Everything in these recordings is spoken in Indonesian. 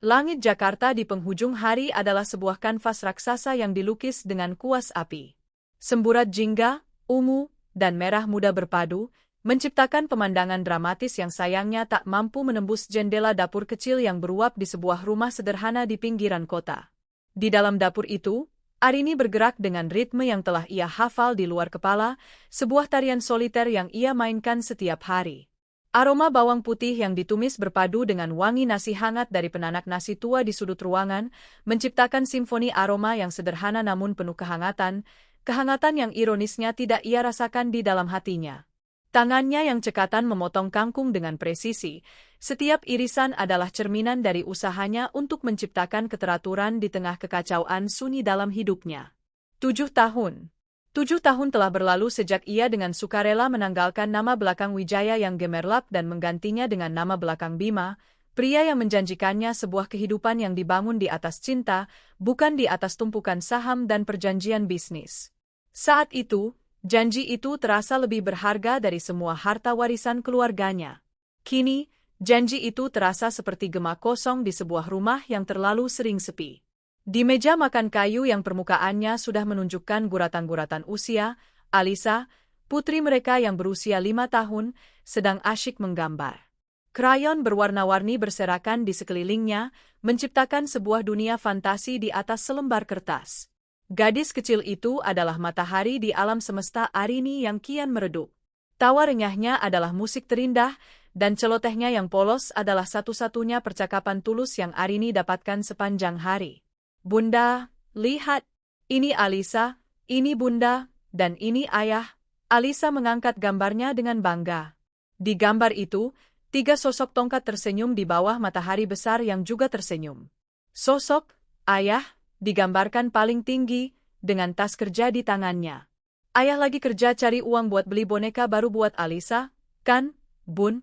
Langit Jakarta di penghujung hari adalah sebuah kanvas raksasa yang dilukis dengan kuas api. Semburat jingga, ungu, dan merah muda berpadu, menciptakan pemandangan dramatis yang sayangnya tak mampu menembus jendela dapur kecil yang beruap di sebuah rumah sederhana di pinggiran kota. Di dalam dapur itu, Arini bergerak dengan ritme yang telah ia hafal di luar kepala, sebuah tarian soliter yang ia mainkan setiap hari. Aroma bawang putih yang ditumis berpadu dengan wangi nasi hangat dari penanak nasi tua di sudut ruangan, menciptakan simfoni aroma yang sederhana namun penuh kehangatan yang ironisnya tidak ia rasakan di dalam hatinya. Tangannya yang cekatan memotong kangkung dengan presisi, setiap irisan adalah cerminan dari usahanya untuk menciptakan keteraturan di tengah kekacauan sunyi dalam hidupnya. 7 tahun. 7 tahun telah berlalu sejak ia dengan sukarela menanggalkan nama belakang Wijaya yang gemerlap dan menggantinya dengan nama belakang Bima, pria yang menjanjikannya sebuah kehidupan yang dibangun di atas cinta, bukan di atas tumpukan saham dan perjanjian bisnis. Saat itu, janji itu terasa lebih berharga dari semua harta warisan keluarganya. Kini, janji itu terasa seperti gema kosong di sebuah rumah yang terlalu sering sepi. Di meja makan kayu yang permukaannya sudah menunjukkan guratan-guratan usia, Alisa, putri mereka yang berusia 5 tahun, sedang asyik menggambar. Krayon berwarna-warni berserakan di sekelilingnya, menciptakan sebuah dunia fantasi di atas selembar kertas. Gadis kecil itu adalah matahari di alam semesta Arini yang kian meredup. Tawa renyahnya adalah musik terindah, dan celotehnya yang polos adalah satu-satunya percakapan tulus yang Arini dapatkan sepanjang hari. Bunda, lihat, ini Alisa, ini Bunda, dan ini Ayah. Alisa mengangkat gambarnya dengan bangga. Di gambar itu, 3 sosok tongkat tersenyum di bawah matahari besar yang juga tersenyum. Sosok Ayah digambarkan paling tinggi, dengan tas kerja di tangannya. Ayah lagi kerja cari uang buat beli boneka baru buat Alisa, kan, Bun?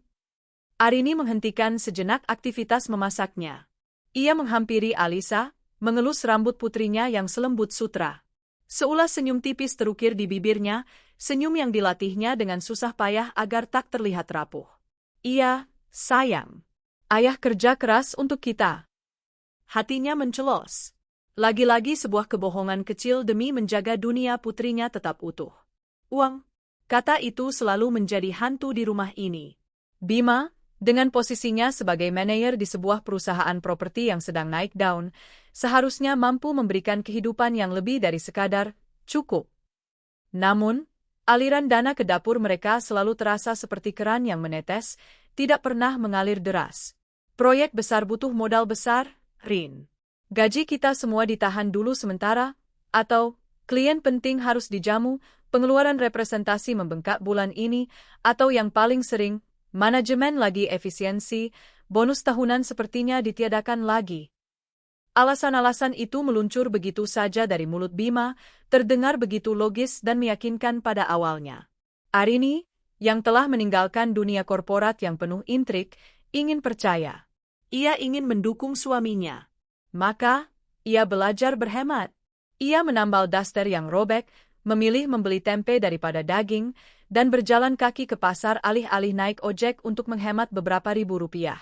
Arini menghentikan sejenak aktivitas memasaknya. Ia menghampiri Alisa, mengelus rambut putrinya yang selembut sutra. Seulas senyum tipis terukir di bibirnya, senyum yang dilatihnya dengan susah payah agar tak terlihat rapuh. Iya, sayang. Ayah kerja keras untuk kita. Hatinya mencelos. Lagi-lagi sebuah kebohongan kecil demi menjaga dunia putrinya tetap utuh. Uang. Kata itu selalu menjadi hantu di rumah ini. Bima, dengan posisinya sebagai manajer di sebuah perusahaan properti yang sedang naik daun, seharusnya mampu memberikan kehidupan yang lebih dari sekadar cukup. Namun, aliran dana ke dapur mereka selalu terasa seperti keran yang menetes, tidak pernah mengalir deras. Proyek besar butuh modal besar, Rin. Gaji kita semua ditahan dulu sementara, atau klien penting harus dijamu, pengeluaran representasi membengkak bulan ini, atau yang paling sering, manajemen lagi efisiensi, bonus tahunan sepertinya ditiadakan lagi. Alasan-alasan itu meluncur begitu saja dari mulut Bima, terdengar begitu logis dan meyakinkan pada awalnya. Arini, yang telah meninggalkan dunia korporat yang penuh intrik, ingin percaya. Ia ingin mendukung suaminya. Maka, ia belajar berhemat. Ia menambal daster yang robek, memilih membeli tempe daripada daging, dan berjalan kaki ke pasar alih-alih naik ojek untuk menghemat beberapa ribu rupiah.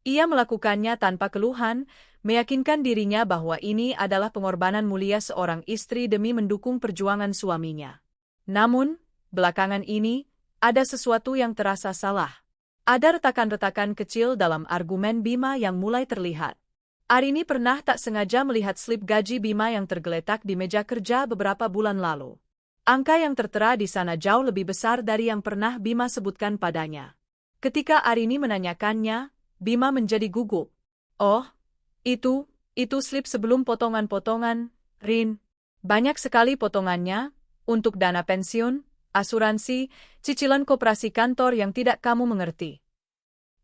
Ia melakukannya tanpa keluhan, meyakinkan dirinya bahwa ini adalah pengorbanan mulia seorang istri demi mendukung perjuangan suaminya. Namun, belakangan ini, ada sesuatu yang terasa salah. Ada retakan-retakan kecil dalam argumen Bima yang mulai terlihat. Arini pernah tak sengaja melihat slip gaji Bima yang tergeletak di meja kerja beberapa bulan lalu. Angka yang tertera di sana jauh lebih besar dari yang pernah Bima sebutkan padanya. Ketika Arini menanyakannya, Bima menjadi gugup. Oh, itu slip sebelum potongan-potongan, Rin. Banyak sekali potongannya, untuk dana pensiun, asuransi, cicilan koperasi kantor yang tidak kamu mengerti.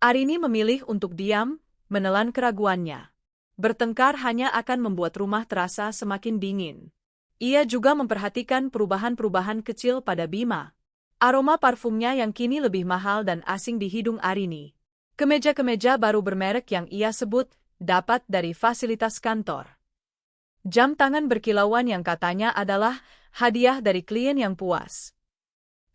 Arini memilih untuk diam, menelan keraguannya. Bertengkar hanya akan membuat rumah terasa semakin dingin. Ia juga memperhatikan perubahan-perubahan kecil pada Bima. Aroma parfumnya yang kini lebih mahal dan asing di hidung Arini. Kemeja-kemeja baru bermerek yang ia sebut dapat dari fasilitas kantor. Jam tangan berkilauan yang katanya adalah hadiah dari klien yang puas.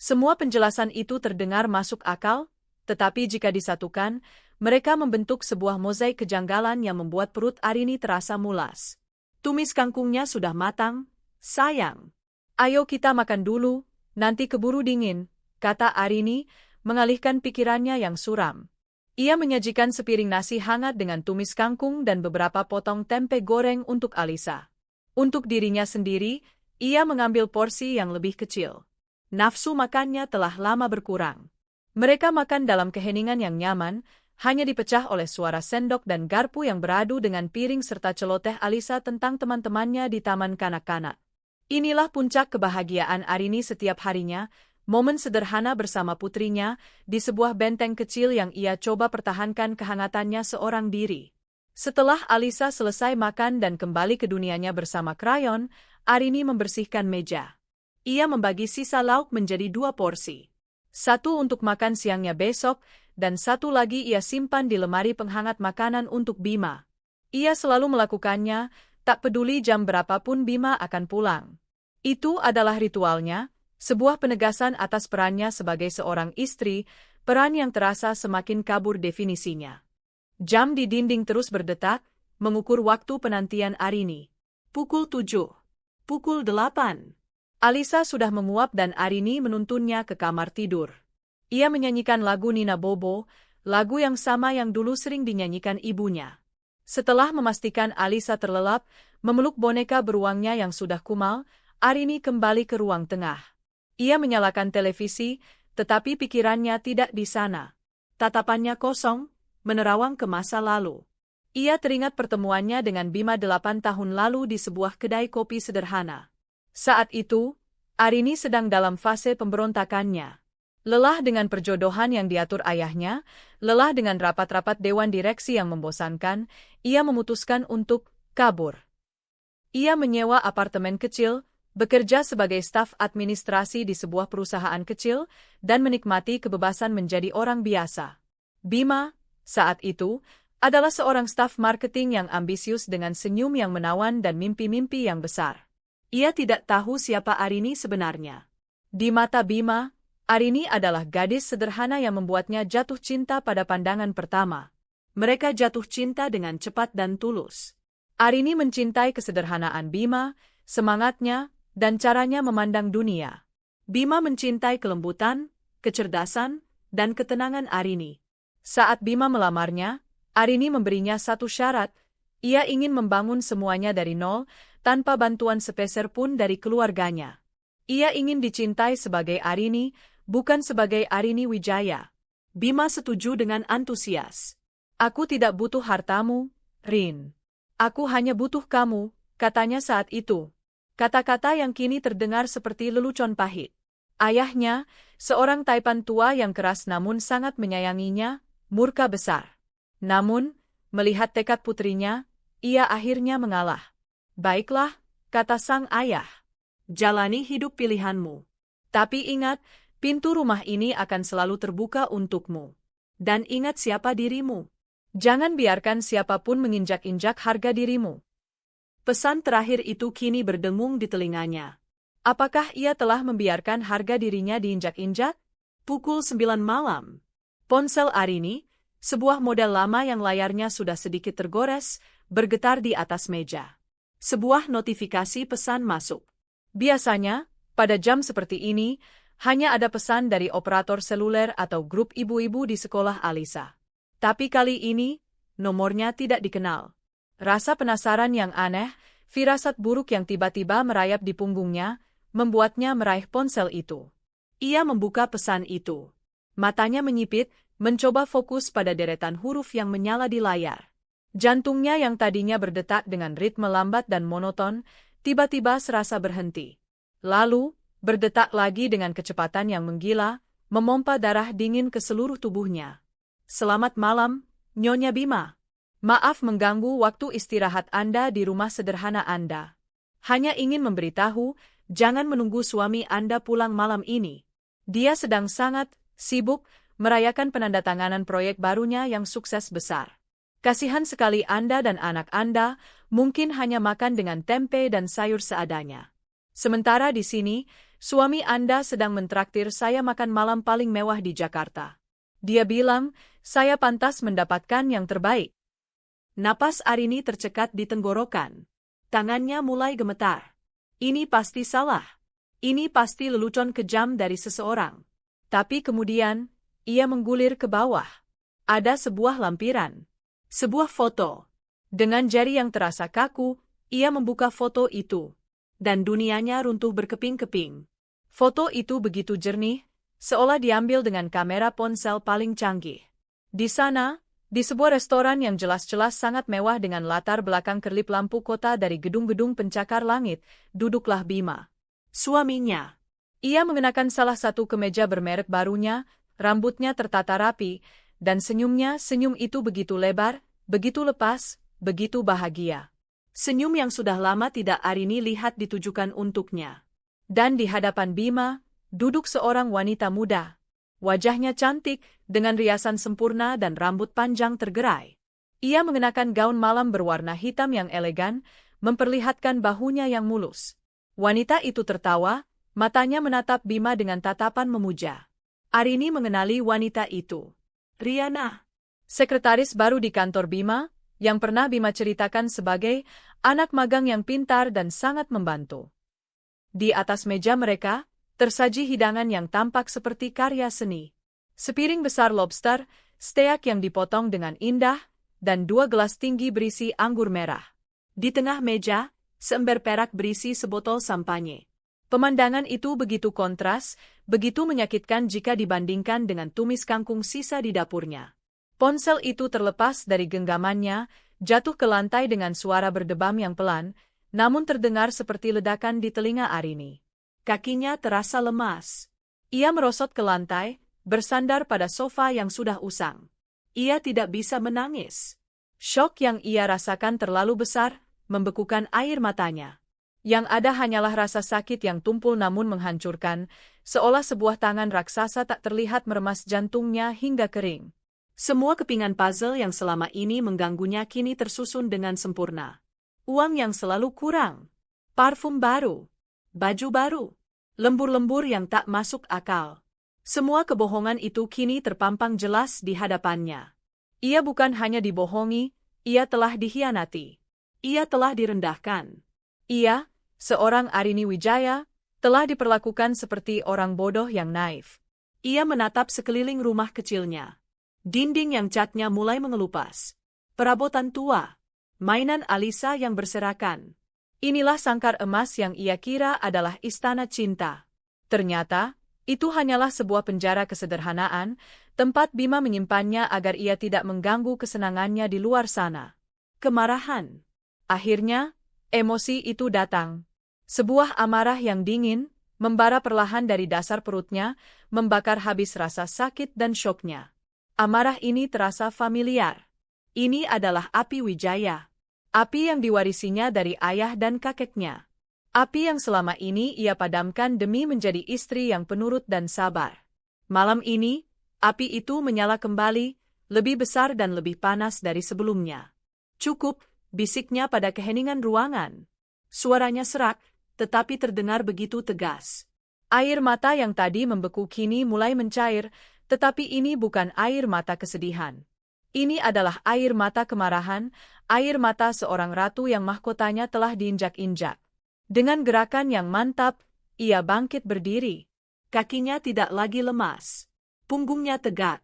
Semua penjelasan itu terdengar masuk akal, tetapi jika disatukan, Mereka membentuk sebuah mozaik kejanggalan yang membuat perut Arini terasa mulas. Tumis kangkungnya sudah matang, sayang. Ayo kita makan dulu, nanti keburu dingin, kata Arini, mengalihkan pikirannya yang suram. Ia menyajikan sepiring nasi hangat dengan tumis kangkung dan beberapa potong tempe goreng untuk Alisa. Untuk dirinya sendiri, ia mengambil porsi yang lebih kecil. Nafsu makannya telah lama berkurang. Mereka makan dalam keheningan yang nyaman, hanya dipecah oleh suara sendok dan garpu yang beradu dengan piring serta celoteh Alisa tentang teman-temannya di taman kanak-kanak. Inilah puncak kebahagiaan Arini setiap harinya, momen sederhana bersama putrinya, di sebuah benteng kecil yang ia coba pertahankan kehangatannya seorang diri. Setelah Alisa selesai makan dan kembali ke dunianya bersama krayon, Arini membersihkan meja. Ia membagi sisa lauk menjadi 2 porsi. Satu untuk makan siangnya besok, dan satu lagi ia simpan di lemari penghangat makanan untuk Bima. Ia selalu melakukannya, tak peduli jam berapapun Bima akan pulang. Itu adalah ritualnya, sebuah penegasan atas perannya sebagai seorang istri, peran yang terasa semakin kabur definisinya. Jam di dinding terus berdetak, mengukur waktu penantian Arini. Pukul 7. Pukul 8. Alisa sudah menguap dan Arini menuntunnya ke kamar tidur. Ia menyanyikan lagu Nina Bobo, lagu yang sama yang dulu sering dinyanyikan ibunya. Setelah memastikan Alisa terlelap, memeluk boneka beruangnya yang sudah kumal, Arini kembali ke ruang tengah. Ia menyalakan televisi, tetapi pikirannya tidak di sana. Tatapannya kosong, menerawang ke masa lalu. Ia teringat pertemuannya dengan Bima 8 tahun lalu di sebuah kedai kopi sederhana. Saat itu, Arini sedang dalam fase pemberontakannya. Lelah dengan perjodohan yang diatur ayahnya, lelah dengan rapat-rapat dewan direksi yang membosankan, ia memutuskan untuk kabur. Ia menyewa apartemen kecil, bekerja sebagai staf administrasi di sebuah perusahaan kecil, dan menikmati kebebasan menjadi orang biasa. Bima, saat itu, adalah seorang staf marketing yang ambisius dengan senyum yang menawan dan mimpi-mimpi yang besar. Ia tidak tahu siapa Arini sebenarnya. Di mata Bima, Arini adalah gadis sederhana yang membuatnya jatuh cinta pada pandangan pertama. Mereka jatuh cinta dengan cepat dan tulus. Arini mencintai kesederhanaan Bima, semangatnya, dan caranya memandang dunia. Bima mencintai kelembutan, kecerdasan, dan ketenangan Arini. Saat Bima melamarnya, Arini memberinya satu syarat. Ia ingin membangun semuanya dari nol, tanpa bantuan sepeser pun dari keluarganya. Ia ingin dicintai sebagai Arini, bukan sebagai Arini Wijaya. Bima setuju dengan antusias. Aku tidak butuh hartamu, Rin. Aku hanya butuh kamu, katanya saat itu. Kata-kata yang kini terdengar seperti lelucon pahit. Ayahnya, seorang Taipan tua yang keras namun sangat menyayanginya, murka besar. Namun, melihat tekad putrinya, ia akhirnya mengalah. Baiklah, kata sang ayah. Jalani hidup pilihanmu. Tapi ingat, pintu rumah ini akan selalu terbuka untukmu. Dan ingat siapa dirimu. Jangan biarkan siapapun menginjak-injak harga dirimu. Pesan terakhir itu kini berdengung di telinganya. Apakah ia telah membiarkan harga dirinya diinjak-injak? Pukul 9 malam. Ponsel Arini, sebuah model lama yang layarnya sudah sedikit tergores, bergetar di atas meja. Sebuah notifikasi pesan masuk. Biasanya, pada jam seperti ini, hanya ada pesan dari operator seluler atau grup ibu-ibu di sekolah Alisa. Tapi kali ini, nomornya tidak dikenal. Rasa penasaran yang aneh, firasat buruk yang tiba-tiba merayap di punggungnya, membuatnya meraih ponsel itu. Ia membuka pesan itu. Matanya menyipit, mencoba fokus pada deretan huruf yang menyala di layar. Jantungnya yang tadinya berdetak dengan ritme lambat dan monoton, tiba-tiba serasa berhenti. Lalu, berdetak lagi dengan kecepatan yang menggila, memompa darah dingin ke seluruh tubuhnya. Selamat malam, Nyonya Bima. Maaf mengganggu waktu istirahat Anda di rumah sederhana Anda. Hanya ingin memberitahu, jangan menunggu suami Anda pulang malam ini. Dia sedang sangat sibuk merayakan penandatanganan proyek barunya yang sukses besar. Kasihan sekali Anda dan anak Anda, mungkin hanya makan dengan tempe dan sayur seadanya. Sementara di sini, suami Anda sedang mentraktir saya makan malam paling mewah di Jakarta. Dia bilang, saya pantas mendapatkan yang terbaik. Napas Arini tercekat di tenggorokan. Tangannya mulai gemetar. Ini pasti salah. Ini pasti lelucon kejam dari seseorang. Tapi kemudian, ia menggulir ke bawah. Ada sebuah lampiran. Sebuah foto. Dengan jari yang terasa kaku, ia membuka foto itu. Dan dunianya runtuh berkeping-keping. Foto itu begitu jernih, seolah diambil dengan kamera ponsel paling canggih. Di sana, di sebuah restoran yang jelas-jelas sangat mewah dengan latar belakang kerlip lampu kota dari gedung-gedung pencakar langit, duduklah Bima. Suaminya. Ia mengenakan salah satu kemeja bermerek barunya, rambutnya tertata rapi, dan senyum itu begitu lebar, begitu lepas, begitu bahagia. Senyum yang sudah lama tidak Arini lihat ditujukan untuknya. Dan di hadapan Bima, duduk seorang wanita muda. Wajahnya cantik, dengan riasan sempurna dan rambut panjang tergerai. Ia mengenakan gaun malam berwarna hitam yang elegan, memperlihatkan bahunya yang mulus. Wanita itu tertawa, matanya menatap Bima dengan tatapan memuja. Arini mengenali wanita itu. Riana, sekretaris baru di kantor Bima, yang pernah Bima ceritakan sebagai anak magang yang pintar dan sangat membantu. Di atas meja mereka, tersaji hidangan yang tampak seperti karya seni. Sepiring besar lobster, steak yang dipotong dengan indah, dan 2 gelas tinggi berisi anggur merah. Di tengah meja, seember perak berisi sebotol sampanye. Pemandangan itu begitu kontras, begitu menyakitkan jika dibandingkan dengan tumis kangkung sisa di dapurnya. Ponsel itu terlepas dari genggamannya, jatuh ke lantai dengan suara berdebam yang pelan, namun terdengar seperti ledakan di telinga Arini. Kakinya terasa lemas. Ia merosot ke lantai, bersandar pada sofa yang sudah usang. Ia tidak bisa menangis. Syok yang ia rasakan terlalu besar, membekukan air matanya. Yang ada hanyalah rasa sakit yang tumpul namun menghancurkan, seolah sebuah tangan raksasa tak terlihat meremas jantungnya hingga kering. Semua kepingan puzzle yang selama ini mengganggunya kini tersusun dengan sempurna. Uang yang selalu kurang, parfum baru, baju baru, lembur-lembur yang tak masuk akal. Semua kebohongan itu kini terpampang jelas di hadapannya. Ia bukan hanya dibohongi, ia telah dikhianati. Ia telah direndahkan. Ia, seorang Arini Wijaya, telah diperlakukan seperti orang bodoh yang naif. Ia menatap sekeliling rumah kecilnya. Dinding yang catnya mulai mengelupas. Perabotan tua. Mainan Alisa yang berserakan. Inilah sangkar emas yang ia kira adalah istana cinta. Ternyata, itu hanyalah sebuah penjara kesederhanaan, tempat Bima menyimpannya agar ia tidak mengganggu kesenangannya di luar sana. Kemarahan. Akhirnya, emosi itu datang. Sebuah amarah yang dingin, membara perlahan dari dasar perutnya, membakar habis rasa sakit dan syoknya. Amarah ini terasa familiar. Ini adalah api Wijaya. Api yang diwarisinya dari ayah dan kakeknya. Api yang selama ini ia padamkan demi menjadi istri yang penurut dan sabar. Malam ini, api itu menyala kembali, lebih besar dan lebih panas dari sebelumnya. Cukup, bisiknya pada keheningan ruangan. Suaranya serak, tetapi terdengar begitu tegas. Air mata yang tadi membeku kini mulai mencair, tetapi ini bukan air mata kesedihan. Ini adalah air mata kemarahan, air mata seorang ratu yang mahkotanya telah diinjak-injak. Dengan gerakan yang mantap, ia bangkit berdiri. Kakinya tidak lagi lemas. Punggungnya tegak.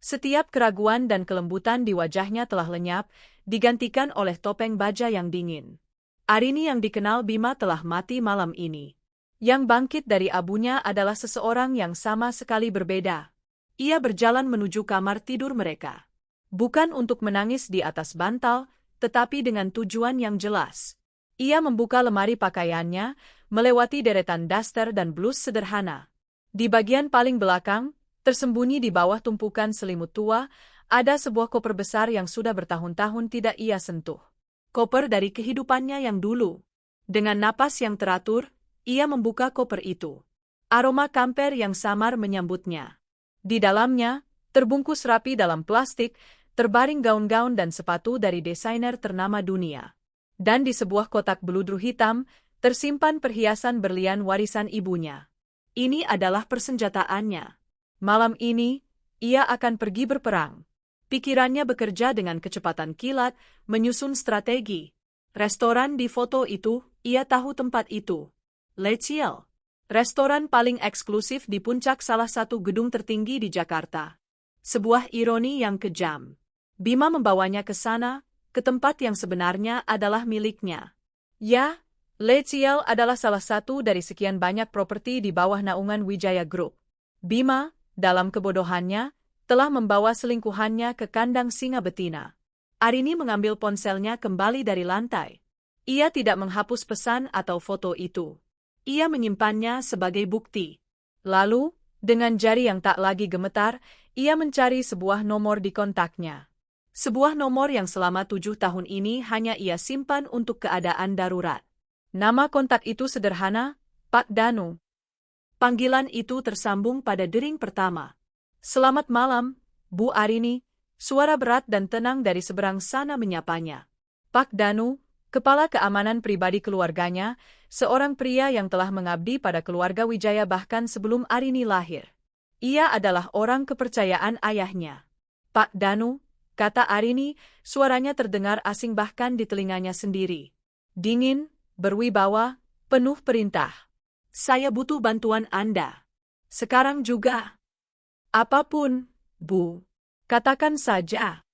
Setiap keraguan dan kelembutan di wajahnya telah lenyap, digantikan oleh topeng baja yang dingin. Arini yang dikenal Bima telah mati malam ini. Yang bangkit dari abunya adalah seseorang yang sama sekali berbeda. Ia berjalan menuju kamar tidur mereka. Bukan untuk menangis di atas bantal, tetapi dengan tujuan yang jelas. Ia membuka lemari pakaiannya, melewati deretan daster dan blus sederhana. Di bagian paling belakang, tersembunyi di bawah tumpukan selimut tua, ada sebuah koper besar yang sudah bertahun-tahun tidak ia sentuh. Koper dari kehidupannya yang dulu. Dengan napas yang teratur, ia membuka koper itu. Aroma kamper yang samar menyambutnya. Di dalamnya, terbungkus rapi dalam plastik, terbaring gaun-gaun dan sepatu dari desainer ternama dunia. Dan di sebuah kotak beludru hitam, tersimpan perhiasan berlian warisan ibunya. Ini adalah persenjataannya. Malam ini, ia akan pergi berperang. Pikirannya bekerja dengan kecepatan kilat, menyusun strategi. Restoran di foto itu, ia tahu tempat itu. Le Ciel. Restoran paling eksklusif di puncak salah satu gedung tertinggi di Jakarta. Sebuah ironi yang kejam. Bima membawanya ke sana, ke tempat yang sebenarnya adalah miliknya. Ya, Le Ciel adalah salah satu dari sekian banyak properti di bawah naungan Wijaya Group. Bima, dalam kebodohannya, telah membawa selingkuhannya ke kandang singa betina. Arini mengambil ponselnya kembali dari lantai. Ia tidak menghapus pesan atau foto itu. Ia menyimpannya sebagai bukti. Lalu, dengan jari yang tak lagi gemetar, ia mencari sebuah nomor di kontaknya. Sebuah nomor yang selama 7 tahun ini hanya ia simpan untuk keadaan darurat. Nama kontak itu sederhana, Pak Danu. Panggilan itu tersambung pada dering pertama. Selamat malam, Bu Arini. Suara berat dan tenang dari seberang sana menyapanya. Pak Danu, kepala keamanan pribadi keluarganya, seorang pria yang telah mengabdi pada keluarga Wijaya bahkan sebelum Arini lahir. Ia adalah orang kepercayaan ayahnya. Pak Danu, kata Arini, suaranya terdengar asing bahkan di telinganya sendiri. Dingin, berwibawa, penuh perintah. Saya butuh bantuan Anda. Sekarang juga. Apapun, Bu. Katakan saja.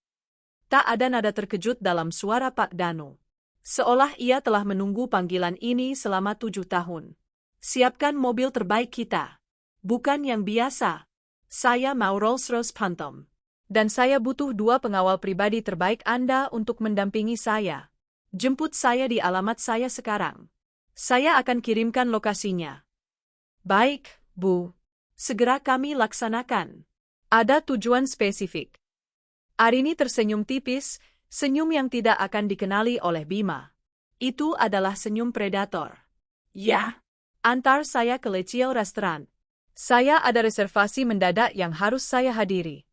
Tak ada nada terkejut dalam suara Pak Danu. Seolah ia telah menunggu panggilan ini selama 7 tahun. Siapkan mobil terbaik kita. Bukan yang biasa. Saya mau Rolls-Royce Phantom. Dan saya butuh 2 pengawal pribadi terbaik Anda untuk mendampingi saya. Jemput saya di alamat saya sekarang. Saya akan kirimkan lokasinya. Baik, Bu. Segera kami laksanakan. Ada tujuan spesifik. Arini tersenyum tipis, senyum yang tidak akan dikenali oleh Bima. Itu adalah senyum predator. Ya, antar saya ke Le Ciel Restaurant. Saya ada reservasi mendadak yang harus saya hadiri.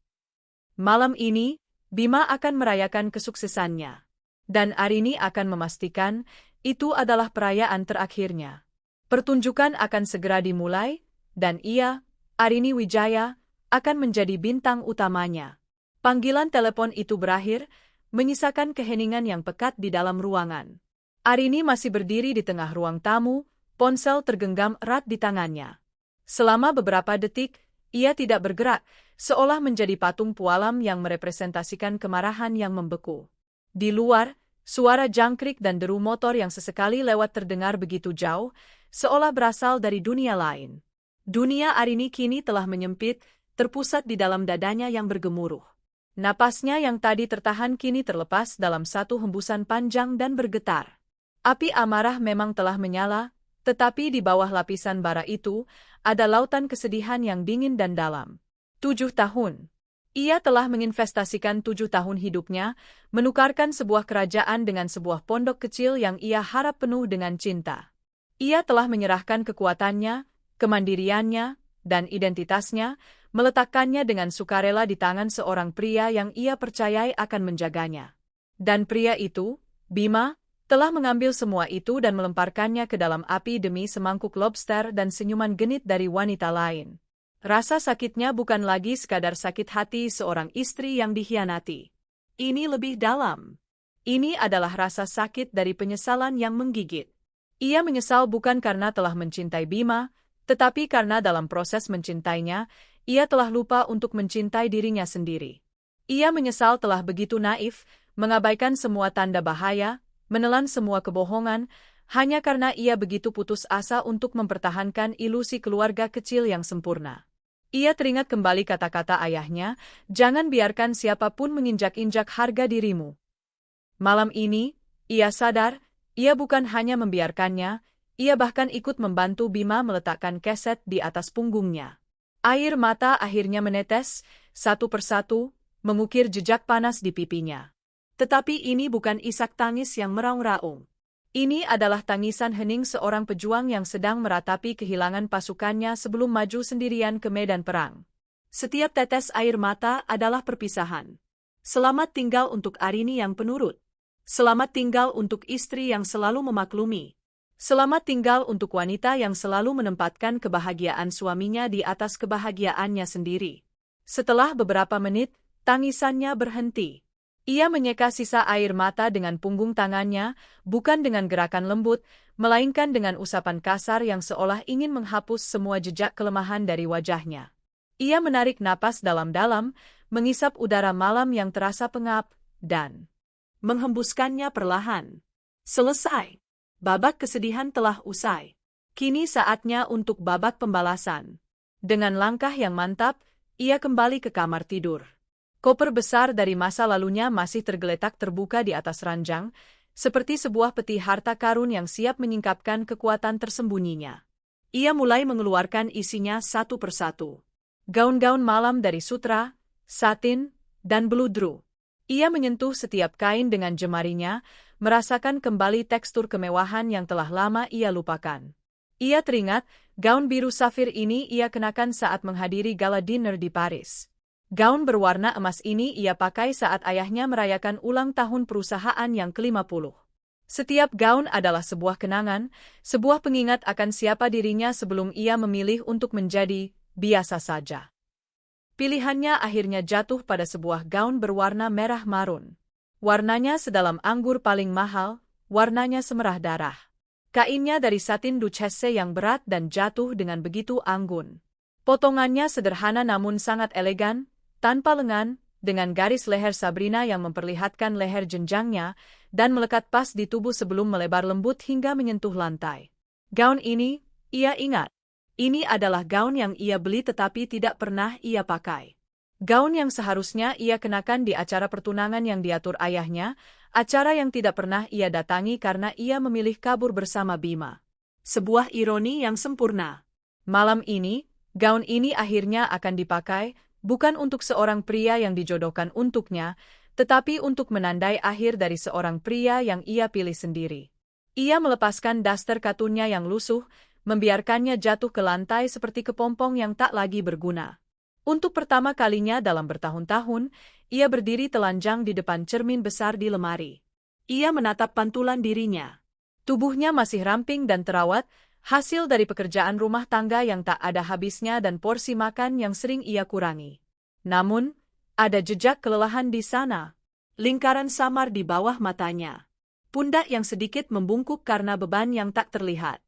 Malam ini, Bima akan merayakan kesuksesannya. Dan Arini akan memastikan itu adalah perayaan terakhirnya. Pertunjukan akan segera dimulai, dan ia, Arini Wijaya, akan menjadi bintang utamanya. Panggilan telepon itu berakhir, menyisakan keheningan yang pekat di dalam ruangan. Arini masih berdiri di tengah ruang tamu, ponsel tergenggam erat di tangannya. Selama beberapa detik, ia tidak bergerak, seolah menjadi patung pualam yang merepresentasikan kemarahan yang membeku. Di luar, suara jangkrik dan deru motor yang sesekali lewat terdengar begitu jauh, seolah berasal dari dunia lain. Dunia Arini kini telah menyempit, terpusat di dalam dadanya yang bergemuruh. Napasnya yang tadi tertahan kini terlepas dalam satu hembusan panjang dan bergetar. Api amarah memang telah menyala, tetapi di bawah lapisan bara itu, ada lautan kesedihan yang dingin dan dalam. 7 tahun. Ia telah menginvestasikan 7 tahun hidupnya, menukarkan sebuah kerajaan dengan sebuah pondok kecil yang ia harap penuh dengan cinta. Ia telah menyerahkan kekuatannya, kemandiriannya, dan identitasnya, meletakkannya dengan sukarela di tangan seorang pria yang ia percayai akan menjaganya. Dan pria itu, Bima, telah mengambil semua itu dan melemparkannya ke dalam api demi semangkuk lobster dan senyuman genit dari wanita lain. Rasa sakitnya bukan lagi sekadar sakit hati seorang istri yang dikhianati. Ini lebih dalam. Ini adalah rasa sakit dari penyesalan yang menggigit. Ia menyesal bukan karena telah mencintai Bima, tetapi karena dalam proses mencintainya, ia telah lupa untuk mencintai dirinya sendiri. Ia menyesal telah begitu naif, mengabaikan semua tanda bahaya, menelan semua kebohongan, hanya karena ia begitu putus asa untuk mempertahankan ilusi keluarga kecil yang sempurna. Ia teringat kembali kata-kata ayahnya, jangan biarkan siapapun menginjak-injak harga dirimu. Malam ini, ia sadar, ia bukan hanya membiarkannya, ia bahkan ikut membantu Bima meletakkan keset di atas punggungnya. Air mata akhirnya menetes, satu persatu, mengukir jejak panas di pipinya. Tetapi ini bukan isak tangis yang meraung-raung. Ini adalah tangisan hening seorang pejuang yang sedang meratapi kehilangan pasukannya sebelum maju sendirian ke medan perang. Setiap tetes air mata adalah perpisahan. Selamat tinggal untuk Arini yang penurut. Selamat tinggal untuk istri yang selalu memaklumi. Selamat tinggal untuk wanita yang selalu menempatkan kebahagiaan suaminya di atas kebahagiaannya sendiri. Setelah beberapa menit, Tangisannya berhenti. Ia menyeka sisa air mata dengan punggung tangannya, bukan dengan gerakan lembut, melainkan dengan usapan kasar yang seolah ingin menghapus semua jejak kelemahan dari wajahnya. Ia menarik napas dalam-dalam, mengisap udara malam yang terasa pengap, dan menghembuskannya perlahan. Selesai. Babak kesedihan telah usai. Kini saatnya untuk babak pembalasan. Dengan langkah yang mantap, ia kembali ke kamar tidur. Koper besar dari masa lalunya masih tergeletak terbuka di atas ranjang, seperti sebuah peti harta karun yang siap menyingkapkan kekuatan tersembunyinya. Ia mulai mengeluarkan isinya satu persatu. Gaun-gaun malam dari sutra, satin, dan beludru. Ia menyentuh setiap kain dengan jemarinya, merasakan kembali tekstur kemewahan yang telah lama ia lupakan. Ia teringat, gaun biru safir ini ia kenakan saat menghadiri gala dinner di Paris. Gaun berwarna emas ini ia pakai saat ayahnya merayakan ulang tahun perusahaan yang ke-50. Setiap gaun adalah sebuah kenangan, sebuah pengingat akan siapa dirinya sebelum ia memilih untuk menjadi biasa saja. Pilihannya akhirnya jatuh pada sebuah gaun berwarna merah marun. Warnanya sedalam anggur paling mahal, warnanya semerah darah. Kainnya dari satin duchesse yang berat dan jatuh dengan begitu anggun. Potongannya sederhana namun sangat elegan, tanpa lengan, dengan garis leher Sabrina yang memperlihatkan leher jenjangnya, dan melekat pas di tubuh sebelum melebar lembut hingga menyentuh lantai. Gaun ini, ia ingat. Ini adalah gaun yang ia beli tetapi tidak pernah ia pakai. Gaun yang seharusnya ia kenakan di acara pertunangan yang diatur ayahnya, acara yang tidak pernah ia datangi karena ia memilih kabur bersama Bima. Sebuah ironi yang sempurna. Malam ini, gaun ini akhirnya akan dipakai, bukan untuk seorang pria yang dijodohkan untuknya, tetapi untuk menandai akhir dari seorang pria yang ia pilih sendiri. Ia melepaskan daster katunnya yang lusuh, membiarkannya jatuh ke lantai seperti kepompong yang tak lagi berguna. Untuk pertama kalinya dalam bertahun-tahun, ia berdiri telanjang di depan cermin besar di lemari. Ia menatap pantulan dirinya. Tubuhnya masih ramping dan terawat, hasil dari pekerjaan rumah tangga yang tak ada habisnya dan porsi makan yang sering ia kurangi. Namun, ada jejak kelelahan di sana. Lingkaran samar di bawah matanya. Pundak yang sedikit membungkuk karena beban yang tak terlihat.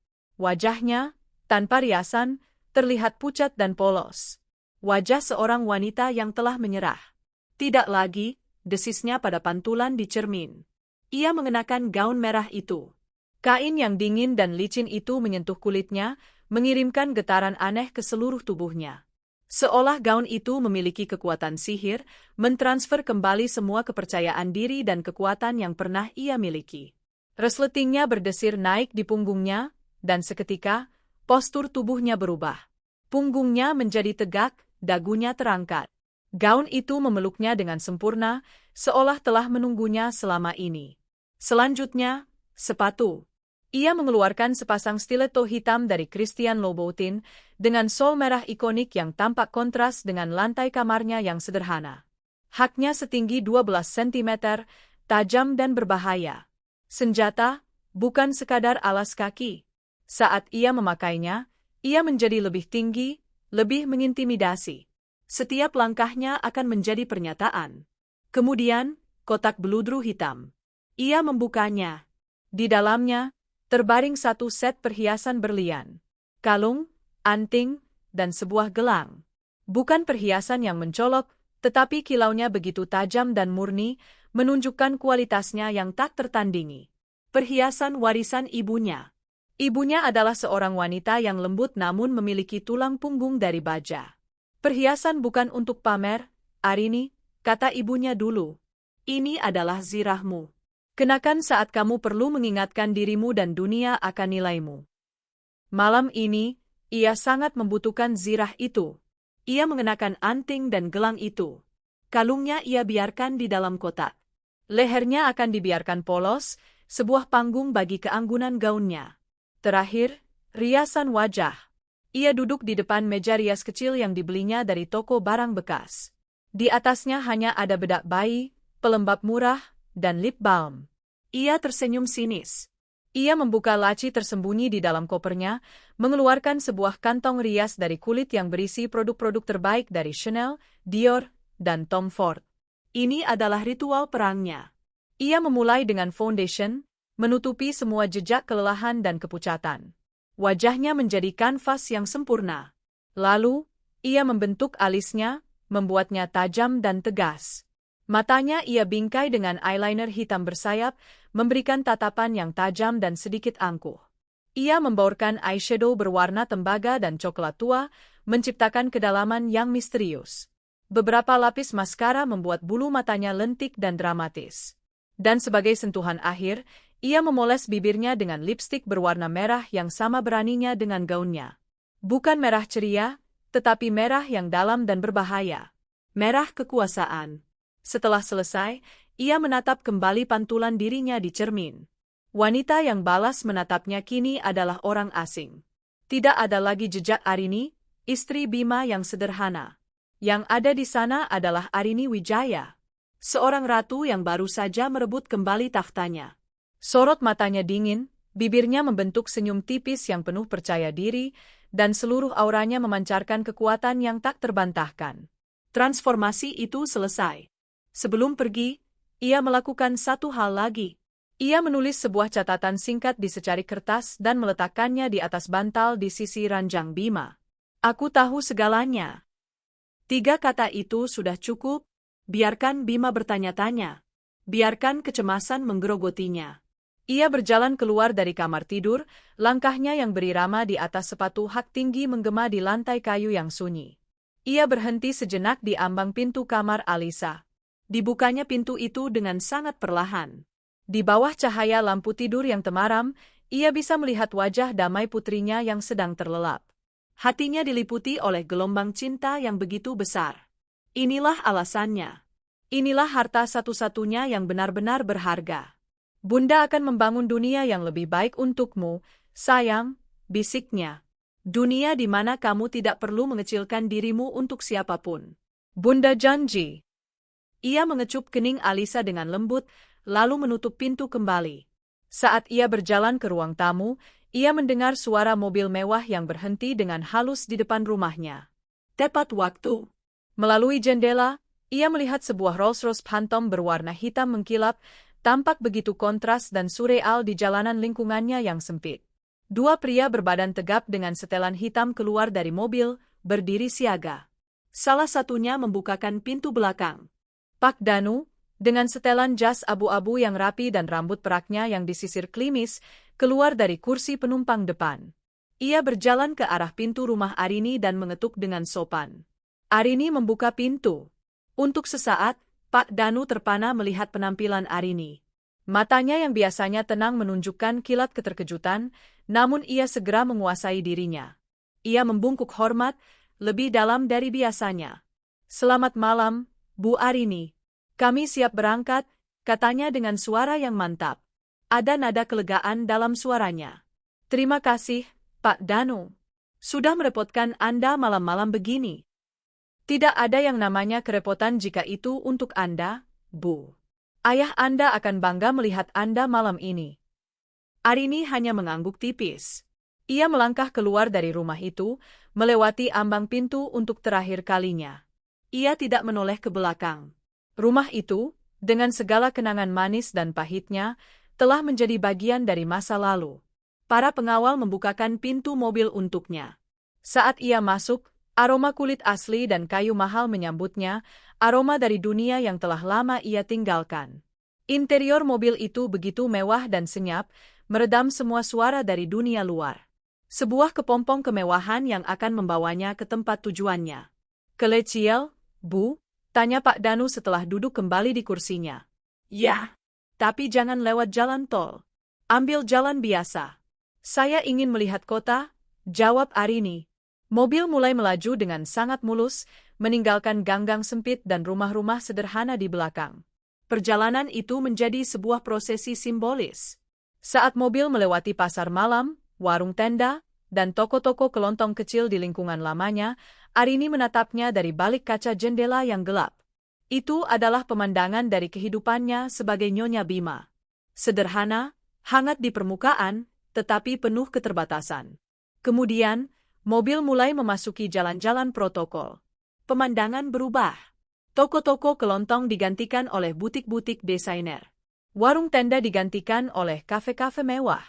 Wajahnya, tanpa riasan, terlihat pucat dan polos. Wajah seorang wanita yang telah menyerah. Tidak lagi, desisnya pada pantulan di cermin. Ia mengenakan gaun merah itu. Kain yang dingin dan licin itu menyentuh kulitnya, mengirimkan getaran aneh ke seluruh tubuhnya. Seolah gaun itu memiliki kekuatan sihir, mentransfer kembali semua kepercayaan diri dan kekuatan yang pernah ia miliki. Resletingnya berdesir naik di punggungnya, dan seketika, postur tubuhnya berubah. Punggungnya menjadi tegak, dagunya terangkat. Gaun itu memeluknya dengan sempurna, seolah telah menunggunya selama ini. Selanjutnya, sepatu. Ia mengeluarkan sepasang stiletto hitam dari Christian Louboutin dengan sol merah ikonik yang tampak kontras dengan lantai kamarnya yang sederhana. Haknya setinggi 12 cm, tajam dan berbahaya. Senjata, bukan sekadar alas kaki. Saat ia memakainya, ia menjadi lebih tinggi, lebih mengintimidasi. Setiap langkahnya akan menjadi pernyataan. Kemudian, kotak beludru hitam. Ia membukanya. Di dalamnya, terbaring satu set perhiasan berlian. Kalung, anting, dan sebuah gelang. Bukan perhiasan yang mencolok, tetapi kilaunya begitu tajam dan murni, menunjukkan kualitasnya yang tak tertandingi. Perhiasan warisan ibunya. Ibunya adalah seorang wanita yang lembut namun memiliki tulang punggung dari baja. Perhiasan bukan untuk pamer, Arini, kata ibunya dulu. Ini adalah zirahmu. Kenakan saat kamu perlu mengingatkan dirimu dan dunia akan nilaimu. Malam ini, ia sangat membutuhkan zirah itu. Ia mengenakan anting dan gelang itu. Kalungnya ia biarkan di dalam kotak. Lehernya akan dibiarkan polos, sebuah panggung bagi keanggunan gaunnya. Terakhir, riasan wajah. Ia duduk di depan meja rias kecil yang dibelinya dari toko barang bekas. Di atasnya hanya ada bedak bayi, pelembab murah, dan lip balm. Ia tersenyum sinis. Ia membuka laci tersembunyi di dalam kopernya, mengeluarkan sebuah kantong rias dari kulit yang berisi produk-produk terbaik dari Chanel, Dior, dan Tom Ford. Ini adalah ritual perangnya. Ia memulai dengan foundation, menutupi semua jejak kelelahan dan kepucatan. Wajahnya menjadi kanvas yang sempurna. Lalu, ia membentuk alisnya, membuatnya tajam dan tegas. Matanya ia bingkai dengan eyeliner hitam bersayap, memberikan tatapan yang tajam dan sedikit angkuh. Ia membaurkan eyeshadow berwarna tembaga dan coklat tua, menciptakan kedalaman yang misterius. Beberapa lapis maskara membuat bulu matanya lentik dan dramatis. Dan sebagai sentuhan akhir, ia memoles bibirnya dengan lipstik berwarna merah yang sama beraninya dengan gaunnya. Bukan merah ceria, tetapi merah yang dalam dan berbahaya. Merah kekuasaan. Setelah selesai, ia menatap kembali pantulan dirinya di cermin. Wanita yang balas menatapnya kini adalah orang asing. Tidak ada lagi jejak Arini, istri Bima yang sederhana. Yang ada di sana adalah Arini Wijaya, seorang ratu yang baru saja merebut kembali tahtanya. Sorot matanya dingin, bibirnya membentuk senyum tipis yang penuh percaya diri, dan seluruh auranya memancarkan kekuatan yang tak terbantahkan. Transformasi itu selesai. Sebelum pergi, ia melakukan satu hal lagi. Ia menulis sebuah catatan singkat di secari kertas dan meletakkannya di atas bantal di sisi ranjang Bima. Aku tahu segalanya. 3 kata itu sudah cukup, biarkan Bima bertanya-tanya. Biarkan kecemasan menggerogotinya. Ia berjalan keluar dari kamar tidur, langkahnya yang berirama di atas sepatu hak tinggi menggema di lantai kayu yang sunyi. Ia berhenti sejenak di ambang pintu kamar Alisa. Dibukanya pintu itu dengan sangat perlahan. Di bawah cahaya lampu tidur yang temaram, ia bisa melihat wajah damai putrinya yang sedang terlelap. Hatinya diliputi oleh gelombang cinta yang begitu besar. Inilah alasannya. Inilah harta satu-satunya yang benar-benar berharga. Bunda akan membangun dunia yang lebih baik untukmu, sayang, bisiknya. Dunia di mana kamu tidak perlu mengecilkan dirimu untuk siapapun. Bunda janji. Ia mengecup kening Alisa dengan lembut, lalu menutup pintu kembali. Saat ia berjalan ke ruang tamu, ia mendengar suara mobil mewah yang berhenti dengan halus di depan rumahnya. Tepat waktu. Melalui jendela, ia melihat sebuah Rolls-Royce Phantom berwarna hitam mengkilap, tampak begitu kontras dan surreal di jalanan lingkungannya yang sempit. 2 pria berbadan tegap dengan setelan hitam keluar dari mobil, berdiri siaga. Salah satunya membukakan pintu belakang. Pak Danu, dengan setelan jas abu-abu yang rapi dan rambut peraknya yang disisir klimis, keluar dari kursi penumpang depan. Ia berjalan ke arah pintu rumah Arini dan mengetuk dengan sopan. Arini membuka pintu. Untuk sesaat, Pak Danu terpana melihat penampilan Arini. Matanya yang biasanya tenang menunjukkan kilat keterkejutan, namun ia segera menguasai dirinya. Ia membungkuk hormat, lebih dalam dari biasanya. Selamat malam, Bu Arini. Kami siap berangkat, katanya dengan suara yang mantap. Ada nada kelegaan dalam suaranya. Terima kasih, Pak Danu. Sudah merepotkan Anda malam-malam begini. Tidak ada yang namanya kerepotan jika itu untuk Anda, Bu. Ayah Anda akan bangga melihat Anda malam ini. Arini hanya mengangguk tipis. Ia melangkah keluar dari rumah itu, melewati ambang pintu untuk terakhir kalinya. Ia tidak menoleh ke belakang. Rumah itu, dengan segala kenangan manis dan pahitnya, telah menjadi bagian dari masa lalu. Para pengawal membukakan pintu mobil untuknya. Saat ia masuk, aroma kulit asli dan kayu mahal menyambutnya, aroma dari dunia yang telah lama ia tinggalkan. Interior mobil itu begitu mewah dan senyap, meredam semua suara dari dunia luar. Sebuah kepompong kemewahan yang akan membawanya ke tempat tujuannya. Kecil, Bu? Tanya Pak Danu setelah duduk kembali di kursinya. Ya, tapi jangan lewat jalan tol. Ambil jalan biasa. Saya ingin melihat kota, jawab Arini. Mobil mulai melaju dengan sangat mulus, meninggalkan gang-gang sempit dan rumah-rumah sederhana di belakang. Perjalanan itu menjadi sebuah prosesi simbolis. Saat mobil melewati pasar malam, warung tenda, dan toko-toko kelontong kecil di lingkungan lamanya, Arini menatapnya dari balik kaca jendela yang gelap. Itu adalah pemandangan dari kehidupannya sebagai Nyonya Bima. Sederhana, hangat di permukaan, tetapi penuh keterbatasan. Kemudian, mobil mulai memasuki jalan-jalan protokol. Pemandangan berubah. Toko-toko kelontong digantikan oleh butik-butik desainer. Warung tenda digantikan oleh kafe-kafe mewah.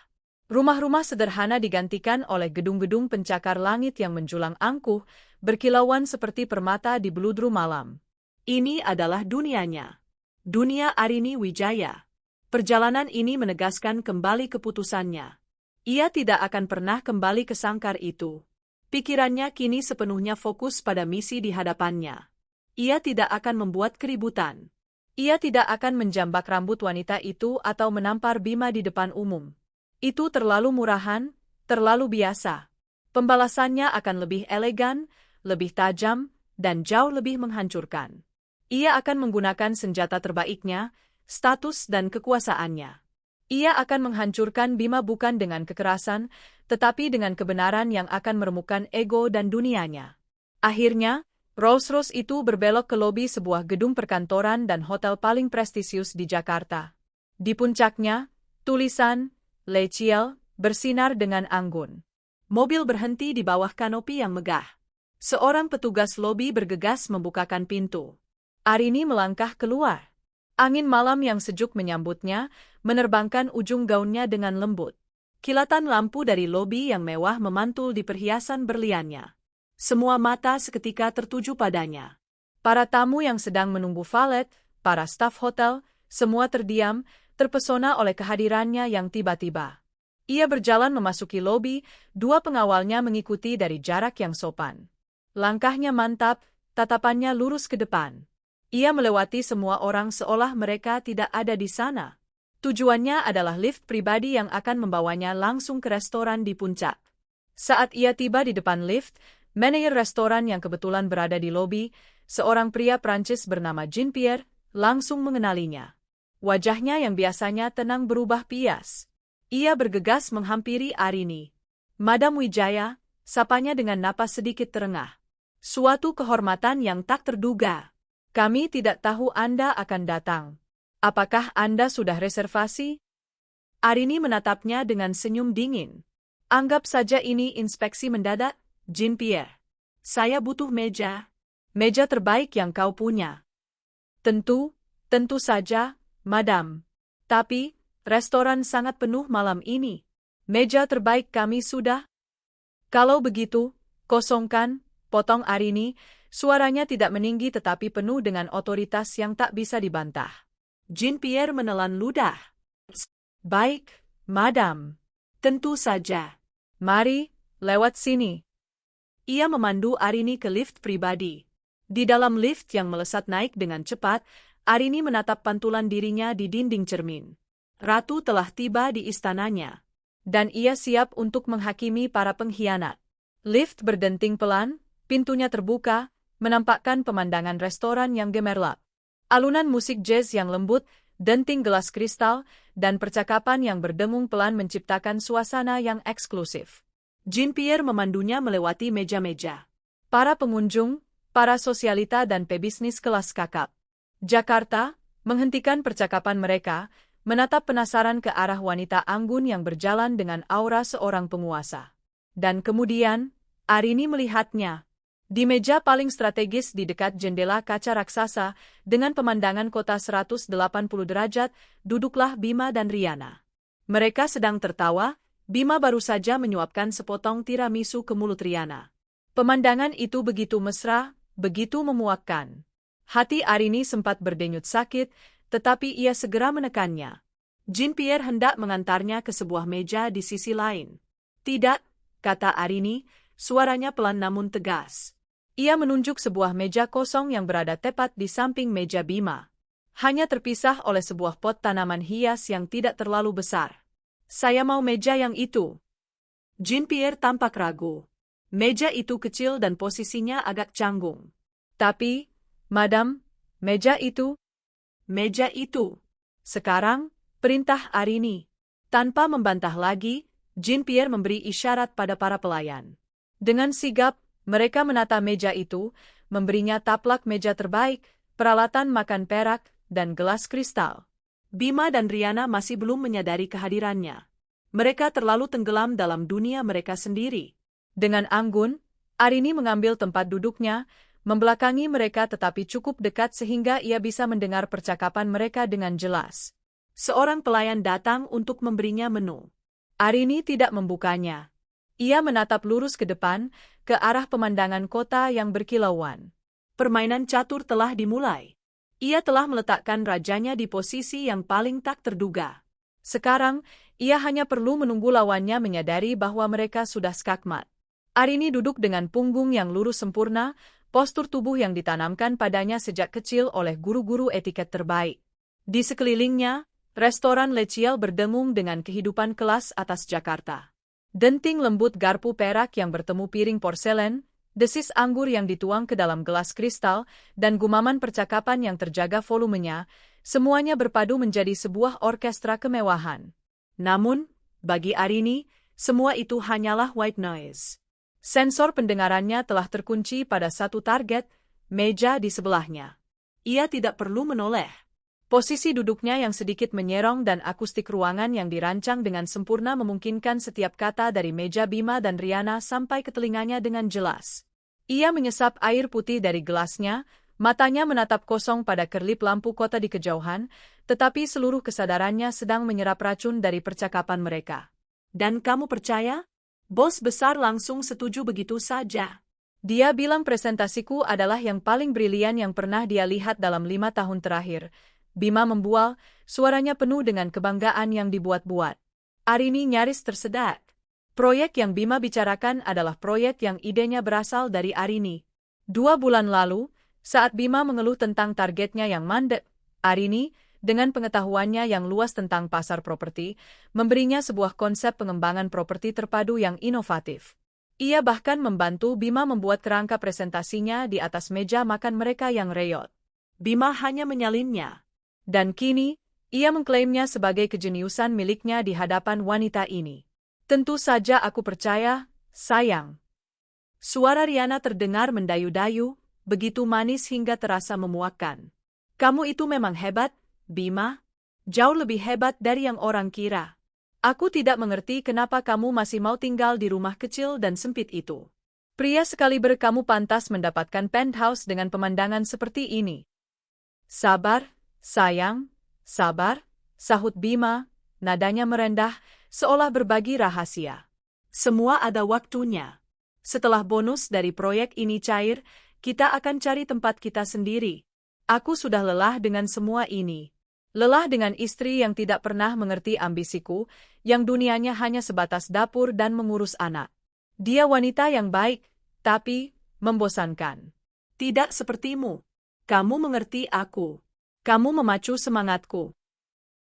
Rumah-rumah sederhana digantikan oleh gedung-gedung pencakar langit yang menjulang angkuh, berkilauan seperti permata di beludru malam. Ini adalah dunianya. Dunia Arini Wijaya. Perjalanan ini menegaskan kembali keputusannya. Ia tidak akan pernah kembali ke sangkar itu. Pikirannya kini sepenuhnya fokus pada misi di hadapannya. Ia tidak akan membuat keributan. Ia tidak akan menjambak rambut wanita itu atau menampar Bima di depan umum. Itu terlalu murahan, terlalu biasa. Pembalasannya akan lebih elegan, lebih tajam, dan jauh lebih menghancurkan. Ia akan menggunakan senjata terbaiknya, status dan kekuasaannya. Ia akan menghancurkan Bima bukan dengan kekerasan, tetapi dengan kebenaran yang akan meremukkan ego dan dunianya. Akhirnya, Rolls-Royce itu berbelok ke lobi sebuah gedung perkantoran dan hotel paling prestisius di Jakarta. Di puncaknya, tulisan Le Ciel bersinar dengan anggun. Mobil berhenti di bawah kanopi yang megah. Seorang petugas lobi bergegas membukakan pintu. Arini melangkah keluar. Angin malam yang sejuk menyambutnya, menerbangkan ujung gaunnya dengan lembut. Kilatan lampu dari lobi yang mewah memantul di perhiasan berliannya. Semua mata seketika tertuju padanya. Para tamu yang sedang menunggu valet, para staf hotel, semua terdiam, terpesona oleh kehadirannya yang tiba-tiba. Ia berjalan memasuki lobi, dua pengawalnya mengikuti dari jarak yang sopan. Langkahnya mantap, tatapannya lurus ke depan. Ia melewati semua orang seolah mereka tidak ada di sana. Tujuannya adalah lift pribadi yang akan membawanya langsung ke restoran di puncak. Saat ia tiba di depan lift, manajer restoran yang kebetulan berada di lobi, seorang pria Prancis bernama Jean-Pierre, langsung mengenalinya. Wajahnya yang biasanya tenang berubah pias. Ia bergegas menghampiri Arini. "Madam Wijaya," sapanya dengan napas sedikit terengah. "Suatu kehormatan yang tak terduga. Kami tidak tahu Anda akan datang. Apakah Anda sudah reservasi?" Arini menatapnya dengan senyum dingin. "Anggap saja ini inspeksi mendadak, Jean-Pierre. Saya butuh meja. Meja terbaik yang kau punya." Tentu saja, Madam. Tapi, restoran sangat penuh malam ini. Meja terbaik kami sudah." "Kalau begitu, kosongkan," potong Arini, suaranya tidak meninggi tetapi penuh dengan otoritas yang tak bisa dibantah. Jean-Pierre menelan ludah. "Baik, Madam. Tentu saja. Mari, lewat sini." Ia memandu Arini ke lift pribadi. Di dalam lift yang melesat naik dengan cepat, Arini menatap pantulan dirinya di dinding cermin. Ratu telah tiba di istananya. Dan ia siap untuk menghakimi para pengkhianat. Lift berdenting pelan, pintunya terbuka, menampakkan pemandangan restoran yang gemerlap. Alunan musik jazz yang lembut, denting gelas kristal, dan percakapan yang berdengung pelan menciptakan suasana yang eksklusif. Jean-Pierre memandunya melewati meja-meja. Para pengunjung, para sosialita dan pebisnis kelas kakap. Jakarta, menghentikan percakapan mereka, menatap penasaran ke arah wanita anggun yang berjalan dengan aura seorang penguasa. Dan kemudian, Arini melihatnya. Di meja paling strategis di dekat jendela kaca raksasa, dengan pemandangan kota 180 derajat, duduklah Bima dan Riana. Mereka sedang tertawa, Bima baru saja menyuapkan sepotong tiramisu ke mulut Riana. Pemandangan itu begitu mesra, begitu memuakkan. Hati Arini sempat berdenyut sakit, tetapi ia segera menekannya. Jean-Pierre hendak mengantarnya ke sebuah meja di sisi lain. "Tidak," kata Arini, suaranya pelan namun tegas. Ia menunjuk sebuah meja kosong yang berada tepat di samping meja Bima. Hanya terpisah oleh sebuah pot tanaman hias yang tidak terlalu besar. "Saya mau meja yang itu." Jean-Pierre tampak ragu. Meja itu kecil dan posisinya agak canggung. "Tapi, Madam, meja itu..." "Meja itu." "Sekarang," perintah Arini. Tanpa membantah lagi, Jean-Pierre memberi isyarat pada para pelayan. Dengan sigap, mereka menata meja itu, memberinya taplak meja terbaik, peralatan makan perak, dan gelas kristal. Bima dan Riana masih belum menyadari kehadirannya. Mereka terlalu tenggelam dalam dunia mereka sendiri. Dengan anggun, Arini mengambil tempat duduknya, membelakangi mereka tetapi cukup dekat sehingga ia bisa mendengar percakapan mereka dengan jelas. Seorang pelayan datang untuk memberinya menu. Arini tidak membukanya. Ia menatap lurus ke depan, ke arah pemandangan kota yang berkilauan. Permainan catur telah dimulai. Ia telah meletakkan rajanya di posisi yang paling tak terduga. Sekarang, ia hanya perlu menunggu lawannya menyadari bahwa mereka sudah skakmat. Arini duduk dengan punggung yang lurus sempurna, postur tubuh yang ditanamkan padanya sejak kecil oleh guru-guru etiket terbaik. Di sekelilingnya, restoran Leciel berdengung dengan kehidupan kelas atas Jakarta. Denting lembut garpu perak yang bertemu piring porselen, desis anggur yang dituang ke dalam gelas kristal, dan gumaman percakapan yang terjaga volumenya, semuanya berpadu menjadi sebuah orkestra kemewahan. Namun, bagi Arini, semua itu hanyalah white noise. Sensor pendengarannya telah terkunci pada satu target, meja di sebelahnya. Ia tidak perlu menoleh. Posisi duduknya yang sedikit menyerong dan akustik ruangan yang dirancang dengan sempurna memungkinkan setiap kata dari meja Bima dan Riana sampai ke telinganya dengan jelas. Ia menyesap air putih dari gelasnya, matanya menatap kosong pada kerlip lampu kota di kejauhan, tetapi seluruh kesadarannya sedang menyerap racun dari percakapan mereka. Dan kamu percaya? Bos besar langsung setuju begitu saja. Dia bilang presentasiku adalah yang paling brilian yang pernah dia lihat dalam 5 tahun terakhir. Bima membual, suaranya penuh dengan kebanggaan yang dibuat-buat. Arini nyaris tersedak. Proyek yang Bima bicarakan adalah proyek yang idenya berasal dari Arini. 2 bulan lalu, saat Bima mengeluh tentang targetnya yang mandek, Arini, dengan pengetahuannya yang luas tentang pasar properti, memberinya sebuah konsep pengembangan properti terpadu yang inovatif. Ia bahkan membantu Bima membuat kerangka presentasinya di atas meja makan mereka yang reyot. Bima hanya menyalinnya. Dan kini, ia mengklaimnya sebagai kejeniusan miliknya di hadapan wanita ini. Tentu saja aku percaya, sayang. Suara Riana terdengar mendayu-dayu, begitu manis hingga terasa memuakkan. Kamu itu memang hebat, Bima. Jauh lebih hebat dari yang orang kira. Aku tidak mengerti kenapa kamu masih mau tinggal di rumah kecil dan sempit itu. Pria sekaliber kamu pantas mendapatkan penthouse dengan pemandangan seperti ini. Sabar, sayang, sabar, sahut Bima, nadanya merendah, seolah berbagi rahasia. Semua ada waktunya. Setelah bonus dari proyek ini cair, kita akan cari tempat kita sendiri. Aku sudah lelah dengan semua ini. Lelah dengan istri yang tidak pernah mengerti ambisiku, yang dunianya hanya sebatas dapur dan mengurus anak. Dia wanita yang baik, tapi membosankan. Tidak sepertimu. Kamu mengerti aku. Kamu memacu semangatku.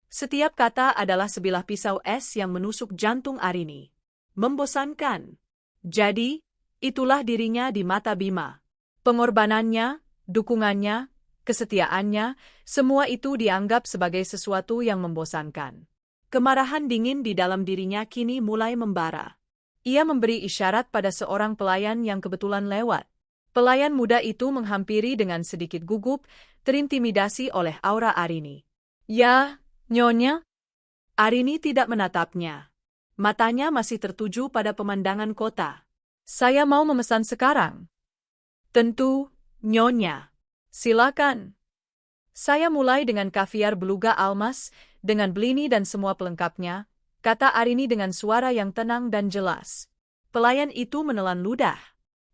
Setiap kata adalah sebilah pisau es yang menusuk jantung Arini. Membosankan. Jadi, itulah dirinya di mata Bima. Pengorbanannya, dukungannya, kesetiaannya, semua itu dianggap sebagai sesuatu yang membosankan. Kemarahan dingin di dalam dirinya kini mulai membara. Ia memberi isyarat pada seorang pelayan yang kebetulan lewat. Pelayan muda itu menghampiri dengan sedikit gugup, terintimidasi oleh aura Arini. Ya, Nyonya? Arini tidak menatapnya. Matanya masih tertuju pada pemandangan kota. Saya mau memesan sekarang. Tentu, Nyonya. Silakan. Saya mulai dengan kaviar beluga almas, dengan belini dan semua pelengkapnya, kata Arini dengan suara yang tenang dan jelas. Pelayan itu menelan ludah.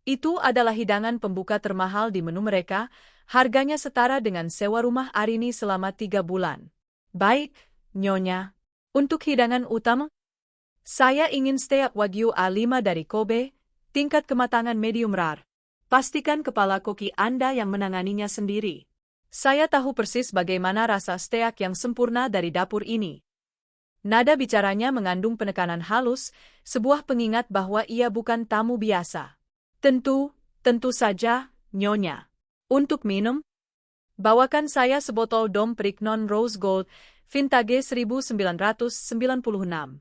Itu adalah hidangan pembuka termahal di menu mereka, harganya setara dengan sewa rumah Arini selama 3 bulan. Baik, Nyonya. Untuk hidangan utama, saya ingin steak Wagyu A5 dari Kobe, tingkat kematangan medium rare. Pastikan kepala koki Anda yang menanganinya sendiri. Saya tahu persis bagaimana rasa steak yang sempurna dari dapur ini. Nada bicaranya mengandung penekanan halus, sebuah pengingat bahwa ia bukan tamu biasa. Tentu saja, Nyonya. Untuk minum, bawakan saya sebotol Dom Perignon Rose Gold, vintage 1996.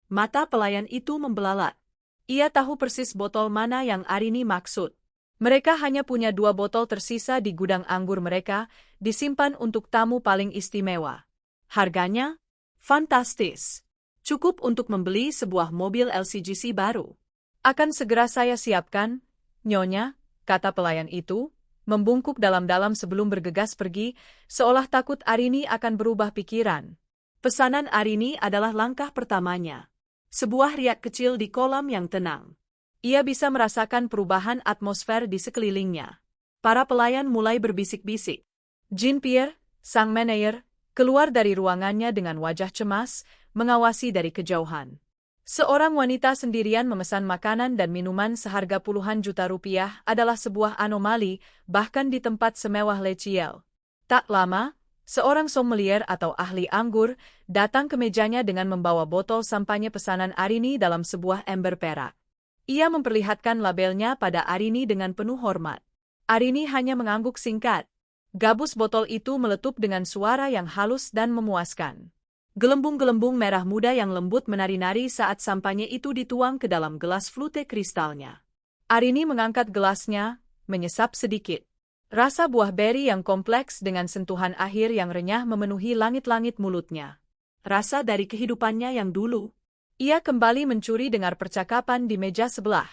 Mata pelayan itu membelalak. Ia tahu persis botol mana yang Arini maksud. Mereka hanya punya 2 botol tersisa di gudang anggur mereka, disimpan untuk tamu paling istimewa. Harganya? Fantastis. Cukup untuk membeli sebuah mobil LCGC baru. Akan segera saya siapkan, Nyonya, kata pelayan itu, membungkuk dalam-dalam sebelum bergegas pergi, seolah takut Arini akan berubah pikiran. Pesanan Arini adalah langkah pertamanya. Sebuah riak kecil di kolam yang tenang. Ia bisa merasakan perubahan atmosfer di sekelilingnya. Para pelayan mulai berbisik-bisik. Jean-Pierre, sang manajer, keluar dari ruangannya dengan wajah cemas, mengawasi dari kejauhan. Seorang wanita sendirian memesan makanan dan minuman seharga puluhan juta rupiah adalah sebuah anomali, bahkan di tempat semewah Le Ciel. Tak lama, seorang sommelier atau ahli anggur datang ke mejanya dengan membawa botol sampanye pesanan Arini dalam sebuah ember perak. Ia memperlihatkan labelnya pada Arini dengan penuh hormat. Arini hanya mengangguk singkat. Gabus botol itu meletup dengan suara yang halus dan memuaskan. Gelembung-gelembung merah muda yang lembut menari-nari saat sampanye itu dituang ke dalam gelas flute kristalnya. Arini mengangkat gelasnya, menyesap sedikit. Rasa buah beri yang kompleks dengan sentuhan akhir yang renyah memenuhi langit-langit mulutnya. Rasa dari kehidupannya yang dulu. Ia kembali mencuri dengar percakapan di meja sebelah.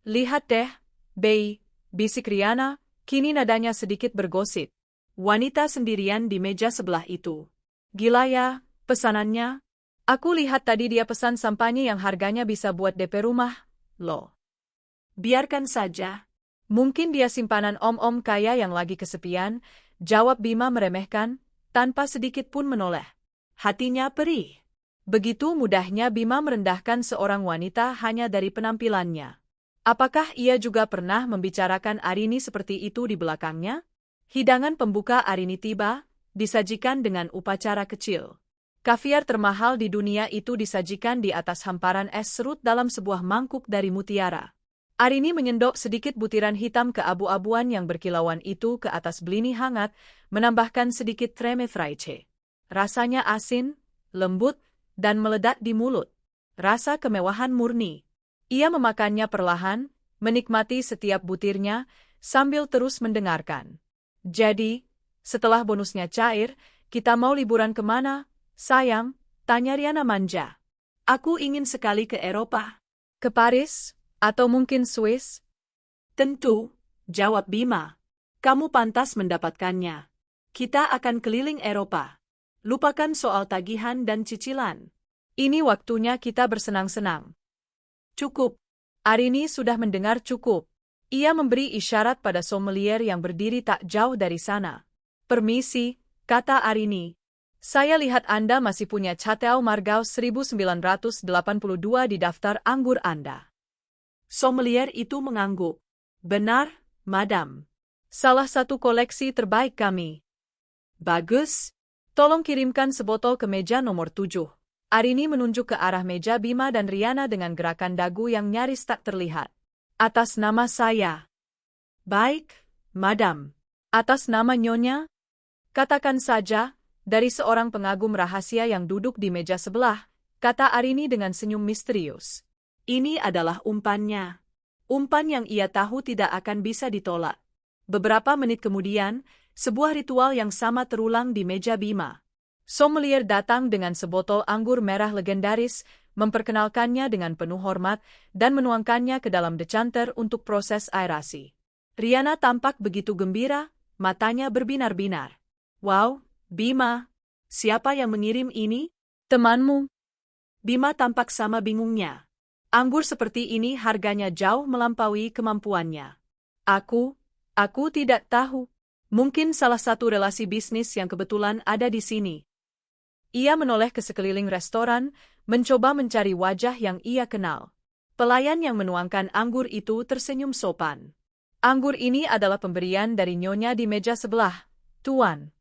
Lihat deh, Bei, bisik Riana, kini nadanya sedikit bergosip. Wanita sendirian di meja sebelah itu. Gila ya, pesanannya? Aku lihat tadi dia pesan sampanye yang harganya bisa buat DP rumah, loh. Biarkan saja. Mungkin dia simpanan om-om kaya yang lagi kesepian, jawab Bima meremehkan, tanpa sedikit pun menoleh. Hatinya perih. Begitu mudahnya Bima merendahkan seorang wanita hanya dari penampilannya. Apakah ia juga pernah membicarakan Arini seperti itu di belakangnya? Hidangan pembuka Arini tiba, disajikan dengan upacara kecil. Kaviar termahal di dunia itu disajikan di atas hamparan es serut dalam sebuah mangkuk dari mutiara. Arini menyendok sedikit butiran hitam keabu-abuan yang berkilauan itu ke atas belini hangat, menambahkan sedikit creme fraiche. Rasanya asin, lembut, dan meledak di mulut. Rasa kemewahan murni. Ia memakannya perlahan, menikmati setiap butirnya, sambil terus mendengarkan. Jadi, setelah bonusnya cair, kita mau liburan kemana? Sayang, tanya Riana manja. Aku ingin sekali ke Eropa. Ke Paris? Atau mungkin Swiss? Tentu, jawab Bima. Kamu pantas mendapatkannya. Kita akan keliling Eropa. Lupakan soal tagihan dan cicilan. Ini waktunya kita bersenang-senang. Cukup. Arini sudah mendengar cukup. Ia memberi isyarat pada sommelier yang berdiri tak jauh dari sana. Permisi, kata Arini. Saya lihat Anda masih punya Chateau Margaux 1982 di daftar anggur Anda. Sommelier itu mengangguk. Benar, Madam. Salah satu koleksi terbaik kami. Bagus. Tolong kirimkan sebotol ke meja nomor 7. Arini menunjuk ke arah meja Bima dan Riana dengan gerakan dagu yang nyaris tak terlihat. Atas nama saya. Baik, Madam. Atas nama Nyonya? Katakan saja. Dari seorang pengagum rahasia yang duduk di meja sebelah, kata Arini dengan senyum misterius. Ini adalah umpannya. Umpan yang ia tahu tidak akan bisa ditolak. Beberapa menit kemudian, sebuah ritual yang sama terulang di meja Bima. Sommelier datang dengan sebotol anggur merah legendaris, memperkenalkannya dengan penuh hormat, dan menuangkannya ke dalam decanter untuk proses aerasi. Riana tampak begitu gembira, matanya berbinar-binar. Wow! Bima, siapa yang mengirim ini? Temanmu. Bima tampak sama bingungnya. Anggur seperti ini harganya jauh melampaui kemampuannya. Aku tidak tahu. Mungkin salah satu relasi bisnis yang kebetulan ada di sini. Ia menoleh ke sekeliling restoran, mencoba mencari wajah yang ia kenal. Pelayan yang menuangkan anggur itu tersenyum sopan. Anggur ini adalah pemberian dari Nyonya di meja sebelah, Tuan.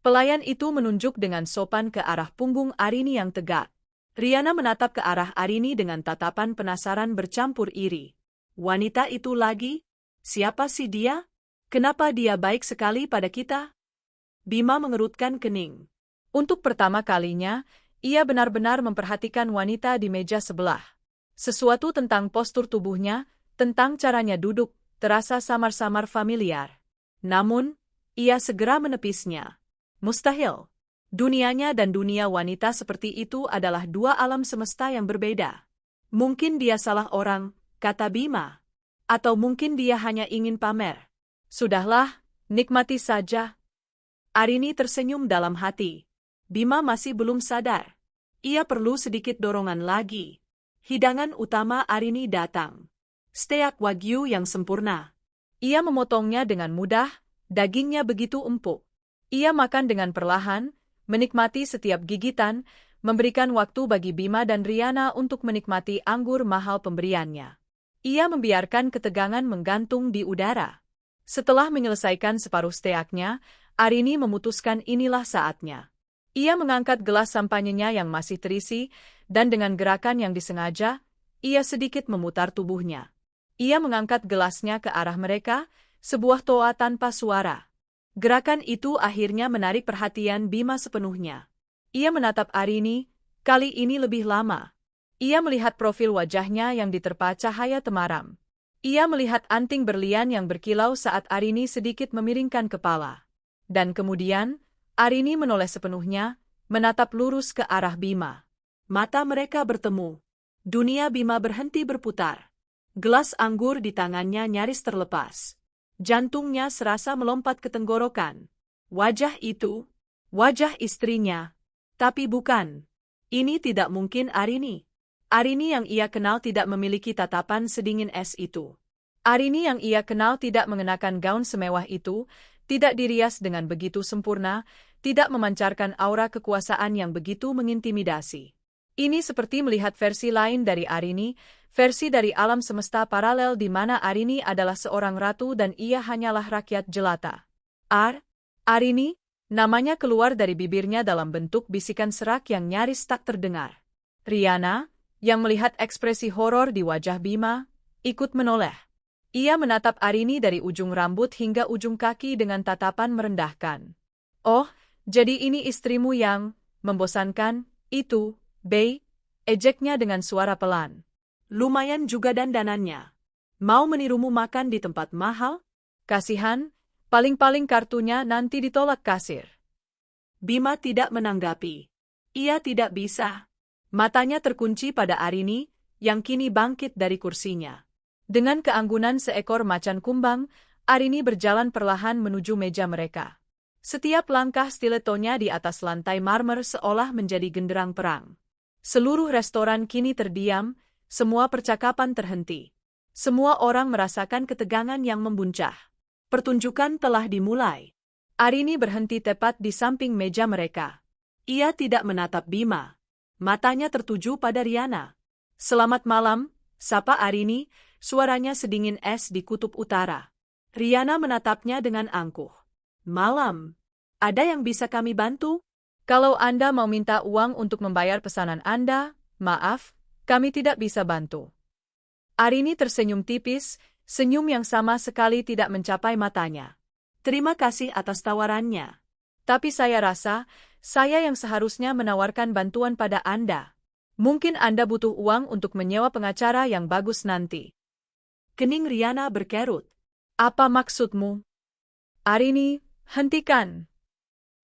Pelayan itu menunjuk dengan sopan ke arah punggung Arini yang tegak. Riana menatap ke arah Arini dengan tatapan penasaran bercampur iri. Wanita itu lagi? Siapa sih dia? Kenapa dia baik sekali pada kita? Bima mengerutkan kening. Untuk pertama kalinya, ia benar-benar memperhatikan wanita di meja sebelah. Sesuatu tentang postur tubuhnya, tentang caranya duduk, terasa samar-samar familiar. Namun, ia segera menepisnya. Mustahil. Dunianya dan dunia wanita seperti itu adalah dua alam semesta yang berbeda. Mungkin dia salah orang, kata Bima. Atau mungkin dia hanya ingin pamer. Sudahlah, nikmati saja. Arini tersenyum dalam hati. Bima masih belum sadar. Ia perlu sedikit dorongan lagi. Hidangan utama Arini datang. Steak Wagyu yang sempurna. Ia memotongnya dengan mudah, dagingnya begitu empuk. Ia makan dengan perlahan, menikmati setiap gigitan, memberikan waktu bagi Bima dan Riana untuk menikmati anggur mahal pemberiannya. Ia membiarkan ketegangan menggantung di udara. Setelah menyelesaikan separuh steaknya, Arini memutuskan inilah saatnya. Ia mengangkat gelas sampanyenya yang masih terisi, dan dengan gerakan yang disengaja, ia sedikit memutar tubuhnya. Ia mengangkat gelasnya ke arah mereka, sebuah toa tanpa suara. Gerakan itu akhirnya menarik perhatian Bima sepenuhnya. Ia menatap Arini, kali ini lebih lama. Ia melihat profil wajahnya yang diterpa cahaya temaram. Ia melihat anting berlian yang berkilau saat Arini sedikit memiringkan kepala. Dan kemudian, Arini menoleh sepenuhnya, menatap lurus ke arah Bima. Mata mereka bertemu. Dunia Bima berhenti berputar. Gelas anggur di tangannya nyaris terlepas. Jantungnya serasa melompat ke tenggorokan. Wajah itu, wajah istrinya. Tapi bukan. Ini tidak mungkin Arini. Arini yang ia kenal tidak memiliki tatapan sedingin es itu. Arini yang ia kenal tidak mengenakan gaun semewah itu, tidak dirias dengan begitu sempurna, tidak memancarkan aura kekuasaan yang begitu mengintimidasi. Ini seperti melihat versi lain dari Arini, versi dari alam semesta paralel di mana Arini adalah seorang ratu dan ia hanyalah rakyat jelata. Arini, namanya keluar dari bibirnya dalam bentuk bisikan serak yang nyaris tak terdengar. Riana, yang melihat ekspresi horor di wajah Bima, ikut menoleh. Ia menatap Arini dari ujung rambut hingga ujung kaki dengan tatapan merendahkan. Oh, jadi ini istrimu yang membosankan, itu, Bei, ejeknya dengan suara pelan. Lumayan juga dandanannya. Mau menirumu makan di tempat mahal? Kasihan, paling-paling kartunya nanti ditolak kasir. Bima tidak menanggapi. Ia tidak bisa. Matanya terkunci pada Arini, yang kini bangkit dari kursinya. Dengan keanggunan seekor macan kumbang, Arini berjalan perlahan menuju meja mereka. Setiap langkah stiletonya di atas lantai marmer seolah menjadi genderang perang. Seluruh restoran kini terdiam, semua percakapan terhenti. Semua orang merasakan ketegangan yang membuncah. Pertunjukan telah dimulai. Arini berhenti tepat di samping meja mereka. Ia tidak menatap Bima. Matanya tertuju pada Riana. Selamat malam, sapa Arini, suaranya sedingin es di kutub utara. Riana menatapnya dengan angkuh. Malam. Ada yang bisa kami bantu? Kalau Anda mau minta uang untuk membayar pesanan Anda, maaf, kami tidak bisa bantu. Arini tersenyum tipis, senyum yang sama sekali tidak mencapai matanya. Terima kasih atas tawarannya. Tapi saya rasa, saya yang seharusnya menawarkan bantuan pada Anda. Mungkin Anda butuh uang untuk menyewa pengacara yang bagus nanti. Kening Riana berkerut. Apa maksudmu? Arini, hentikan.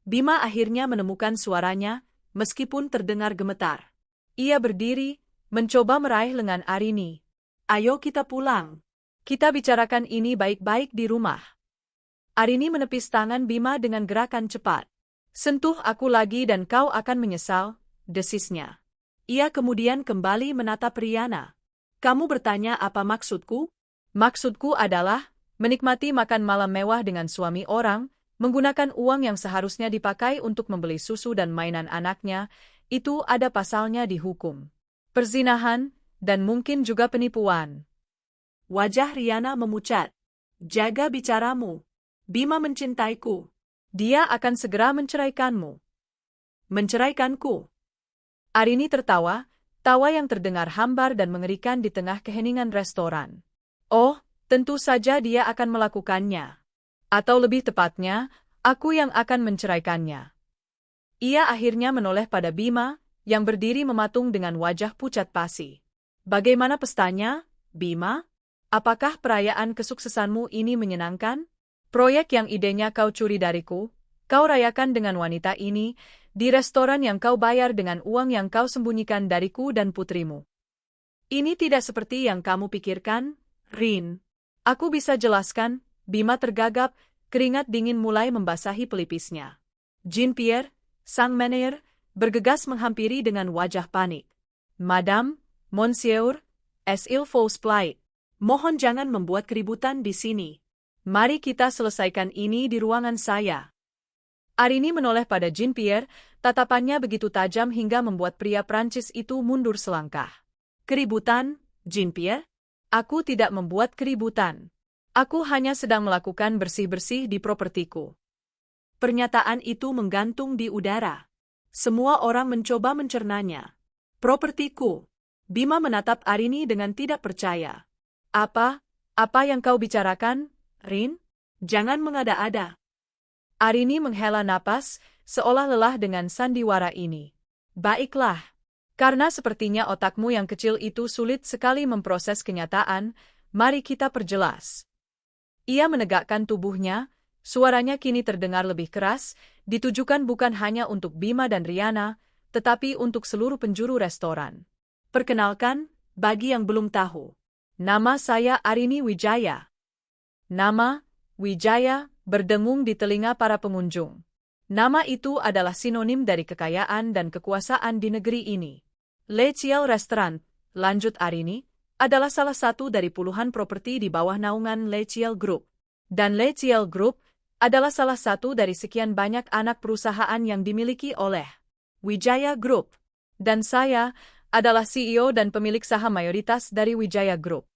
Bima akhirnya menemukan suaranya, meskipun terdengar gemetar. Ia berdiri, mencoba meraih lengan Arini. Ayo kita pulang. Kita bicarakan ini baik-baik di rumah. Arini menepis tangan Bima dengan gerakan cepat. Sentuh aku lagi dan kau akan menyesal, desisnya. Ia kemudian kembali menatap Riana. Kamu bertanya apa maksudku? Maksudku adalah, menikmati makan malam mewah dengan suami orang, menggunakan uang yang seharusnya dipakai untuk membeli susu dan mainan anaknya, itu ada pasalnya di hukum. Perzinahan, dan mungkin juga penipuan. Wajah Riana memucat. Jaga bicaramu. Bima mencintaiku. Dia akan segera menceraikanmu. Menceraikanku. Arini tertawa, tawa yang terdengar hambar dan mengerikan di tengah keheningan restoran. Oh, tentu saja dia akan melakukannya. Atau lebih tepatnya, aku yang akan menceraikannya. Ia akhirnya menoleh pada Bima, yang berdiri mematung dengan wajah pucat pasi. Bagaimana pestanya, Bima? Apakah perayaan kesuksesanmu ini menyenangkan? Proyek yang idenya kau curi dariku, kau rayakan dengan wanita ini, di restoran yang kau bayar dengan uang yang kau sembunyikan dariku dan putrimu. Ini tidak seperti yang kamu pikirkan, Rin. Aku bisa jelaskan, Bima tergagap, keringat dingin mulai membasahi pelipisnya. Jean-Pierre, sang manajer, bergegas menghampiri dengan wajah panik. Madame, Monsieur, il faut plaît. Mohon jangan membuat keributan di sini. Mari kita selesaikan ini di ruangan saya. Arini menoleh pada Jean-Pierre, tatapannya begitu tajam hingga membuat pria Prancis itu mundur selangkah. Keributan, Jean-Pierre? Aku tidak membuat keributan. Aku hanya sedang melakukan bersih-bersih di propertiku. Pernyataan itu menggantung di udara. Semua orang mencoba mencernanya. Propertiku. Bima menatap Arini dengan tidak percaya. Apa yang kau bicarakan, Rin? Jangan mengada-ada. Arini menghela napas, seolah lelah dengan sandiwara ini. Baiklah. Karena sepertinya otakmu yang kecil itu sulit sekali memproses kenyataan, mari kita perjelas. Ia menegakkan tubuhnya, suaranya kini terdengar lebih keras, ditujukan bukan hanya untuk Bima dan Riana, tetapi untuk seluruh penjuru restoran. Perkenalkan, bagi yang belum tahu. Nama saya Arini Wijaya. Nama, Wijaya, berdengung di telinga para pengunjung. Nama itu adalah sinonim dari kekayaan dan kekuasaan di negeri ini. Le Ciel Restaurant, lanjut Arini, adalah salah satu dari puluhan properti di bawah naungan Le Ciel Group. Dan Le Ciel Group adalah salah satu dari sekian banyak anak perusahaan yang dimiliki oleh Wijaya Group. Dan saya adalah CEO dan pemilik saham mayoritas dari Wijaya Group.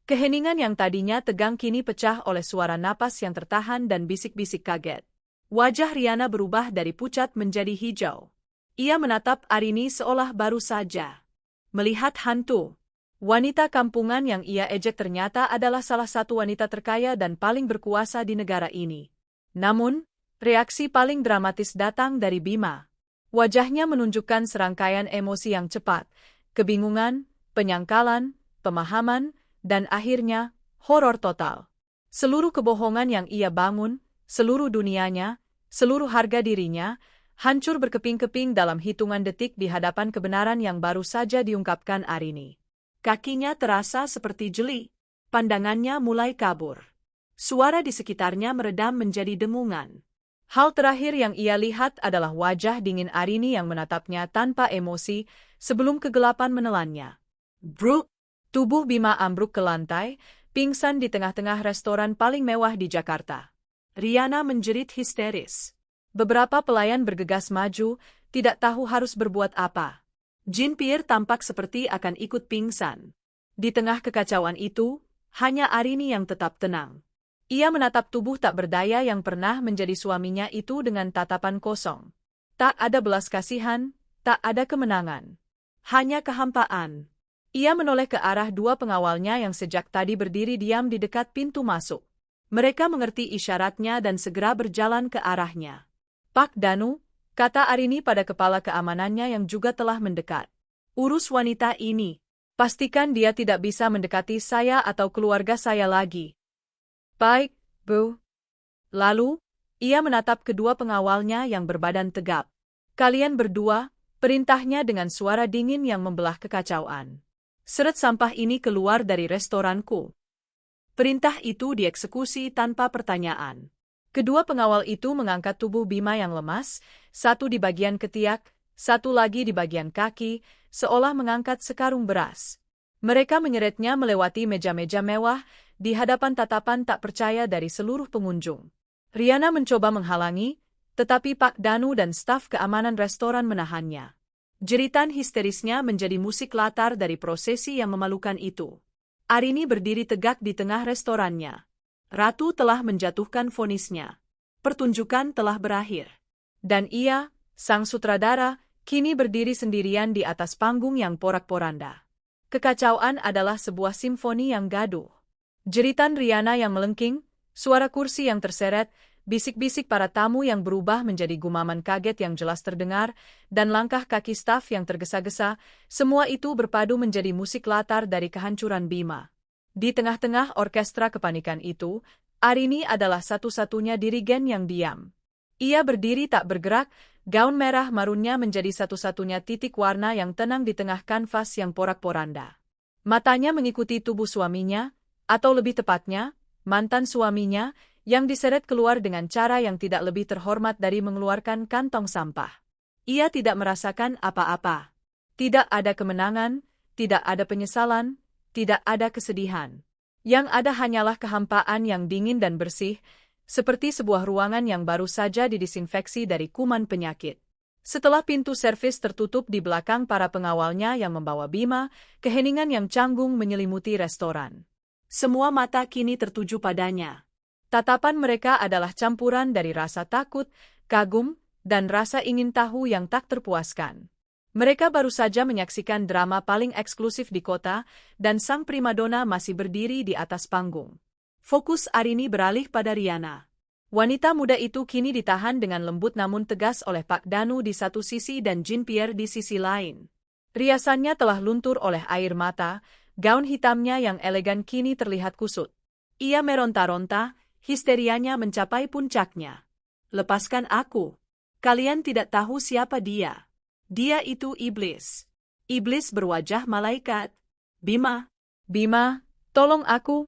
Keheningan yang tadinya tegang kini pecah oleh suara napas yang tertahan dan bisik-bisik kaget. Wajah Riana berubah dari pucat menjadi hijau. Ia menatap Arini seolah baru saja melihat hantu. Wanita kampungan yang ia ejek ternyata adalah salah satu wanita terkaya dan paling berkuasa di negara ini. Namun, reaksi paling dramatis datang dari Bima. Wajahnya menunjukkan serangkaian emosi yang cepat, kebingungan, penyangkalan, pemahaman, dan akhirnya, horor total. Seluruh kebohongan yang ia bangun, seluruh dunianya, seluruh harga dirinya, hancur berkeping-keping dalam hitungan detik di hadapan kebenaran yang baru saja diungkapkan Arini. Kakinya terasa seperti jeli, pandangannya mulai kabur. Suara di sekitarnya meredam menjadi dengungan. Hal terakhir yang ia lihat adalah wajah dingin Arini yang menatapnya tanpa emosi sebelum kegelapan menelannya. Bruk! Tubuh Bima ambruk ke lantai, pingsan di tengah-tengah restoran paling mewah di Jakarta. Riana menjerit histeris. Beberapa pelayan bergegas maju, tidak tahu harus berbuat apa. Jean-Pierre tampak seperti akan ikut pingsan. Di tengah kekacauan itu, hanya Arini yang tetap tenang. Ia menatap tubuh tak berdaya yang pernah menjadi suaminya itu dengan tatapan kosong. Tak ada belas kasihan, tak ada kemenangan. Hanya kehampaan. Ia menoleh ke arah dua pengawalnya yang sejak tadi berdiri diam di dekat pintu masuk. Mereka mengerti isyaratnya dan segera berjalan ke arahnya. Pak Danu, kata Arini pada kepala keamanannya yang juga telah mendekat. Urus wanita ini. Pastikan dia tidak bisa mendekati saya atau keluarga saya lagi. Baik, Bu. Lalu, ia menatap kedua pengawalnya yang berbadan tegap. Kalian berdua, perintahnya dengan suara dingin yang membelah kekacauan. Seret sampah ini keluar dari restoranku. Perintah itu dieksekusi tanpa pertanyaan. Kedua pengawal itu mengangkat tubuh Bima yang lemas, satu di bagian ketiak, satu lagi di bagian kaki, seolah mengangkat sekarung beras. Mereka menyeretnya melewati meja-meja mewah, di hadapan tatapan tak percaya dari seluruh pengunjung. Riana mencoba menghalangi, tetapi Pak Danu dan staf keamanan restoran menahannya. Jeritan histerisnya menjadi musik latar dari prosesi yang memalukan itu. Arini berdiri tegak di tengah restorannya. Ratu telah menjatuhkan vonisnya. Pertunjukan telah berakhir. Dan ia, sang sutradara, kini berdiri sendirian di atas panggung yang porak-poranda. Kekacauan adalah sebuah simfoni yang gaduh. Jeritan Riana yang melengking, suara kursi yang terseret, bisik-bisik para tamu yang berubah menjadi gumaman kaget yang jelas terdengar, dan langkah kaki staf yang tergesa-gesa, semua itu berpadu menjadi musik latar dari kehancuran Bima. Di tengah-tengah orkestra kepanikan itu, Arini adalah satu-satunya dirigen yang diam. Ia berdiri tak bergerak, gaun merah marunnya menjadi satu-satunya titik warna yang tenang di tengah kanvas yang porak-poranda. Matanya mengikuti tubuh suaminya, Atau lebih tepatnya, mantan suaminya, yang diseret keluar dengan cara yang tidak lebih terhormat dari mengeluarkan kantong sampah. Ia tidak merasakan apa-apa. Tidak ada kemenangan, tidak ada penyesalan, tidak ada kesedihan. Yang ada hanyalah kehampaan yang dingin dan bersih, seperti sebuah ruangan yang baru saja didisinfeksi dari kuman penyakit. Setelah pintu servis tertutup di belakang para pengawalnya yang membawa Bima, keheningan yang canggung menyelimuti restoran. Semua mata kini tertuju padanya. Tatapan mereka adalah campuran dari rasa takut, kagum, dan rasa ingin tahu yang tak terpuaskan. Mereka baru saja menyaksikan drama paling eksklusif di kota, dan sang primadona masih berdiri di atas panggung. Fokus Arini beralih pada Riana. Wanita muda itu kini ditahan dengan lembut namun tegas oleh Pak Danu di satu sisi dan Jean Pierre di sisi lain. Riasannya telah luntur oleh air mata, gaun hitamnya yang elegan kini terlihat kusut. Ia meronta-ronta, histerianya mencapai puncaknya. "Lepaskan aku. Kalian tidak tahu siapa dia. Dia itu iblis. Iblis berwajah malaikat. Bima. Bima, tolong aku."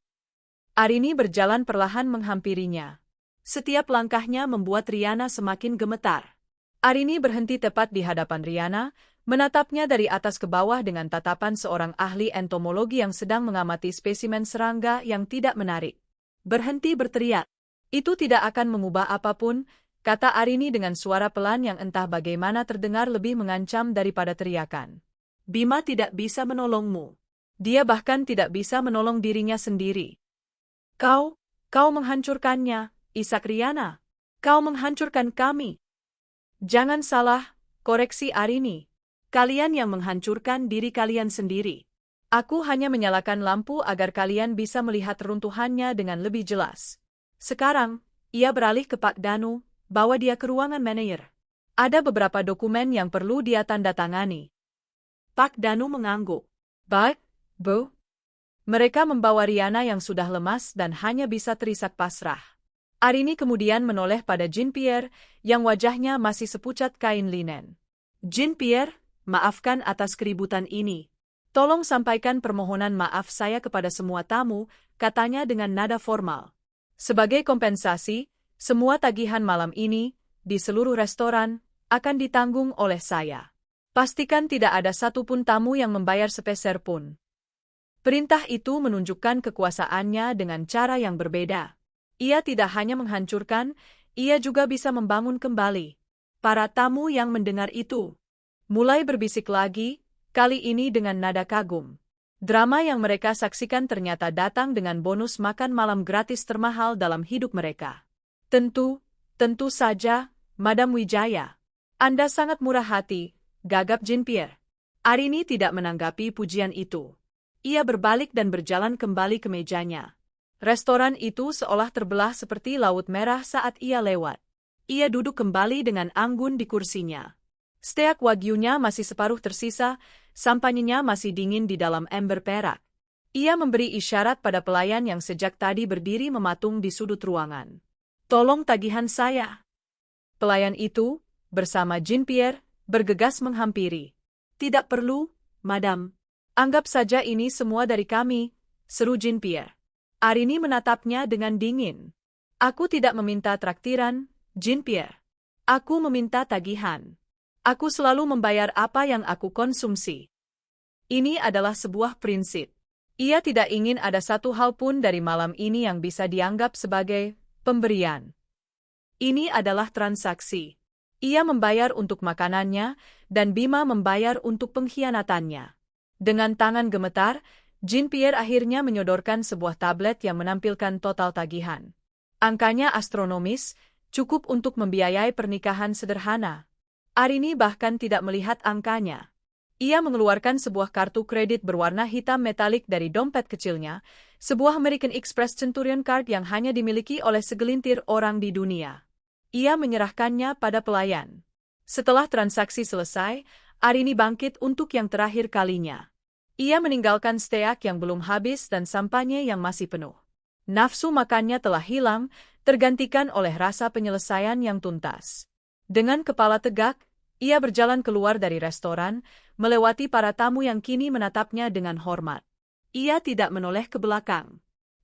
Arini berjalan perlahan menghampirinya. Setiap langkahnya membuat Riana semakin gemetar. Arini berhenti tepat di hadapan Riana, menatapnya dari atas ke bawah dengan tatapan seorang ahli entomologi yang sedang mengamati spesimen serangga yang tidak menarik. "Berhenti berteriak. Itu tidak akan mengubah apapun," kata Arini dengan suara pelan yang entah bagaimana terdengar lebih mengancam daripada teriakan. "Bima tidak bisa menolongmu. Dia bahkan tidak bisa menolong dirinya sendiri. Kau menghancurkannya, isak Riana. Kau menghancurkan kami." "Jangan salah," koreksi Arini. "Kalian yang menghancurkan diri kalian sendiri. Aku hanya menyalakan lampu agar kalian bisa melihat runtuhannya dengan lebih jelas." Sekarang, ia beralih ke Pak Danu, bawa dia ke ruangan manajer. Ada beberapa dokumen yang perlu dia tanda tangani. Pak Danu mengangguk. "Baik, Bu." Mereka membawa Riana yang sudah lemas dan hanya bisa terisak pasrah. Arini kemudian menoleh pada Jean Pierre, yang wajahnya masih sepucat kain linen. "Jean Pierre, maafkan atas keributan ini. Tolong sampaikan permohonan maaf saya kepada semua tamu," katanya dengan nada formal. "Sebagai kompensasi, semua tagihan malam ini, di seluruh restoran, akan ditanggung oleh saya. Pastikan tidak ada satupun tamu yang membayar sepeser pun." Perintah itu menunjukkan kekuasaannya dengan cara yang berbeda. Ia tidak hanya menghancurkan, ia juga bisa membangun kembali. Para tamu yang mendengar itu mulai berbisik lagi, kali ini dengan nada kagum. Drama yang mereka saksikan ternyata datang dengan bonus makan malam gratis termahal dalam hidup mereka. Tentu saja, Madam Wijaya. Anda sangat murah hati," gagap Jean Pierre. Arini tidak menanggapi pujian itu. Ia berbalik dan berjalan kembali ke mejanya. Restoran itu seolah terbelah seperti laut merah saat ia lewat. Ia duduk kembali dengan anggun di kursinya. Steak wagyunya masih separuh tersisa, sampanyenya masih dingin di dalam ember perak. Ia memberi isyarat pada pelayan yang sejak tadi berdiri mematung di sudut ruangan. "Tolong tagihan saya." Pelayan itu, bersama Jean Pierre, bergegas menghampiri. "Tidak perlu, Madam. Anggap saja ini semua dari kami," seru Jean Pierre. Arini menatapnya dengan dingin. "Aku tidak meminta traktiran, Jean Pierre. Aku meminta tagihan. Aku selalu membayar apa yang aku konsumsi. Ini adalah sebuah prinsip." Ia tidak ingin ada satu hal pun dari malam ini yang bisa dianggap sebagai pemberian. Ini adalah transaksi. Ia membayar untuk makanannya, dan Bima membayar untuk pengkhianatannya. Dengan tangan gemetar, Jean Pierre akhirnya menyodorkan sebuah tablet yang menampilkan total tagihan. Angkanya astronomis, cukup untuk membiayai pernikahan sederhana. Arini bahkan tidak melihat angkanya. Ia mengeluarkan sebuah kartu kredit berwarna hitam metalik dari dompet kecilnya, sebuah American Express Centurion Card yang hanya dimiliki oleh segelintir orang di dunia. Ia menyerahkannya pada pelayan. Setelah transaksi selesai, Arini bangkit untuk yang terakhir kalinya. Ia meninggalkan steak yang belum habis dan sampahnya yang masih penuh. Nafsu makannya telah hilang, tergantikan oleh rasa penyelesaian yang tuntas. Dengan kepala tegak, ia berjalan keluar dari restoran, melewati para tamu yang kini menatapnya dengan hormat. Ia tidak menoleh ke belakang.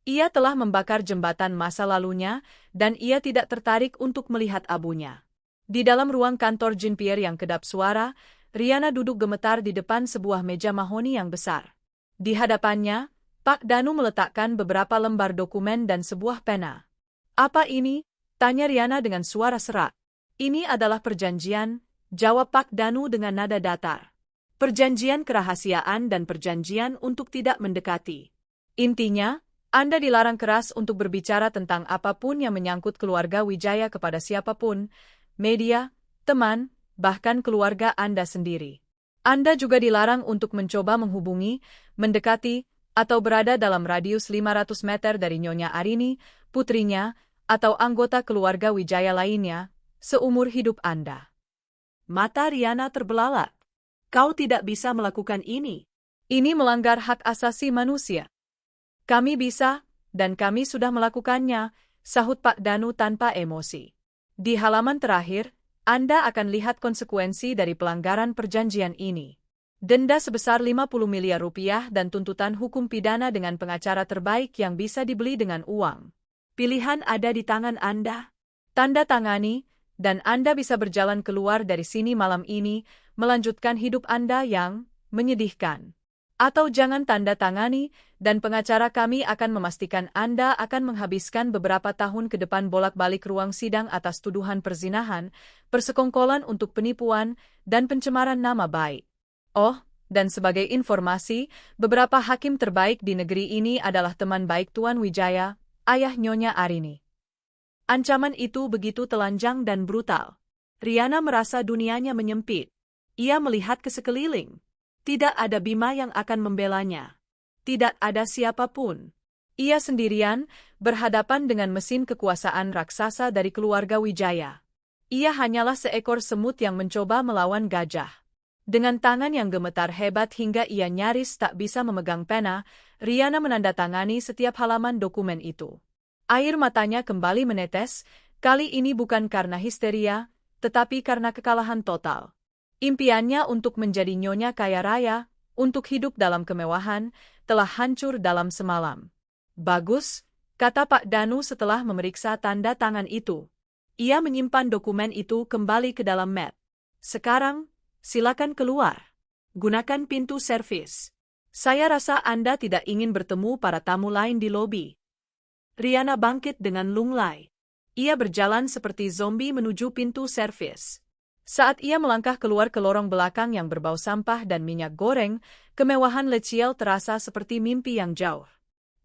Ia telah membakar jembatan masa lalunya, dan ia tidak tertarik untuk melihat abunya. Di dalam ruang kantor Jean-Pierre yang kedap suara, Riana duduk gemetar di depan sebuah meja mahoni yang besar. Di hadapannya, Pak Danu meletakkan beberapa lembar dokumen dan sebuah pena. "Apa ini?" tanya Riana dengan suara serak. "Ini adalah perjanjian," jawab Pak Danu dengan nada datar. "Perjanjian kerahasiaan dan perjanjian untuk tidak mendekati. Intinya, Anda dilarang keras untuk berbicara tentang apapun yang menyangkut keluarga Wijaya kepada siapapun, media, teman, bahkan keluarga Anda sendiri. Anda juga dilarang untuk mencoba menghubungi, mendekati, atau berada dalam radius 500 meter dari Nyonya Arini, putrinya, atau anggota keluarga Wijaya lainnya, seumur hidup Anda." Mata Riana terbelalak. "Kau tidak bisa melakukan ini. Ini melanggar hak asasi manusia." "Kami bisa, dan kami sudah melakukannya," sahut Pak Danu tanpa emosi. "Di halaman terakhir, Anda akan lihat konsekuensi dari pelanggaran perjanjian ini. Denda sebesar 50 miliar rupiah dan tuntutan hukum pidana dengan pengacara terbaik yang bisa dibeli dengan uang. Pilihan ada di tangan Anda. Tanda tangani, dan Anda bisa berjalan keluar dari sini malam ini, melanjutkan hidup Anda yang menyedihkan. Atau jangan tanda tangani, dan pengacara kami akan memastikan Anda akan menghabiskan beberapa tahun ke depan bolak-balik ruang sidang atas tuduhan perzinahan, persekongkolan untuk penipuan, dan pencemaran nama baik. Oh, dan sebagai informasi, beberapa hakim terbaik di negeri ini adalah teman baik Tuan Wijaya, ayah Nyonya Arini." Ancaman itu begitu telanjang dan brutal. Riana merasa dunianya menyempit. Ia melihat ke sekeliling. Tidak ada Bima yang akan membelanya. Tidak ada siapapun. Ia sendirian, berhadapan dengan mesin kekuasaan raksasa dari keluarga Wijaya. Ia hanyalah seekor semut yang mencoba melawan gajah. Dengan tangan yang gemetar hebat hingga ia nyaris tak bisa memegang pena, Riana menandatangani setiap halaman dokumen itu. Air matanya kembali menetes, kali ini bukan karena histeria, tetapi karena kekalahan total. Impiannya untuk menjadi nyonya kaya raya, untuk hidup dalam kemewahan, telah hancur dalam semalam. "Bagus," kata Pak Danu setelah memeriksa tanda tangan itu. Ia menyimpan dokumen itu kembali ke dalam mat. "Sekarang, silakan keluar. Gunakan pintu servis. Saya rasa Anda tidak ingin bertemu para tamu lain di lobi." Riana bangkit dengan lunglai. Ia berjalan seperti zombie menuju pintu servis. Saat ia melangkah keluar ke lorong belakang yang berbau sampah dan minyak goreng, kemewahan Leciel terasa seperti mimpi yang jauh.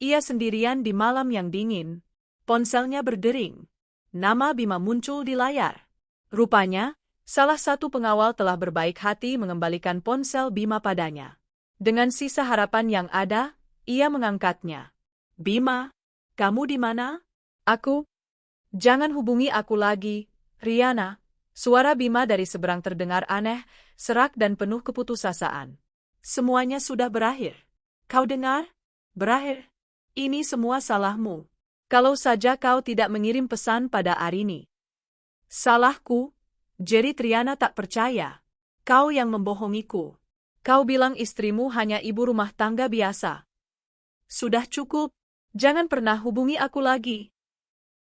Ia sendirian di malam yang dingin. Ponselnya berdering. Nama Bima muncul di layar. Rupanya, salah satu pengawal telah berbaik hati mengembalikan ponsel Bima padanya. Dengan sisa harapan yang ada, ia mengangkatnya. "Bima, kamu di mana?" "Aku? Jangan hubungi aku lagi, Riana." Suara Bima dari seberang terdengar aneh, serak dan penuh keputusasaan. "Semuanya sudah berakhir. Kau dengar? Berakhir. Ini semua salahmu. Kalau saja kau tidak mengirim pesan pada Arini." "Salahku?" jerit Riana tak percaya. "Kau yang membohongiku. Kau bilang istrimu hanya ibu rumah tangga biasa." "Sudah cukup. Jangan pernah hubungi aku lagi."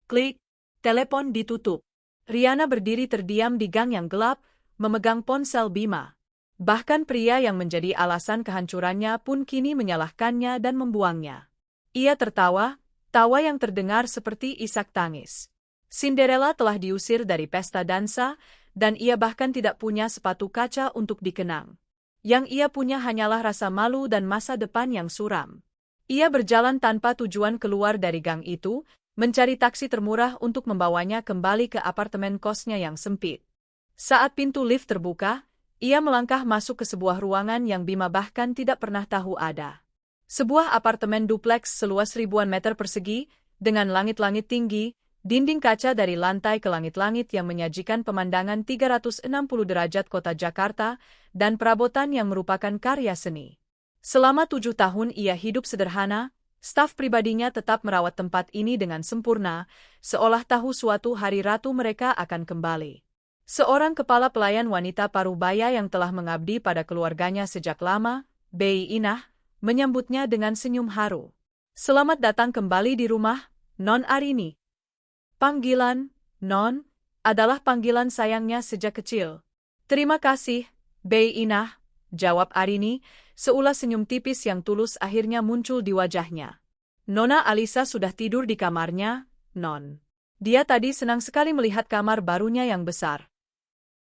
Klik, telepon ditutup. Riana berdiri terdiam di gang yang gelap, memegang ponsel Bima. Bahkan pria yang menjadi alasan kehancurannya pun kini menyalahkannya dan membuangnya. Ia tertawa, tawa yang terdengar seperti isak tangis. Cinderella telah diusir dari pesta dansa, dan ia bahkan tidak punya sepatu kaca untuk dikenang. Yang ia punya hanyalah rasa malu dan masa depan yang suram. Ia berjalan tanpa tujuan keluar dari gang itu, mencari taksi termurah untuk membawanya kembali ke apartemen kosnya yang sempit. Saat pintu lift terbuka, ia melangkah masuk ke sebuah ruangan yang Bima bahkan tidak pernah tahu ada. Sebuah apartemen dupleks seluas ribuan meter persegi, dengan langit-langit tinggi, dinding kaca dari lantai ke langit-langit yang menyajikan pemandangan 360 derajat kota Jakarta, dan perabotan yang merupakan karya seni. Selama 7 tahun ia hidup sederhana, staf pribadinya tetap merawat tempat ini dengan sempurna, seolah tahu suatu hari ratu mereka akan kembali. Seorang kepala pelayan wanita parubaya yang telah mengabdi pada keluarganya sejak lama, Bei Inah, menyambutnya dengan senyum haru. Selamat datang kembali di rumah, Non Arini. Panggilan, Non, adalah panggilan sayangnya sejak kecil. Terima kasih, Bei Inah, jawab Arini, seulas senyum tipis yang tulus akhirnya muncul di wajahnya. Nona Alisa sudah tidur di kamarnya, Non. Dia tadi senang sekali melihat kamar barunya yang besar.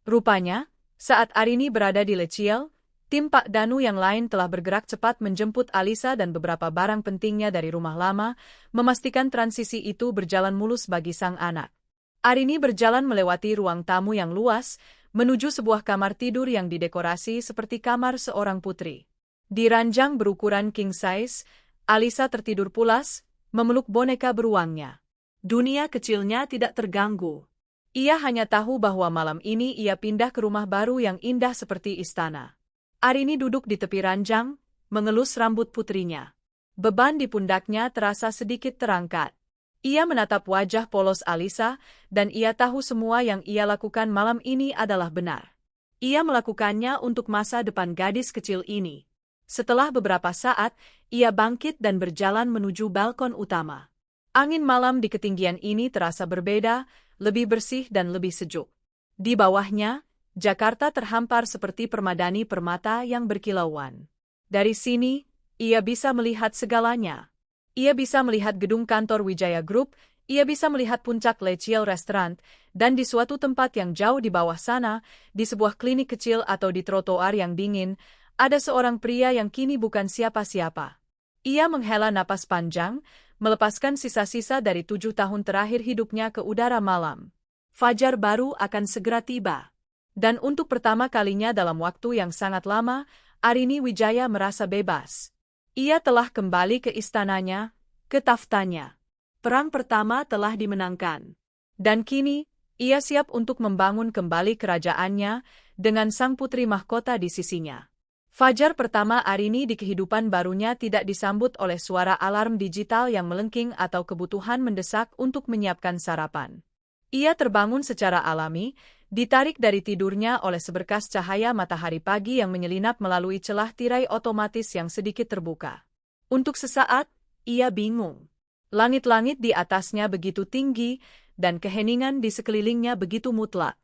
Rupanya, saat Arini berada di Leciel, tim Pak Danu yang lain telah bergerak cepat menjemput Alisa dan beberapa barang pentingnya dari rumah lama, memastikan transisi itu berjalan mulus bagi sang anak. Arini berjalan melewati ruang tamu yang luas, menuju sebuah kamar tidur yang didekorasi seperti kamar seorang putri. Di ranjang berukuran king size, Alisa tertidur pulas, memeluk boneka beruangnya. Dunia kecilnya tidak terganggu. Ia hanya tahu bahwa malam ini ia pindah ke rumah baru yang indah seperti istana. Arini duduk di tepi ranjang, mengelus rambut putrinya. Beban di pundaknya terasa sedikit terangkat. Ia menatap wajah polos Alisa, dan ia tahu semua yang ia lakukan malam ini adalah benar. Ia melakukannya untuk masa depan gadis kecil ini. Setelah beberapa saat, ia bangkit dan berjalan menuju balkon utama. Angin malam di ketinggian ini terasa berbeda, lebih bersih dan lebih sejuk. Di bawahnya, Jakarta terhampar seperti permadani permata yang berkilauan. Dari sini, ia bisa melihat segalanya. Ia bisa melihat gedung kantor Wijaya Group, ia bisa melihat puncak Leciel Restaurant, dan di suatu tempat yang jauh di bawah sana, di sebuah klinik kecil atau di trotoar yang dingin, ada seorang pria yang kini bukan siapa-siapa. Ia menghela napas panjang, melepaskan sisa-sisa dari 7 tahun terakhir hidupnya ke udara malam. Fajar baru akan segera tiba. Dan untuk pertama kalinya dalam waktu yang sangat lama, Arini Wijaya merasa bebas. Ia telah kembali ke istananya, ke taftanya. Perang pertama telah dimenangkan. Dan kini, ia siap untuk membangun kembali kerajaannya dengan sang putri mahkota di sisinya. Fajar pertama Arini di kehidupan barunya tidak disambut oleh suara alarm digital yang melengking atau kebutuhan mendesak untuk menyiapkan sarapan. Ia terbangun secara alami, ditarik dari tidurnya oleh seberkas cahaya matahari pagi yang menyelinap melalui celah tirai otomatis yang sedikit terbuka. Untuk sesaat, ia bingung. Langit-langit di atasnya begitu tinggi, dan keheningan di sekelilingnya begitu mutlak.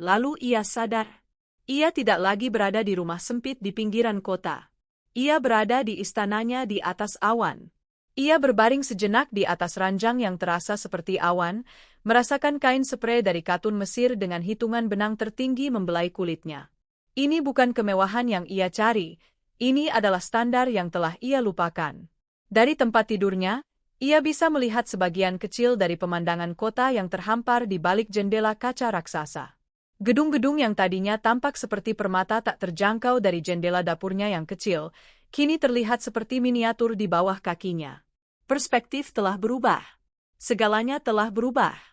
Lalu ia sadar. Ia tidak lagi berada di rumah sempit di pinggiran kota. Ia berada di istananya di atas awan. Ia berbaring sejenak di atas ranjang yang terasa seperti awan, merasakan kain sprei dari katun Mesir dengan hitungan benang tertinggi membelai kulitnya. Ini bukan kemewahan yang ia cari, ini adalah standar yang telah ia lupakan. Dari tempat tidurnya, ia bisa melihat sebagian kecil dari pemandangan kota yang terhampar di balik jendela kaca raksasa. Gedung-gedung yang tadinya tampak seperti permata tak terjangkau dari jendela dapurnya yang kecil, kini terlihat seperti miniatur di bawah kakinya. Perspektif telah berubah. Segalanya telah berubah.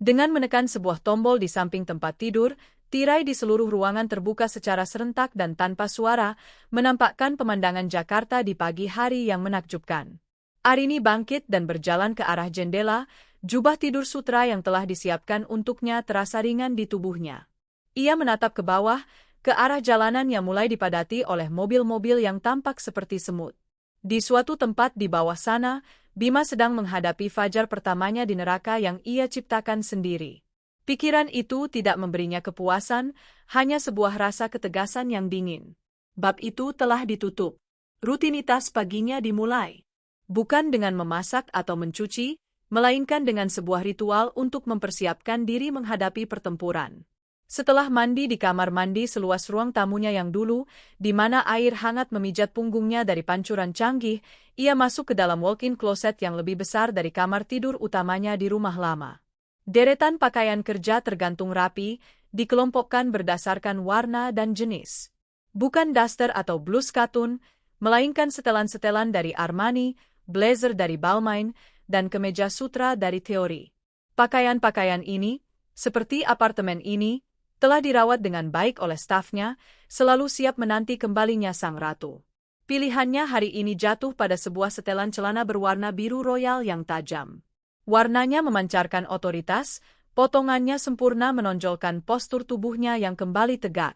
Dengan menekan sebuah tombol di samping tempat tidur, tirai di seluruh ruangan terbuka secara serentak dan tanpa suara, menampakkan pemandangan Jakarta di pagi hari yang menakjubkan. Arini bangkit dan berjalan ke arah jendela, jubah tidur sutra yang telah disiapkan untuknya terasa ringan di tubuhnya. Ia menatap ke bawah, ke arah jalanan yang mulai dipadati oleh mobil-mobil yang tampak seperti semut. Di suatu tempat di bawah sana, Bima sedang menghadapi fajar pertamanya di neraka yang ia ciptakan sendiri. Pikiran itu tidak memberinya kepuasan, hanya sebuah rasa ketegasan yang dingin. Bab itu telah ditutup. Rutinitas paginya dimulai. Bukan dengan memasak atau mencuci, melainkan dengan sebuah ritual untuk mempersiapkan diri menghadapi pertempuran. Setelah mandi di kamar mandi seluas ruang tamunya yang dulu, di mana air hangat memijat punggungnya dari pancuran canggih, ia masuk ke dalam walk-in closet yang lebih besar dari kamar tidur utamanya di rumah lama. Deretan pakaian kerja tergantung rapi, dikelompokkan berdasarkan warna dan jenis. Bukan daster atau blus katun, melainkan setelan-setelan dari Armani, blazer dari Balmain, dan kemeja sutra dari Theory. Pakaian-pakaian ini, seperti apartemen ini, telah dirawat dengan baik oleh stafnya, selalu siap menanti kembalinya sang ratu. Pilihannya hari ini jatuh pada sebuah setelan celana berwarna biru royal yang tajam. Warnanya memancarkan otoritas, potongannya sempurna menonjolkan postur tubuhnya yang kembali tegak.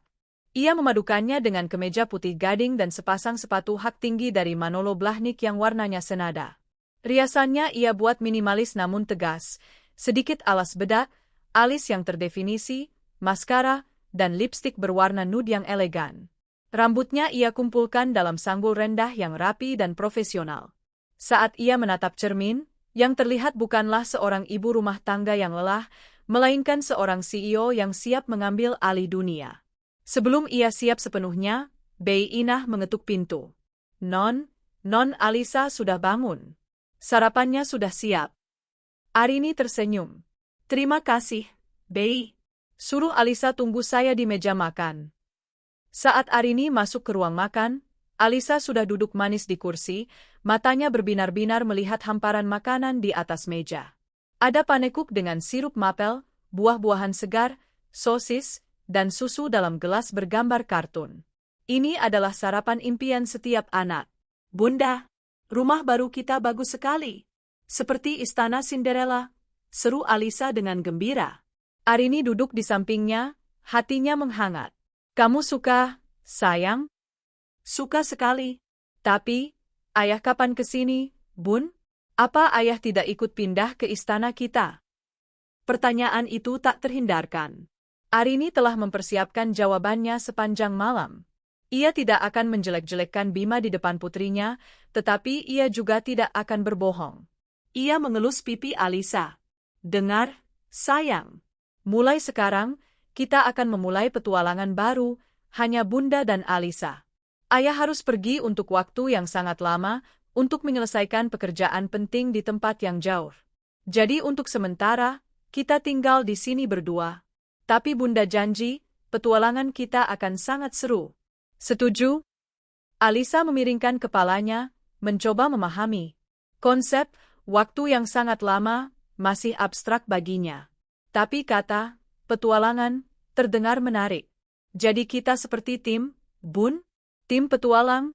Ia memadukannya dengan kemeja putih gading dan sepasang sepatu hak tinggi dari Manolo Blahnik yang warnanya senada. Riasannya ia buat minimalis namun tegas, sedikit alas bedak, alis yang terdefinisi, maskara, dan lipstik berwarna nude yang elegan. Rambutnya ia kumpulkan dalam sanggul rendah yang rapi dan profesional. Saat ia menatap cermin, yang terlihat bukanlah seorang ibu rumah tangga yang lelah, melainkan seorang CEO yang siap mengambil alih dunia. Sebelum ia siap sepenuhnya, Bei Inah mengetuk pintu. Non Alisa sudah bangun. Sarapannya sudah siap. Arini tersenyum. Terima kasih, Bei. Suruh Alisa tunggu saya di meja makan. Saat Arini masuk ke ruang makan, Alisa sudah duduk manis di kursi, matanya berbinar-binar melihat hamparan makanan di atas meja. Ada panekuk dengan sirup mapel, buah-buahan segar, sosis, dan susu dalam gelas bergambar kartun. Ini adalah sarapan impian setiap anak. Bunda, rumah baru kita bagus sekali. Seperti istana Cinderella, seru Alisa dengan gembira. Arini duduk di sampingnya, hatinya menghangat. Kamu suka, sayang? Suka sekali. Tapi, ayah kapan kesini, Bun? Apa ayah tidak ikut pindah ke istana kita? Pertanyaan itu tak terhindarkan. Arini telah mempersiapkan jawabannya sepanjang malam. Ia tidak akan menjelek-jelekkan Bima di depan putrinya, tetapi ia juga tidak akan berbohong. Ia mengelus pipi Alisa. Dengar, sayang. Mulai sekarang, kita akan memulai petualangan baru, hanya Bunda dan Alisa. Ayah harus pergi untuk waktu yang sangat lama, untuk menyelesaikan pekerjaan penting di tempat yang jauh. Jadi untuk sementara, kita tinggal di sini berdua. Tapi Bunda janji, petualangan kita akan sangat seru. Setuju? Alisa memiringkan kepalanya, mencoba memahami. Konsep, waktu yang sangat lama, masih abstrak baginya. Tapi kata, petualangan, terdengar menarik. Jadi kita seperti tim, Bun? Tim petualang?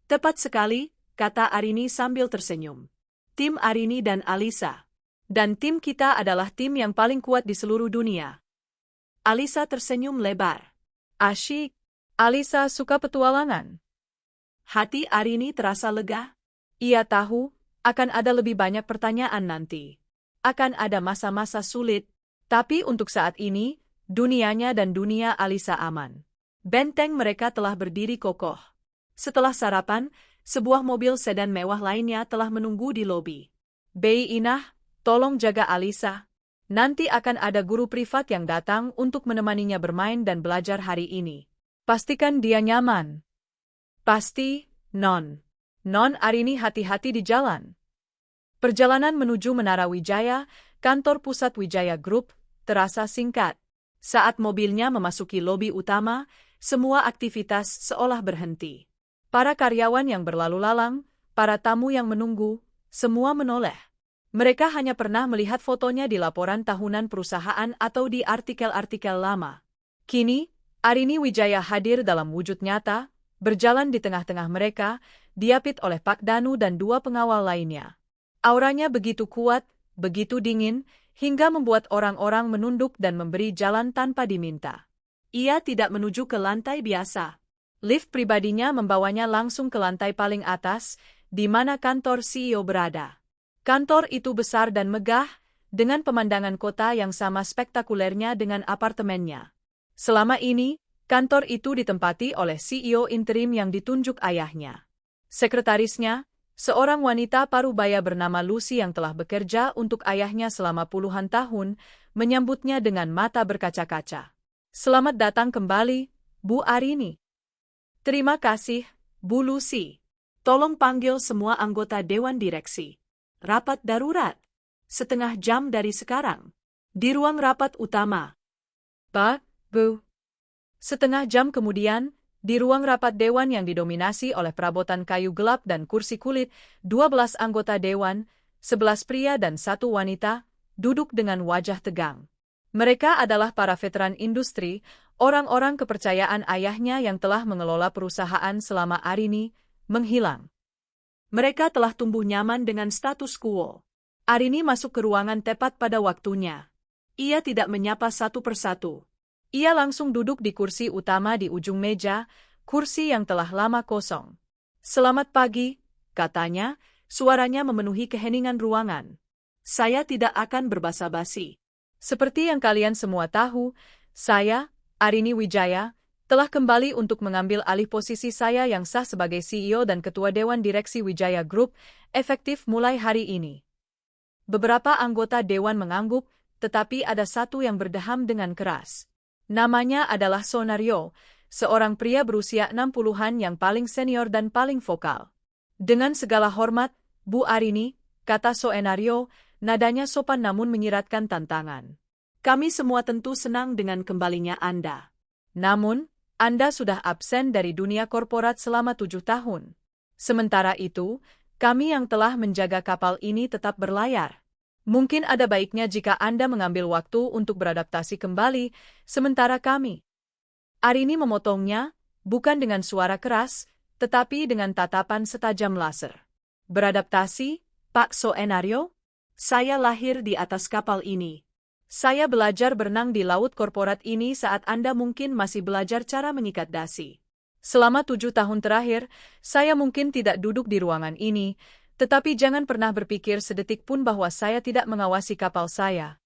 Tepat sekali, kata Arini sambil tersenyum. Tim Arini dan Alisa. Dan tim kita adalah tim yang paling kuat di seluruh dunia. Alisa tersenyum lebar. Asyik. Alisa suka petualangan. Hati Arini terasa lega. Ia tahu, akan ada lebih banyak pertanyaan nanti. Akan ada masa-masa sulit. Tapi untuk saat ini, dunianya dan dunia Alisa aman. Benteng mereka telah berdiri kokoh. Setelah sarapan, sebuah mobil sedan mewah lainnya telah menunggu di lobi. Bei Inah, tolong jaga Alisa. Nanti akan ada guru privat yang datang untuk menemaninya bermain dan belajar hari ini. Pastikan dia nyaman. Pasti, Non. Non Arini hati-hati di jalan. Perjalanan menuju Menara Wijaya, kantor pusat Wijaya Group, terasa singkat. Saat mobilnya memasuki lobi utama, semua aktivitas seolah berhenti. Para karyawan yang berlalu lalang, para tamu yang menunggu, semua menoleh. Mereka hanya pernah melihat fotonya di laporan tahunan perusahaan atau di artikel-artikel lama. Kini, Arini Wijaya hadir dalam wujud nyata, berjalan di tengah-tengah mereka, diapit oleh Pak Danu dan dua pengawal lainnya. Auranya begitu kuat, begitu dingin, hingga membuat orang-orang menunduk dan memberi jalan tanpa diminta. Ia tidak menuju ke lantai biasa. Lift pribadinya membawanya langsung ke lantai paling atas, di mana kantor CEO berada. Kantor itu besar dan megah, dengan pemandangan kota yang sama spektakulernya dengan apartemennya. Selama ini, kantor itu ditempati oleh CEO interim yang ditunjuk ayahnya. Sekretarisnya, seorang wanita parubaya bernama Lucy yang telah bekerja untuk ayahnya selama puluhan tahun, menyambutnya dengan mata berkaca-kaca. Selamat datang kembali, Bu Arini. Terima kasih, Bu Lucy. Tolong panggil semua anggota Dewan Direksi. Rapat darurat. Setengah jam dari sekarang. Di ruang rapat utama. Pak, Bu. Setengah jam kemudian, di ruang rapat Dewan yang didominasi oleh perabotan kayu gelap dan kursi kulit, 12 anggota Dewan, 11 pria dan 1 wanita, duduk dengan wajah tegang. Mereka adalah para veteran industri, orang-orang kepercayaan ayahnya yang telah mengelola perusahaan selama Arini menghilang. Mereka telah tumbuh nyaman dengan status quo. Arini masuk ke ruangan tepat pada waktunya. Ia tidak menyapa satu persatu. Ia langsung duduk di kursi utama di ujung meja, kursi yang telah lama kosong. Selamat pagi, katanya, Suaranya memenuhi keheningan ruangan. Saya tidak akan berbasa-basi. Seperti yang kalian semua tahu, saya, Arini Wijaya, telah kembali untuk mengambil alih posisi saya yang sah sebagai CEO dan Ketua Dewan Direksi Wijaya Group, efektif mulai hari ini. Beberapa anggota Dewan mengangguk, tetapi ada satu yang berdeham dengan keras. Namanya adalah Soenario, seorang pria berusia 60-an yang paling senior dan paling vokal. Dengan segala hormat, Bu Arini, kata Soenario, nadanya sopan namun menyiratkan tantangan. Kami semua tentu senang dengan kembalinya Anda. Namun, Anda sudah absen dari dunia korporat selama 7 tahun. Sementara itu, kami yang telah menjaga kapal ini tetap berlayar. Mungkin ada baiknya jika Anda mengambil waktu untuk beradaptasi kembali, sementara kami. Arini memotongnya, bukan dengan suara keras, tetapi dengan tatapan setajam laser. Beradaptasi, Pak Soenario? Saya lahir di atas kapal ini. Saya belajar berenang di laut korporat ini saat Anda mungkin masih belajar cara mengikat dasi. Selama 7 tahun terakhir, saya mungkin tidak duduk di ruangan ini, tetapi jangan pernah berpikir sedetik pun bahwa saya tidak mengawasi kapal saya.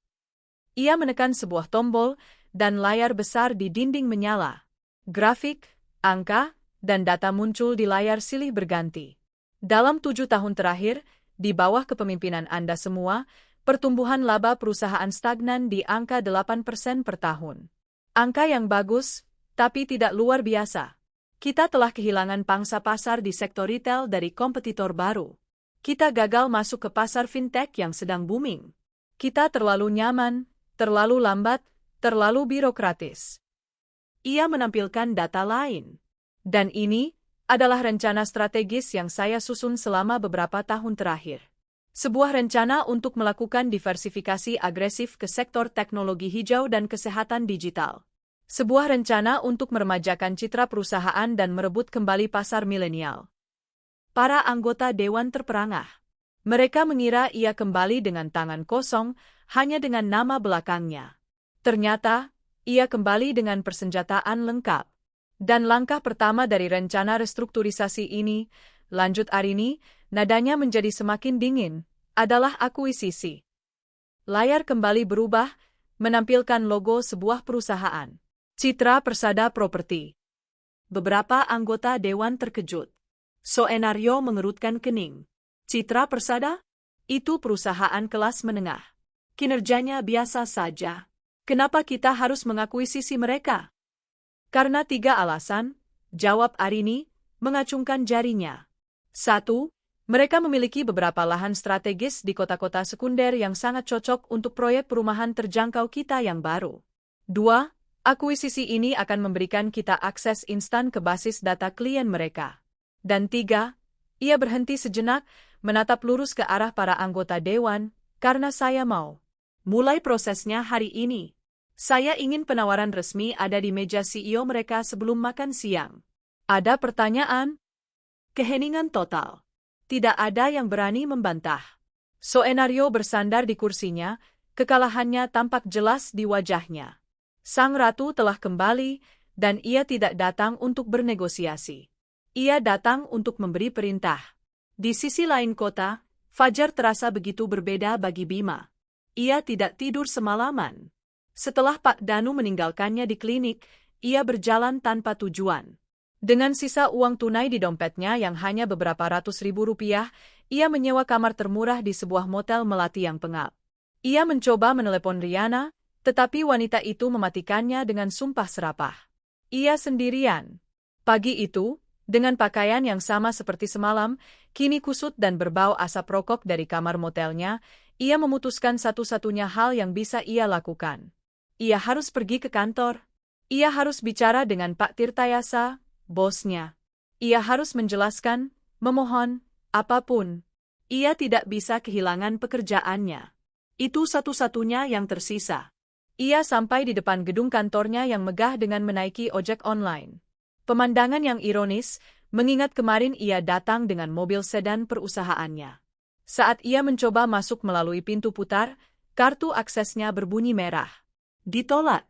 Ia menekan sebuah tombol, dan layar besar di dinding menyala. Grafik, angka, dan data muncul di layar silih berganti. Dalam 7 tahun terakhir, di bawah kepemimpinan Anda semua, pertumbuhan laba perusahaan stagnan di angka 8% per tahun. Angka yang bagus, tapi tidak luar biasa. Kita telah kehilangan pangsa pasar di sektor retail dari kompetitor baru. Kita gagal masuk ke pasar fintech yang sedang booming. Kita terlalu nyaman, terlalu lambat, terlalu birokratis. Ia menampilkan data lain. Dan ini adalah rencana strategis yang saya susun selama beberapa tahun terakhir. Sebuah rencana untuk melakukan diversifikasi agresif ke sektor teknologi hijau dan kesehatan digital. Sebuah rencana untuk meremajakan citra perusahaan dan merebut kembali pasar milenial. Para anggota dewan terperangah. Mereka mengira ia kembali dengan tangan kosong, hanya dengan nama belakangnya. Ternyata, ia kembali dengan persenjataan lengkap. Dan langkah pertama dari rencana restrukturisasi ini, lanjut Arini, nadanya menjadi semakin dingin, adalah akuisisi. Layar kembali berubah, menampilkan logo sebuah perusahaan. Citra Persada Properti. Beberapa anggota dewan terkejut. Soenario mengerutkan kening. Citra Persada? Itu perusahaan kelas menengah. Kinerjanya biasa saja. Kenapa kita harus mengakuisisi mereka? Karena 3 alasan, jawab Arini, mengacungkan jarinya. 1. Mereka memiliki beberapa lahan strategis di kota-kota sekunder yang sangat cocok untuk proyek perumahan terjangkau kita yang baru. 2. Akuisisi ini akan memberikan kita akses instan ke basis data klien mereka. Dan 3. Ia berhenti sejenak, menatap lurus ke arah para anggota dewan, karena saya mau. Mulai prosesnya hari ini. Saya ingin penawaran resmi ada di meja CEO mereka sebelum makan siang. Ada pertanyaan? Keheningan total. Tidak ada yang berani membantah. Soenario bersandar di kursinya, kekalahannya tampak jelas di wajahnya. Sang ratu telah kembali, dan ia tidak datang untuk bernegosiasi. Ia datang untuk memberi perintah. Di sisi lain kota, fajar terasa begitu berbeda bagi Bima. Ia tidak tidur semalaman. Setelah Pak Danu meninggalkannya di klinik, ia berjalan tanpa tujuan. Dengan sisa uang tunai di dompetnya yang hanya beberapa ratus ribu rupiah, ia menyewa kamar termurah di sebuah motel melati yang pengap. Ia mencoba menelepon Riana, tetapi wanita itu mematikannya dengan sumpah serapah. Ia sendirian. Pagi itu, dengan pakaian yang sama seperti semalam, kini kusut dan berbau asap rokok dari kamar motelnya, ia memutuskan satu-satunya hal yang bisa ia lakukan. Ia harus pergi ke kantor. Ia harus bicara dengan Pak Tirtayasa, bosnya. Ia harus menjelaskan, memohon, apapun. Ia tidak bisa kehilangan pekerjaannya. Itu satu-satunya yang tersisa. Ia sampai di depan gedung kantornya yang megah dengan menaiki ojek online. Pemandangan yang ironis, mengingat kemarin ia datang dengan mobil sedan perusahaannya. Saat ia mencoba masuk melalui pintu putar, kartu aksesnya berbunyi merah. Ditolak.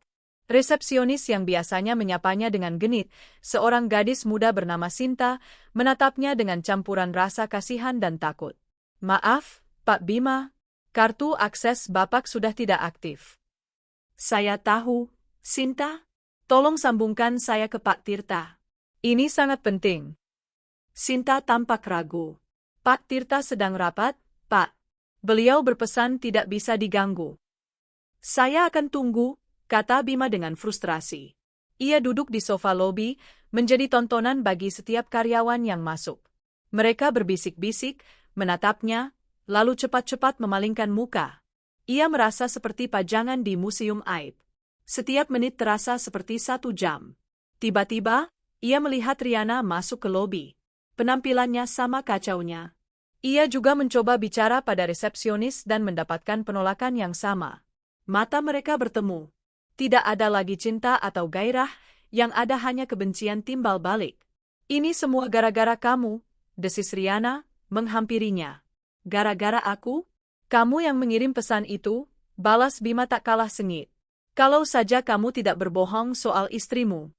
Resepsionis yang biasanya menyapanya dengan genit, seorang gadis muda bernama Sinta, menatapnya dengan campuran rasa kasihan dan takut. Maaf, Pak Bima, kartu akses Bapak sudah tidak aktif. Saya tahu, Sinta. Tolong sambungkan saya ke Pak Tirta. Ini sangat penting. Sinta tampak ragu. Pak Tirta sedang rapat, Pak. Beliau berpesan tidak bisa diganggu. Saya akan tunggu, kata Bima dengan frustrasi. Ia duduk di sofa lobi, menjadi tontonan bagi setiap karyawan yang masuk. Mereka berbisik-bisik, menatapnya, lalu cepat-cepat memalingkan muka. Ia merasa seperti pajangan di museum aib. Setiap menit terasa seperti 1 jam. Tiba-tiba, ia melihat Riana masuk ke lobi. Penampilannya sama kacaunya. Ia juga mencoba bicara pada resepsionis dan mendapatkan penolakan yang sama. Mata mereka bertemu. Tidak ada lagi cinta atau gairah, yang ada hanya kebencian timbal balik. Ini semua gara-gara kamu, desis Riana, menghampirinya. Gara-gara aku? Kamu yang mengirim pesan itu, balas Bima tak kalah sengit. Kalau saja kamu tidak berbohong soal istrimu.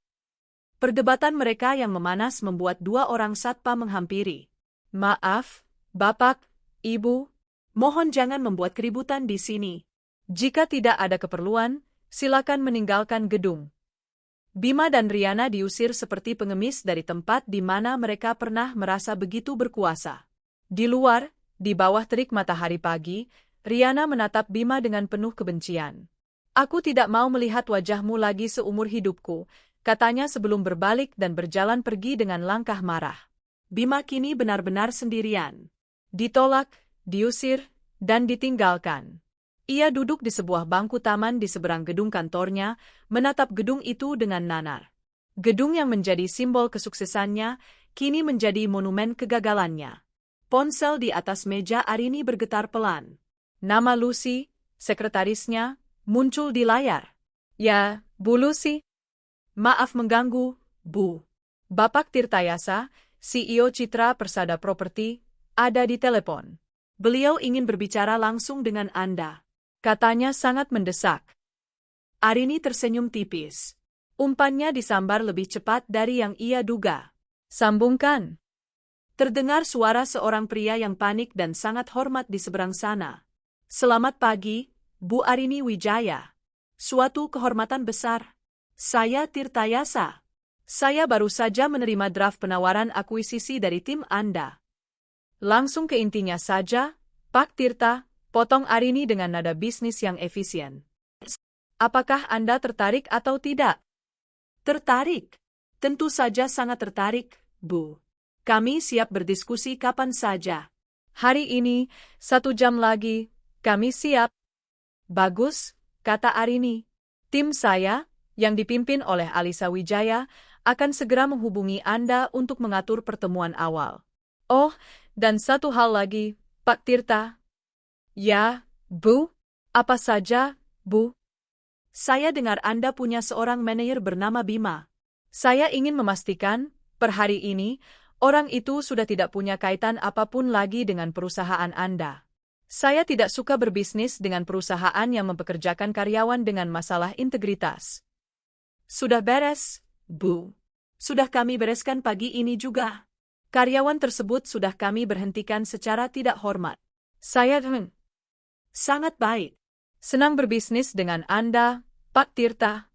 Perdebatan mereka yang memanas membuat 2 orang satpam menghampiri. Maaf, Bapak, Ibu, mohon jangan membuat keributan di sini. Jika tidak ada keperluan, silakan meninggalkan gedung. Bima dan Riana diusir seperti pengemis dari tempat di mana mereka pernah merasa begitu berkuasa. Di luar, di bawah terik matahari pagi, Riana menatap Bima dengan penuh kebencian. Aku tidak mau melihat wajahmu lagi seumur hidupku, katanya sebelum berbalik dan berjalan pergi dengan langkah marah. Bima kini benar-benar sendirian. Ditolak, diusir, dan ditinggalkan. Ia duduk di sebuah bangku taman di seberang gedung kantornya, menatap gedung itu dengan nanar. Gedung yang menjadi simbol kesuksesannya, kini menjadi monumen kegagalannya. Ponsel di atas meja Arini bergetar pelan. Nama Lucy, sekretarisnya, muncul di layar. Ya, Bu Lucy. Maaf mengganggu, Bu. Bapak Tirtayasa, CEO Citra Persada Properti, ada di telepon. Beliau ingin berbicara langsung dengan Anda. Katanya sangat mendesak. Arini tersenyum tipis. Umpannya disambar lebih cepat dari yang ia duga. Sambungkan. Terdengar suara seorang pria yang panik dan sangat hormat di seberang sana. Selamat pagi, Bu Arini Wijaya. Suatu kehormatan besar. Saya Tirtayasa. Saya baru saja menerima draft penawaran akuisisi dari tim Anda. Langsung ke intinya saja, Pak Tirta, potong Arini dengan nada bisnis yang efisien. Apakah Anda tertarik atau tidak? Tertarik? Tentu saja sangat tertarik, Bu. Kami siap berdiskusi kapan saja. Hari ini, 1 jam lagi, kami siap. Bagus, kata Arini. Tim saya, yang dipimpin oleh Alisa Wijaya, akan segera menghubungi Anda untuk mengatur pertemuan awal. Oh, dan satu hal lagi, Pak Tirta. Ya, Bu? Apa saja, Bu? Saya dengar Anda punya seorang manajer bernama Bima. Saya ingin memastikan, per hari ini, orang itu sudah tidak punya kaitan apapun lagi dengan perusahaan Anda. Saya tidak suka berbisnis dengan perusahaan yang mempekerjakan karyawan dengan masalah integritas. Sudah beres, Bu. Sudah kami bereskan pagi ini juga. Karyawan tersebut sudah kami berhentikan secara tidak hormat. Saya sangat baik. Senang berbisnis dengan Anda, Pak Tirta.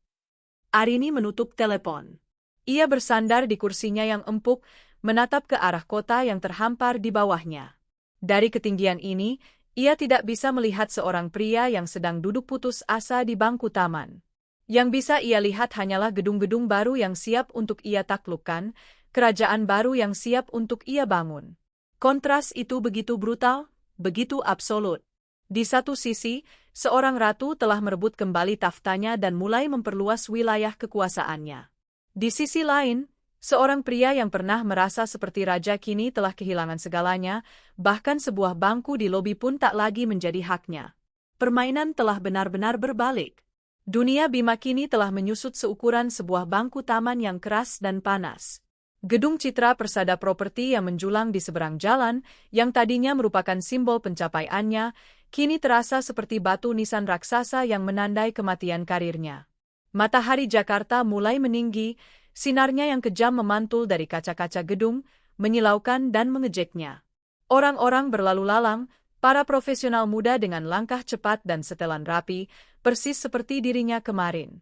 Arini menutup telepon. Ia bersandar di kursinya yang empuk, menatap ke arah kota yang terhampar di bawahnya. Dari ketinggian ini, ia tidak bisa melihat seorang pria yang sedang duduk putus asa di bangku taman. Yang bisa ia lihat hanyalah gedung-gedung baru yang siap untuk ia taklukkan, kerajaan baru yang siap untuk ia bangun. Kontras itu begitu brutal, begitu absolut. Di satu sisi, seorang ratu telah merebut kembali tahtanya dan mulai memperluas wilayah kekuasaannya. Di sisi lain, seorang pria yang pernah merasa seperti raja kini telah kehilangan segalanya, bahkan sebuah bangku di lobi pun tak lagi menjadi haknya. Permainan telah benar-benar berbalik. Dunia Bima kini telah menyusut seukuran sebuah bangku taman yang keras dan panas. Gedung Citra Persada Properti yang menjulang di seberang jalan, yang tadinya merupakan simbol pencapaiannya, kini terasa seperti batu nisan raksasa yang menandai kematian karirnya. Matahari Jakarta mulai meninggi, sinarnya yang kejam memantul dari kaca-kaca gedung, menyilaukan dan mengejeknya. Orang-orang berlalu lalang, para profesional muda dengan langkah cepat dan setelan rapi, persis seperti dirinya kemarin.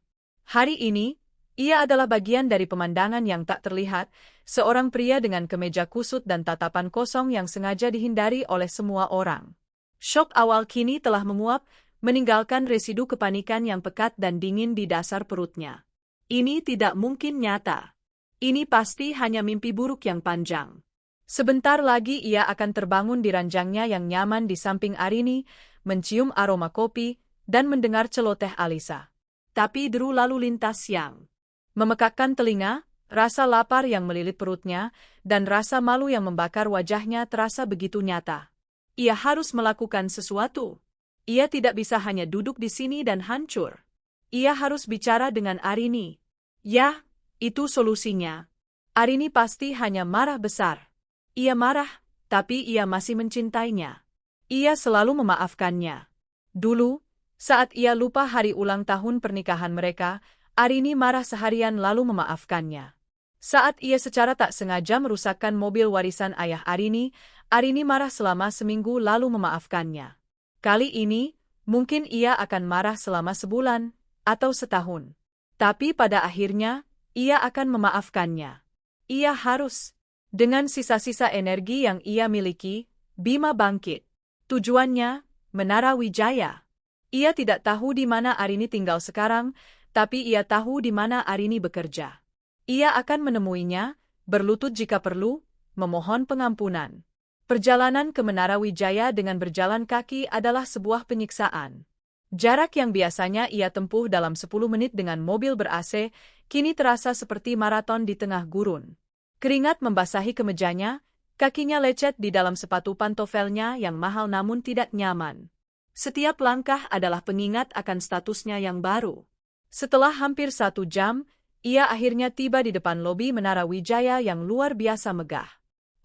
Hari ini, ia adalah bagian dari pemandangan yang tak terlihat, seorang pria dengan kemeja kusut dan tatapan kosong yang sengaja dihindari oleh semua orang. Syok awal kini telah menguap, meninggalkan residu kepanikan yang pekat dan dingin di dasar perutnya. Ini tidak mungkin nyata. Ini pasti hanya mimpi buruk yang panjang. Sebentar lagi ia akan terbangun di ranjangnya yang nyaman di samping Arini, mencium aroma kopi, dan mendengar celoteh Alisa. Tapi deru lalu lintas yang memekakkan telinga, rasa lapar yang melilit perutnya, dan rasa malu yang membakar wajahnya terasa begitu nyata. Ia harus melakukan sesuatu. Ia tidak bisa hanya duduk di sini dan hancur. Ia harus bicara dengan Arini. Ya, itu solusinya. Arini pasti hanya marah besar. Ia marah, tapi ia masih mencintainya. Ia selalu memaafkannya. Dulu, saat ia lupa hari ulang tahun pernikahan mereka, Arini marah seharian lalu memaafkannya. Saat ia secara tak sengaja merusakkan mobil warisan ayah Arini, Arini marah selama seminggu lalu memaafkannya. Kali ini, mungkin ia akan marah selama sebulan atau setahun. Tapi pada akhirnya, ia akan memaafkannya. Ia harus. Dengan sisa-sisa energi yang ia miliki, Bima bangkit. Tujuannya, Menara Wijaya. Ia tidak tahu di mana Arini tinggal sekarang, tapi ia tahu di mana Arini bekerja. Ia akan menemuinya, berlutut jika perlu, memohon pengampunan. Perjalanan ke Menara Wijaya dengan berjalan kaki adalah sebuah penyiksaan. Jarak yang biasanya ia tempuh dalam 10 menit dengan mobil ber-AC, kini terasa seperti maraton di tengah gurun. Keringat membasahi kemejanya, kakinya lecet di dalam sepatu pantofelnya yang mahal namun tidak nyaman. Setiap langkah adalah pengingat akan statusnya yang baru. Setelah hampir 1 jam, ia akhirnya tiba di depan lobi Menara Wijaya yang luar biasa megah.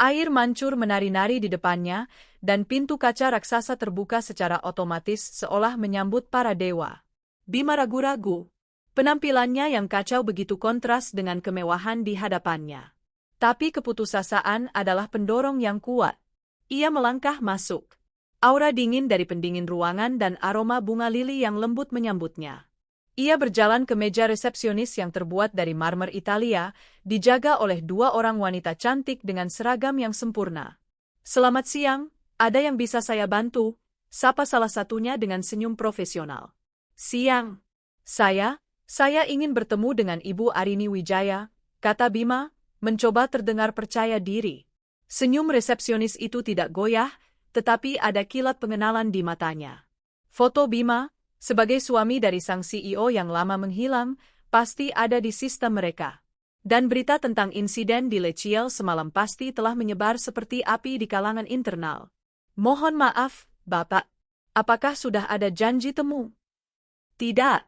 Air mancur menari-nari di depannya, dan pintu kaca raksasa terbuka secara otomatis seolah menyambut para dewa. Bima ragu-ragu. Penampilannya yang kacau begitu kontras dengan kemewahan di hadapannya. Tapi keputusasaan adalah pendorong yang kuat. Ia melangkah masuk. Aura dingin dari pendingin ruangan dan aroma bunga lili yang lembut menyambutnya. Ia berjalan ke meja resepsionis yang terbuat dari marmer Italia, dijaga oleh 2 orang wanita cantik dengan seragam yang sempurna. "Selamat siang, ada yang bisa saya bantu?" sapa salah satunya dengan senyum profesional. "Siang. Saya ingin bertemu dengan Ibu Arini Wijaya," kata Bima, mencoba terdengar percaya diri. Senyum resepsionis itu tidak goyah, tetapi ada kilat pengenalan di matanya. Foto Bima, sebagai suami dari sang CEO yang lama menghilang, pasti ada di sistem mereka. Dan berita tentang insiden di Leciel semalam pasti telah menyebar seperti api di kalangan internal. "Mohon maaf, Bapak. Apakah sudah ada janji temu?" "Tidak.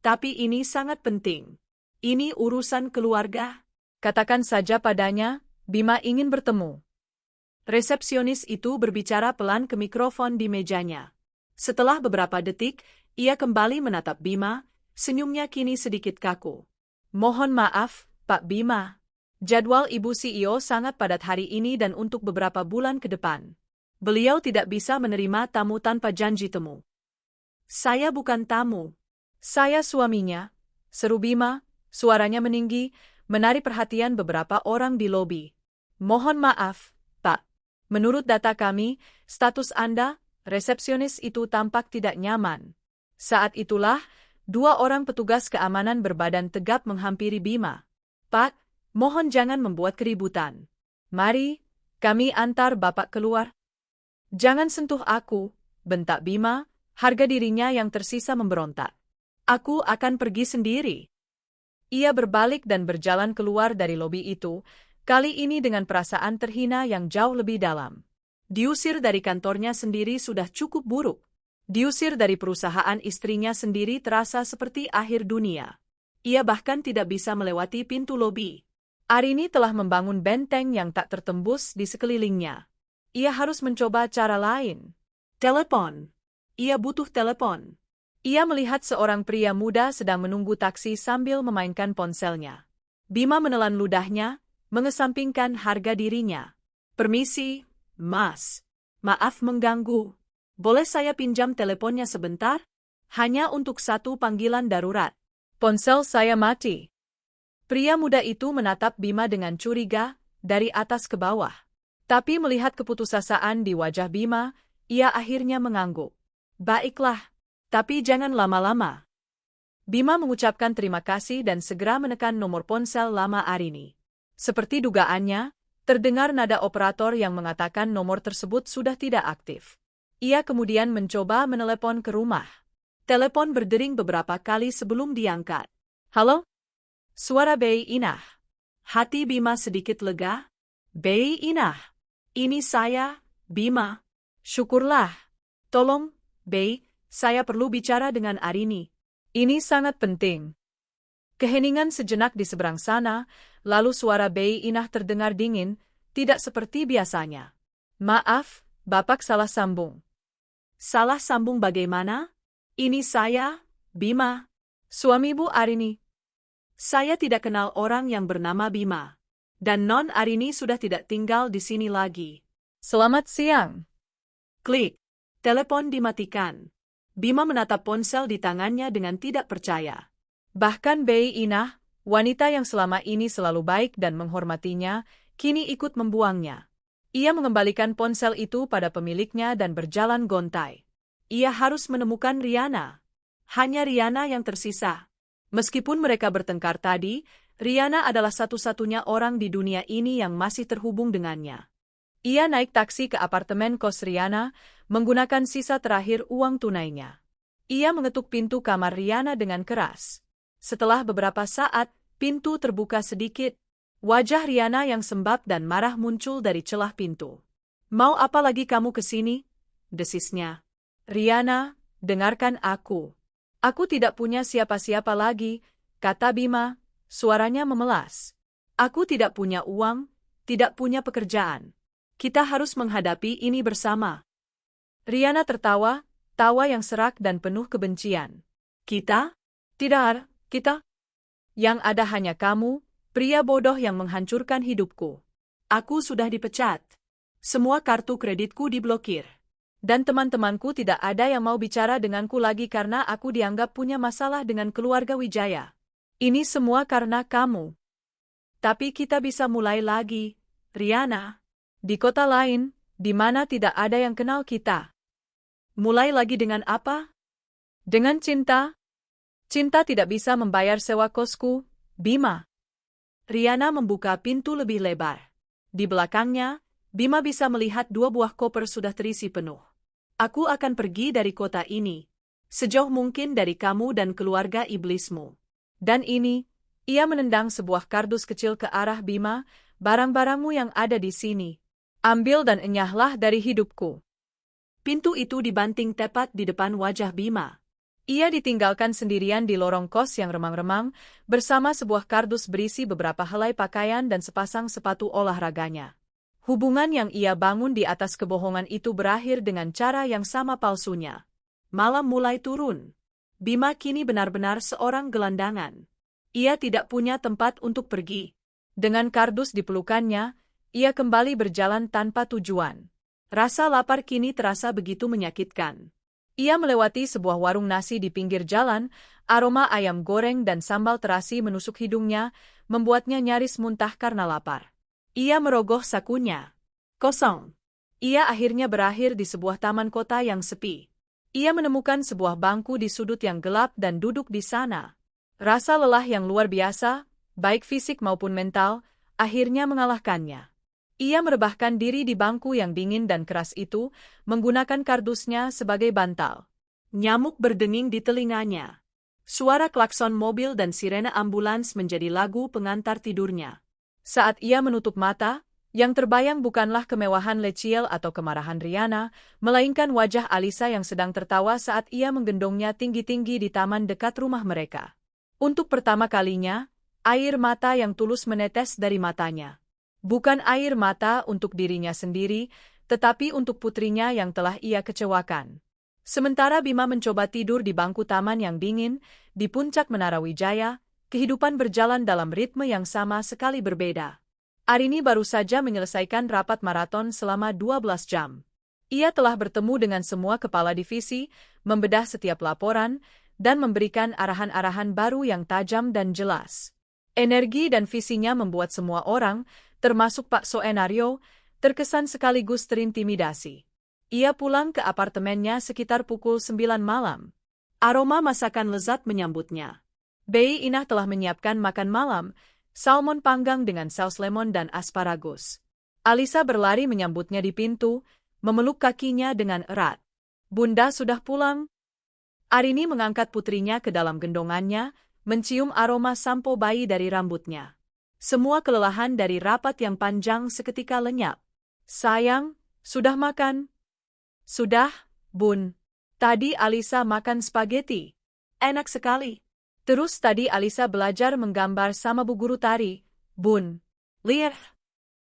Tapi ini sangat penting. Ini urusan keluarga." "Katakan saja padanya, Bima ingin bertemu." Resepsionis itu berbicara pelan ke mikrofon di mejanya. Setelah beberapa detik, ia kembali menatap Bima, senyumnya kini sedikit kaku. "Mohon maaf, Pak Bima. Jadwal Ibu CEO sangat padat hari ini dan untuk beberapa bulan ke depan. Beliau tidak bisa menerima tamu tanpa janji temu." "Saya bukan tamu. Saya suaminya," seru Bima, suaranya meninggi, menarik perhatian beberapa orang di lobi. "Mohon maaf, Pak. Menurut data kami, status Anda, resepsionis itu tampak tidak nyaman." Saat itulah, 2 orang petugas keamanan berbadan tegap menghampiri Bima. "Pak, mohon jangan membuat keributan. Mari, kami antar Bapak keluar." "Jangan sentuh aku," bentak Bima, harga dirinya yang tersisa memberontak. "Aku akan pergi sendiri." Ia berbalik dan berjalan keluar dari lobi itu, kali ini dengan perasaan terhina yang jauh lebih dalam. Diusir dari kantornya sendiri sudah cukup buruk. Diusir dari perusahaan istrinya sendiri terasa seperti akhir dunia. Ia bahkan tidak bisa melewati pintu lobi. Arini telah membangun benteng yang tak tertembus di sekelilingnya. Ia harus mencoba cara lain. Telepon. Ia butuh telepon. Ia melihat seorang pria muda sedang menunggu taksi sambil memainkan ponselnya. Bima menelan ludahnya, mengesampingkan harga dirinya. "Permisi, Mas, maaf mengganggu. Boleh saya pinjam teleponnya sebentar? Hanya untuk satu panggilan darurat. Ponsel saya mati. Pria muda itu menatap Bima dengan curiga, dari atas ke bawah. Tapi melihat keputusasaan di wajah Bima, ia akhirnya mengangguk. Baiklah, tapi jangan lama-lama. Bima mengucapkan terima kasih dan segera menekan nomor ponsel lama Arini. Seperti dugaannya, terdengar nada operator yang mengatakan nomor tersebut sudah tidak aktif. Ia kemudian mencoba menelepon ke rumah. Telepon berdering beberapa kali sebelum diangkat. Halo? Suara Bei Inah. Hati Bima sedikit lega. Bei Inah. Ini saya, Bima. Syukurlah. Tolong, Bei, saya perlu bicara dengan Arini. Ini sangat penting. Keheningan sejenak di seberang sana, lalu suara Bei Inah terdengar dingin, tidak seperti biasanya. Maaf, Bapak salah sambung. Salah sambung bagaimana? Ini saya, Bima. Suami Bu Arini. Saya tidak kenal orang yang bernama Bima. Dan Non Arini sudah tidak tinggal di sini lagi. Selamat siang. Klik. Telepon dimatikan. Bima menatap ponsel di tangannya dengan tidak percaya. Bahkan Bei Inah, wanita yang selama ini selalu baik dan menghormatinya, kini ikut membuangnya. Ia mengembalikan ponsel itu pada pemiliknya dan berjalan gontai. Ia harus menemukan Riana. Hanya Riana yang tersisa. Meskipun mereka bertengkar tadi, Riana adalah satu-satunya orang di dunia ini yang masih terhubung dengannya. Ia naik taksi ke apartemen kos Riana, menggunakan sisa terakhir uang tunainya. Ia mengetuk pintu kamar Riana dengan keras. Setelah beberapa saat, pintu terbuka sedikit. Wajah Riana yang sembab dan marah muncul dari celah pintu. Mau apa lagi kamu ke sini? Desisnya. Riana, dengarkan aku. Aku tidak punya siapa-siapa lagi, kata Bima, suaranya memelas. Aku tidak punya uang, tidak punya pekerjaan. Kita harus menghadapi ini bersama. Riana tertawa, tawa yang serak dan penuh kebencian. Kita? Tidak, kita. Yang ada hanya kamu, pria bodoh yang menghancurkan hidupku. Aku sudah dipecat. Semua kartu kreditku diblokir. Dan teman-temanku tidak ada yang mau bicara denganku lagi karena aku dianggap punya masalah dengan keluarga Wijaya. Ini semua karena kamu. Tapi kita bisa mulai lagi, Riana. Di kota lain, di mana tidak ada yang kenal kita. Mulai lagi dengan apa? Dengan cinta? Cinta tidak bisa membayar sewa kosku, Bima. Riana membuka pintu lebih lebar. Di belakangnya, Bima bisa melihat 2 buah koper sudah terisi penuh. Aku akan pergi dari kota ini, sejauh mungkin dari kamu dan keluarga iblismu. Dan ini, ia menendang sebuah kardus kecil ke arah Bima, barang-barangmu yang ada di sini. Ambil dan enyahlah dari hidupku. Pintu itu dibanting tepat di depan wajah Bima. Ia ditinggalkan sendirian di lorong kos yang remang-remang, bersama sebuah kardus berisi beberapa helai pakaian dan sepasang sepatu olahraganya. Hubungan yang ia bangun di atas kebohongan itu berakhir dengan cara yang sama palsunya. Malam mulai turun. Bima kini benar-benar seorang gelandangan. Ia tidak punya tempat untuk pergi. Dengan kardus di pelukannya, ia kembali berjalan tanpa tujuan. Rasa lapar kini terasa begitu menyakitkan. Ia melewati sebuah warung nasi di pinggir jalan, aroma ayam goreng dan sambal terasi menusuk hidungnya, membuatnya nyaris muntah karena lapar. Ia merogoh sakunya. Kosong. Ia akhirnya berakhir di sebuah taman kota yang sepi. Ia menemukan sebuah bangku di sudut yang gelap dan duduk di sana. Rasa lelah yang luar biasa, baik fisik maupun mental, akhirnya mengalahkannya. Ia merebahkan diri di bangku yang dingin dan keras itu, menggunakan kardusnya sebagai bantal. Nyamuk berdenging di telinganya. Suara klakson mobil dan sirene ambulans menjadi lagu pengantar tidurnya. Saat ia menutup mata, yang terbayang bukanlah kemewahan Leciel atau kemarahan Riana, melainkan wajah Alisa yang sedang tertawa saat ia menggendongnya tinggi-tinggi di taman dekat rumah mereka. Untuk pertama kalinya, air mata yang tulus menetes dari matanya. Bukan air mata untuk dirinya sendiri, tetapi untuk putrinya yang telah ia kecewakan. Sementara Bima mencoba tidur di bangku taman yang dingin, di puncak Menara Wijaya, kehidupan berjalan dalam ritme yang sama sekali berbeda. Arini baru saja menyelesaikan rapat maraton selama 12 jam. Ia telah bertemu dengan semua kepala divisi, membedah setiap laporan, dan memberikan arahan-arahan baru yang tajam dan jelas. Energi dan visinya membuat semua orang, termasuk Pak Soenario, terkesan sekaligus terintimidasi. Ia pulang ke apartemennya sekitar pukul 9 malam. Aroma masakan lezat menyambutnya. Bei Inah telah menyiapkan makan malam, salmon panggang dengan saus lemon dan asparagus. Alisa berlari menyambutnya di pintu, memeluk kakinya dengan erat. Bunda sudah pulang? Arini mengangkat putrinya ke dalam gendongannya, mencium aroma sampo bayi dari rambutnya. Semua kelelahan dari rapat yang panjang seketika lenyap. Sayang, sudah makan? Sudah, Bun. Tadi Alisa makan spaghetti. Enak sekali. Terus tadi Alisa belajar menggambar sama bu guru tari, Bun. Lihat.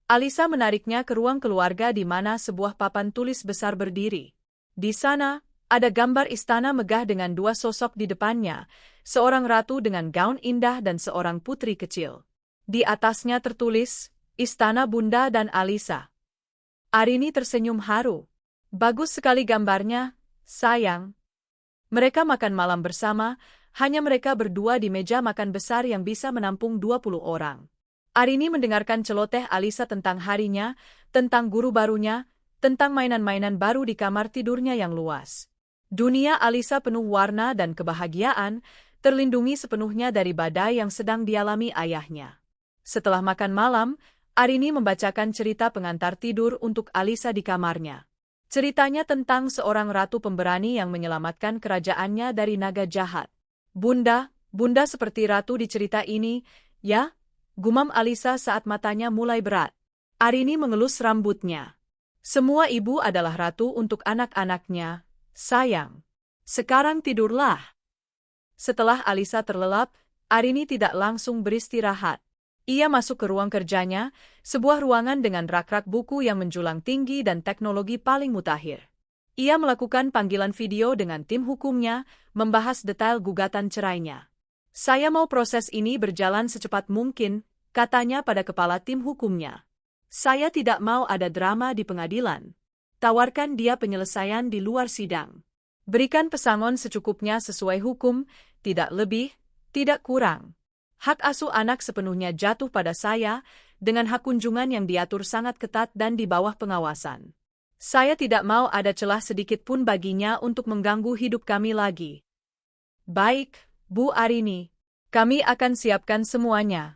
Alisa menariknya ke ruang keluarga di mana sebuah papan tulis besar berdiri. Di sana, ada gambar istana megah dengan dua sosok di depannya, seorang ratu dengan gaun indah dan seorang putri kecil. Di atasnya tertulis, Istana Bunda dan Alisa. Arini tersenyum haru. Bagus sekali gambarnya, sayang. Mereka makan malam bersama, hanya mereka berdua di meja makan besar yang bisa menampung 20 orang. Arini mendengarkan celoteh Alisa tentang harinya, tentang guru barunya, tentang mainan-mainan baru di kamar tidurnya yang luas. Dunia Alisa penuh warna dan kebahagiaan, terlindungi sepenuhnya dari badai yang sedang dialami ayahnya. Setelah makan malam, Arini membacakan cerita pengantar tidur untuk Alisa di kamarnya. Ceritanya tentang seorang ratu pemberani yang menyelamatkan kerajaannya dari naga jahat. Bunda seperti ratu di cerita ini, ya? Gumam Alisa saat matanya mulai berat. Arini mengelus rambutnya. Semua ibu adalah ratu untuk anak-anaknya, sayang. Sekarang tidurlah. Setelah Alisa terlelap, Arini tidak langsung beristirahat. Ia masuk ke ruang kerjanya, sebuah ruangan dengan rak-rak buku yang menjulang tinggi dan teknologi paling mutakhir. Ia melakukan panggilan video dengan tim hukumnya, membahas detail gugatan cerainya. Saya mau proses ini berjalan secepat mungkin, katanya pada kepala tim hukumnya. Saya tidak mau ada drama di pengadilan. Tawarkan dia penyelesaian di luar sidang. Berikan pesangon secukupnya sesuai hukum, tidak lebih, tidak kurang. Hak asuh anak sepenuhnya jatuh pada saya, dengan hak kunjungan yang diatur sangat ketat dan di bawah pengawasan. Saya tidak mau ada celah sedikit pun baginya untuk mengganggu hidup kami lagi. Baik, Bu Arini. Kami akan siapkan semuanya.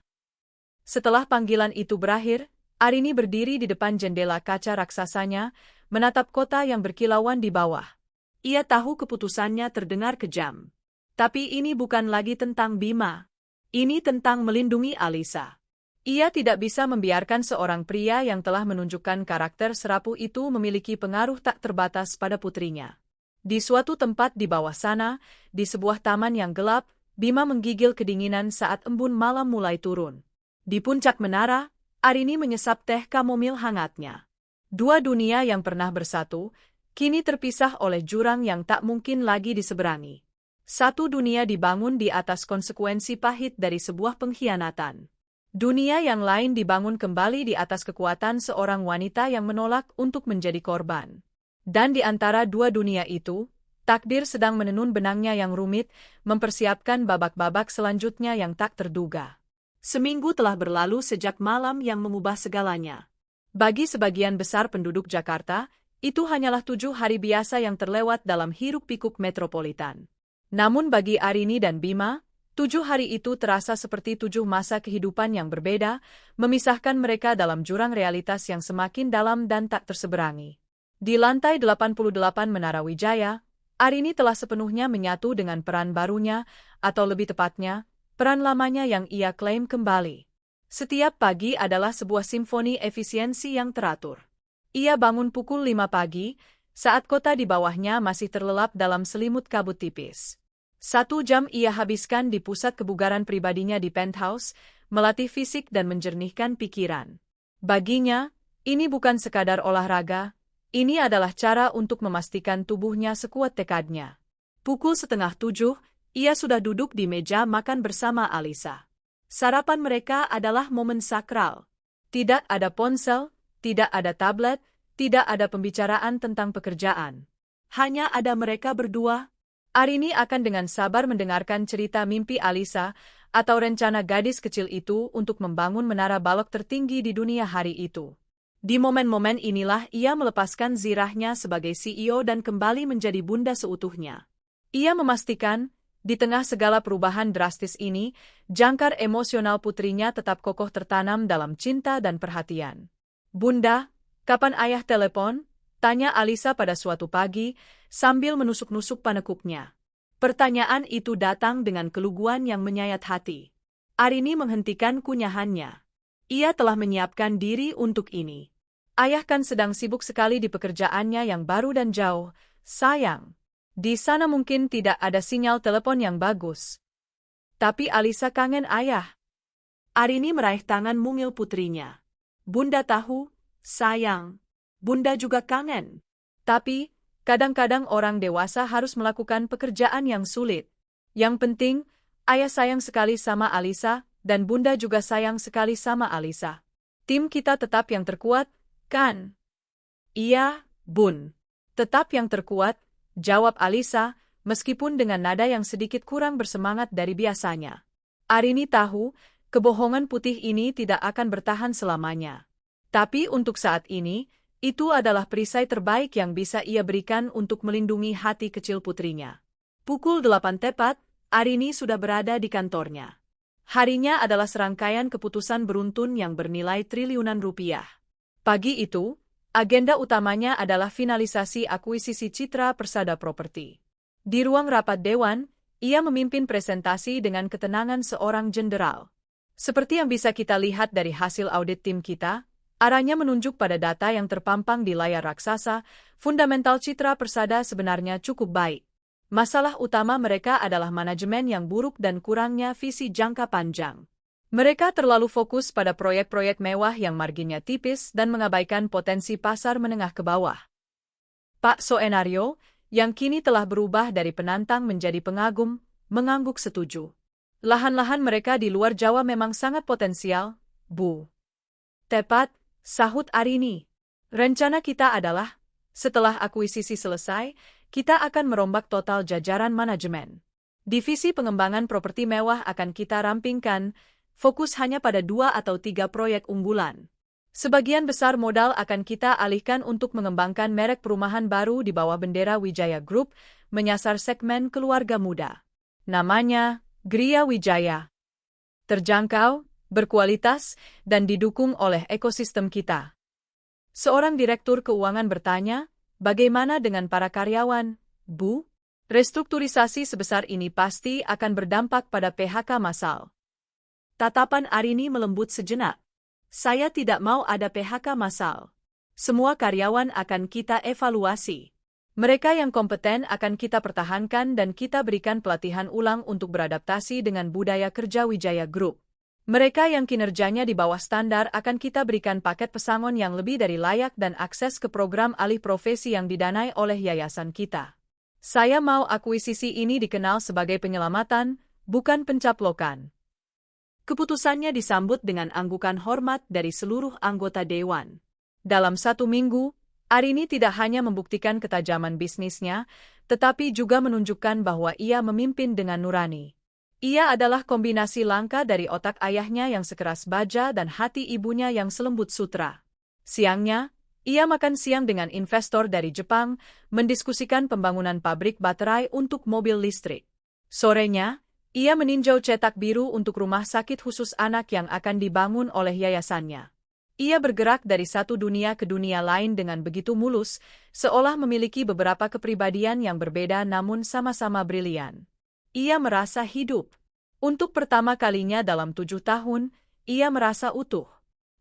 Setelah panggilan itu berakhir, Arini berdiri di depan jendela kaca raksasanya, menatap kota yang berkilauan di bawah. Ia tahu keputusannya terdengar kejam. Tapi ini bukan lagi tentang Bima. Ini tentang melindungi Alisa. Ia tidak bisa membiarkan seorang pria yang telah menunjukkan karakter serapuh itu memiliki pengaruh tak terbatas pada putrinya. Di suatu tempat di bawah sana, di sebuah taman yang gelap, Bima menggigil kedinginan saat embun malam mulai turun. Di puncak menara, Arini menyesap teh kamomil hangatnya. Dua dunia yang pernah bersatu, kini terpisah oleh jurang yang tak mungkin lagi diseberangi. Satu dunia dibangun di atas konsekuensi pahit dari sebuah pengkhianatan. Dunia yang lain dibangun kembali di atas kekuatan seorang wanita yang menolak untuk menjadi korban. Dan di antara dua dunia itu, takdir sedang menenun benangnya yang rumit, mempersiapkan babak-babak selanjutnya yang tak terduga. Seminggu telah berlalu sejak malam yang mengubah segalanya. Bagi sebagian besar penduduk Jakarta, itu hanyalah 7 hari biasa yang terlewat dalam hiruk-pikuk metropolitan. Namun bagi Arini dan Bima, 7 hari itu terasa seperti 7 masa kehidupan yang berbeda, memisahkan mereka dalam jurang realitas yang semakin dalam dan tak terseberangi. Di lantai 88 Menara Wijaya, Arini telah sepenuhnya menyatu dengan peran barunya, atau lebih tepatnya, peran lamanya yang ia klaim kembali. Setiap pagi adalah sebuah simfoni efisiensi yang teratur. Ia bangun pukul 5 pagi, saat kota di bawahnya masih terlelap dalam selimut kabut tipis. 1 jam ia habiskan di pusat kebugaran pribadinya di penthouse, melatih fisik dan menjernihkan pikiran. Baginya, ini bukan sekadar olahraga, ini adalah cara untuk memastikan tubuhnya sekuat tekadnya. Pukul 6:30, ia sudah duduk di meja makan bersama Alisa. Sarapan mereka adalah momen sakral. Tidak ada ponsel, tidak ada tablet, tidak ada pembicaraan tentang pekerjaan. Hanya ada mereka berdua. Arini akan dengan sabar mendengarkan cerita mimpi Alisa atau rencana gadis kecil itu untuk membangun menara balok tertinggi di dunia hari itu. Di momen-momen inilah ia melepaskan zirahnya sebagai CEO dan kembali menjadi bunda seutuhnya. Ia memastikan, di tengah segala perubahan drastis ini, jangkar emosional putrinya tetap kokoh tertanam dalam cinta dan perhatian. "Bunda, kapan ayah telepon?" tanya Alisa pada suatu pagi, sambil menusuk-nusuk panekuknya. Pertanyaan itu datang dengan keluguan yang menyayat hati. Arini menghentikan kunyahannya. Ia telah menyiapkan diri untuk ini. "Ayah kan sedang sibuk sekali di pekerjaannya yang baru dan jauh, sayang. Di sana mungkin tidak ada sinyal telepon yang bagus." Tapi Alisa kangen ayah. Arini meraih tangan mungil putrinya. "Bunda tahu, sayang. Bunda juga kangen." Tapi, kadang-kadang orang dewasa harus melakukan pekerjaan yang sulit. Yang penting, ayah sayang sekali sama Alisa, dan bunda juga sayang sekali sama Alisa. Tim kita tetap yang terkuat, kan? "Iya, Bun. Tetap yang terkuat," jawab Alisa, meskipun dengan nada yang sedikit kurang bersemangat dari biasanya. Arini tahu, kebohongan putih ini tidak akan bertahan selamanya. Tapi untuk saat ini, itu adalah perisai terbaik yang bisa ia berikan untuk melindungi hati kecil putrinya. Pukul 8 tepat, Arini sudah berada di kantornya. Harinya adalah serangkaian keputusan beruntun yang bernilai triliunan rupiah. Pagi itu, agenda utamanya adalah finalisasi akuisisi Citra Persada Properti. Di ruang rapat dewan, ia memimpin presentasi dengan ketenangan seorang jenderal. Seperti yang bisa kita lihat dari hasil audit tim kita, arahnya menunjuk pada data yang terpampang di layar raksasa, fundamental Citra Persada sebenarnya cukup baik. Masalah utama mereka adalah manajemen yang buruk dan kurangnya visi jangka panjang. Mereka terlalu fokus pada proyek-proyek mewah yang marginnya tipis dan mengabaikan potensi pasar menengah ke bawah. Pak Soenario, yang kini telah berubah dari penantang menjadi pengagum, mengangguk setuju. "Lahan-lahan mereka di luar Jawa memang sangat potensial, Bu." "Tepat," sahut Arini. "Rencana kita adalah, setelah akuisisi selesai, kita akan merombak total jajaran manajemen. Divisi pengembangan properti mewah akan kita rampingkan, fokus hanya pada 2 atau 3 proyek unggulan. Sebagian besar modal akan kita alihkan untuk mengembangkan merek perumahan baru di bawah bendera Wijaya Group, menyasar segmen keluarga muda. Namanya Gria Wijaya. Terjangkau, berkualitas, dan didukung oleh ekosistem kita." Seorang direktur keuangan bertanya, "Bagaimana dengan para karyawan, Bu? Restrukturisasi sebesar ini pasti akan berdampak pada PHK massal." Tatapan Arini melembut sejenak. "Saya tidak mau ada PHK massal. Semua karyawan akan kita evaluasi. Mereka yang kompeten akan kita pertahankan dan kita berikan pelatihan ulang untuk beradaptasi dengan budaya kerja Wijaya Group. Mereka yang kinerjanya di bawah standar akan kita berikan paket pesangon yang lebih dari layak dan akses ke program alih profesi yang didanai oleh yayasan kita. Saya mau akuisisi ini dikenal sebagai penyelamatan, bukan pencaplokan." Keputusannya disambut dengan anggukan hormat dari seluruh anggota dewan. Dalam 1 minggu, Arini tidak hanya membuktikan ketajaman bisnisnya, tetapi juga menunjukkan bahwa ia memimpin dengan nurani. Ia adalah kombinasi langka dari otak ayahnya yang sekeras baja dan hati ibunya yang selembut sutra. Siangnya, ia makan siang dengan investor dari Jepang, mendiskusikan pembangunan pabrik baterai untuk mobil listrik. Sorenya, ia meninjau cetak biru untuk rumah sakit khusus anak yang akan dibangun oleh yayasannya. Ia bergerak dari satu dunia ke dunia lain dengan begitu mulus, seolah memiliki beberapa kepribadian yang berbeda namun sama-sama brilian. Ia merasa hidup. Untuk pertama kalinya dalam 7 tahun, ia merasa utuh.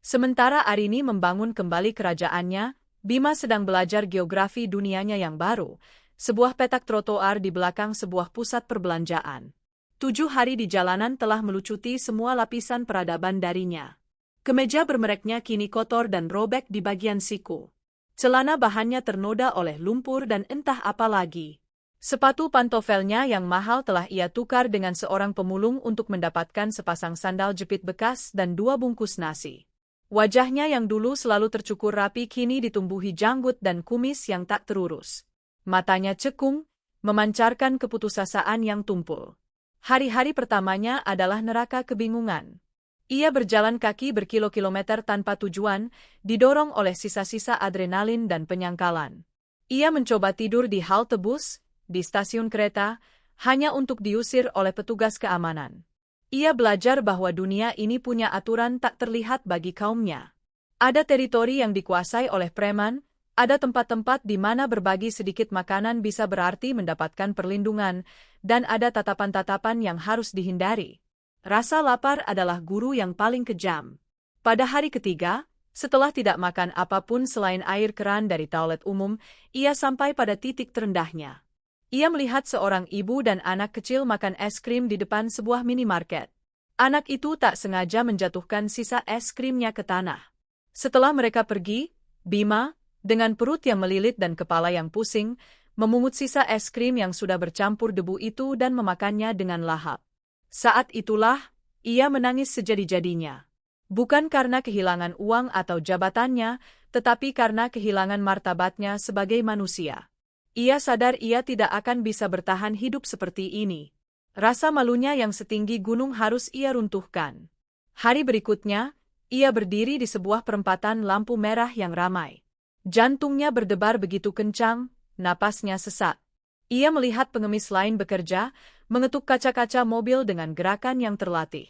Sementara Arini membangun kembali kerajaannya, Bima sedang belajar geografi dunianya yang baru, sebuah petak trotoar di belakang sebuah pusat perbelanjaan. 7 hari di jalanan telah melucuti semua lapisan peradaban darinya. Kemeja bermereknya kini kotor dan robek di bagian siku. Celana bahannya ternoda oleh lumpur dan entah apa lagi. Sepatu pantofelnya yang mahal telah ia tukar dengan seorang pemulung untuk mendapatkan sepasang sandal jepit bekas dan 2 bungkus nasi. Wajahnya yang dulu selalu tercukur rapi kini ditumbuhi janggut dan kumis yang tak terurus. Matanya cekung, memancarkan keputusasaan yang tumpul. Hari-hari pertamanya adalah neraka kebingungan. Ia berjalan kaki berkilo-kilometer tanpa tujuan, didorong oleh sisa-sisa adrenalin dan penyangkalan. Ia mencoba tidur di halte bus, di stasiun kereta, hanya untuk diusir oleh petugas keamanan. Ia belajar bahwa dunia ini punya aturan tak terlihat bagi kaumnya. Ada teritori yang dikuasai oleh preman, ada tempat-tempat di mana berbagi sedikit makanan bisa berarti mendapatkan perlindungan, dan ada tatapan-tatapan yang harus dihindari. Rasa lapar adalah guru yang paling kejam. Pada hari ketiga, setelah tidak makan apapun selain air keran dari toilet umum, ia sampai pada titik terendahnya. Ia melihat seorang ibu dan anak kecil makan es krim di depan sebuah minimarket. Anak itu tak sengaja menjatuhkan sisa es krimnya ke tanah. Setelah mereka pergi, Bima, dengan perut yang melilit dan kepala yang pusing, memungut sisa es krim yang sudah bercampur debu itu dan memakannya dengan lahap. Saat itulah, ia menangis sejadi-jadinya. Bukan karena kehilangan uang atau jabatannya, tetapi karena kehilangan martabatnya sebagai manusia. Ia sadar ia tidak akan bisa bertahan hidup seperti ini. Rasa malunya yang setinggi gunung harus ia runtuhkan. Hari berikutnya, ia berdiri di sebuah perempatan lampu merah yang ramai. Jantungnya berdebar begitu kencang, napasnya sesak. Ia melihat pengemis lain bekerja, mengetuk kaca-kaca mobil dengan gerakan yang terlatih.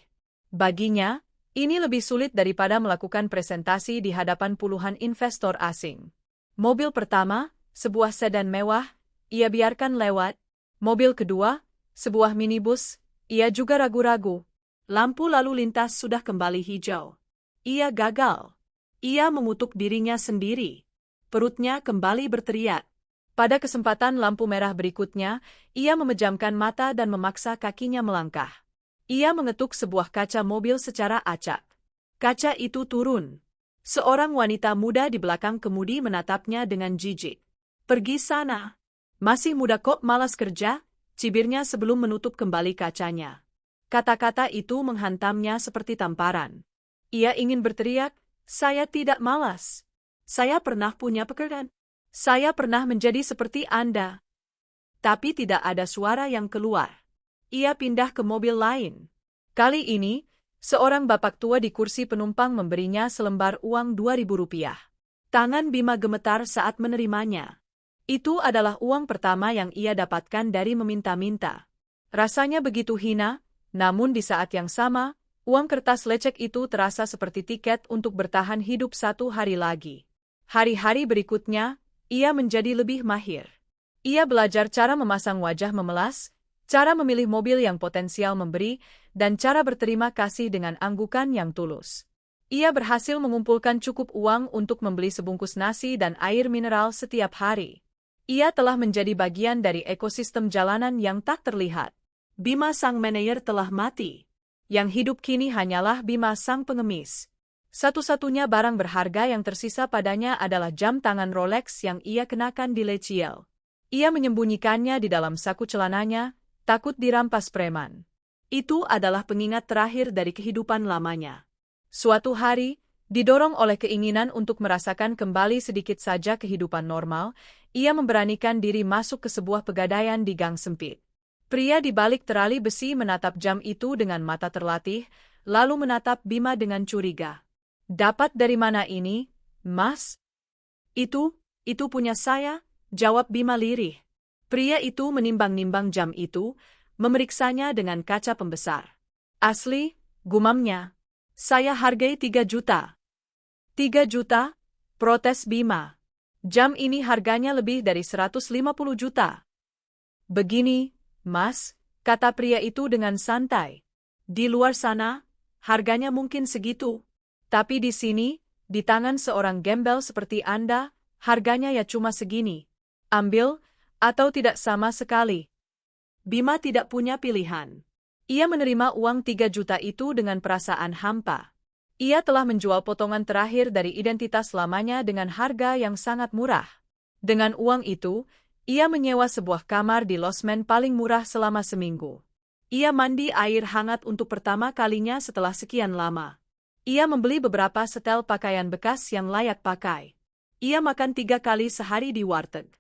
Baginya, ini lebih sulit daripada melakukan presentasi di hadapan puluhan investor asing. Mobil pertama, sebuah sedan mewah, ia biarkan lewat. Mobil kedua, sebuah minibus, ia juga ragu-ragu. Lampu lalu lintas sudah kembali hijau. Ia gagal. Ia mengutuk dirinya sendiri. Perutnya kembali berteriak. Pada kesempatan lampu merah berikutnya, ia memejamkan mata dan memaksa kakinya melangkah. Ia mengetuk sebuah kaca mobil secara acak. Kaca itu turun. Seorang wanita muda di belakang kemudi menatapnya dengan jijik. "Pergi sana. Masih muda kok malas kerja," cibirnya sebelum menutup kembali kacanya. Kata-kata itu menghantamnya seperti tamparan. Ia ingin berteriak, "Saya tidak malas. Saya pernah punya pekerjaan. Saya pernah menjadi seperti Anda." Tapi tidak ada suara yang keluar. Ia pindah ke mobil lain. Kali ini, seorang bapak tua di kursi penumpang memberinya selembar uang Rp2.000. Tangan Bima gemetar saat menerimanya. Itu adalah uang pertama yang ia dapatkan dari meminta-minta. Rasanya begitu hina, namun di saat yang sama, uang kertas lecek itu terasa seperti tiket untuk bertahan hidup satu hari lagi. Hari-hari berikutnya, ia menjadi lebih mahir. Ia belajar cara memasang wajah memelas, cara memilih mobil yang potensial memberi, dan cara berterima kasih dengan anggukan yang tulus. Ia berhasil mengumpulkan cukup uang untuk membeli sebungkus nasi dan air mineral setiap hari. Ia telah menjadi bagian dari ekosistem jalanan yang tak terlihat. Bima sang manajer telah mati. Yang hidup kini hanyalah Bima sang pengemis. Satu-satunya barang berharga yang tersisa padanya adalah jam tangan Rolex yang ia kenakan di Leciel. Ia menyembunyikannya di dalam saku celananya, takut dirampas preman. Itu adalah pengingat terakhir dari kehidupan lamanya. Suatu hari, didorong oleh keinginan untuk merasakan kembali sedikit saja kehidupan normal, ia memberanikan diri masuk ke sebuah pegadaian di gang sempit. Pria di balik terali besi menatap jam itu dengan mata terlatih, lalu menatap Bima dengan curiga. "Dapat dari mana ini, Mas?" Itu punya saya," jawab Bima lirih. Pria itu menimbang-nimbang jam itu, memeriksanya dengan kaca pembesar. "Asli," gumamnya. "Saya hargai 3 juta. 3 juta? Protes Bima. "Jam ini harganya lebih dari 150 juta. "Begini, Mas," kata pria itu dengan santai. "Di luar sana, harganya mungkin segitu. Tapi di sini, di tangan seorang gembel seperti Anda, harganya ya cuma segini. Ambil, atau tidak sama sekali." Bima tidak punya pilihan. Ia menerima uang 3 juta itu dengan perasaan hampa. Ia telah menjual potongan terakhir dari identitas lamanya dengan harga yang sangat murah. Dengan uang itu, ia menyewa sebuah kamar di losmen paling murah selama seminggu. Ia mandi air hangat untuk pertama kalinya setelah sekian lama. Ia membeli beberapa setel pakaian bekas yang layak pakai. Ia makan 3 kali sehari di warteg.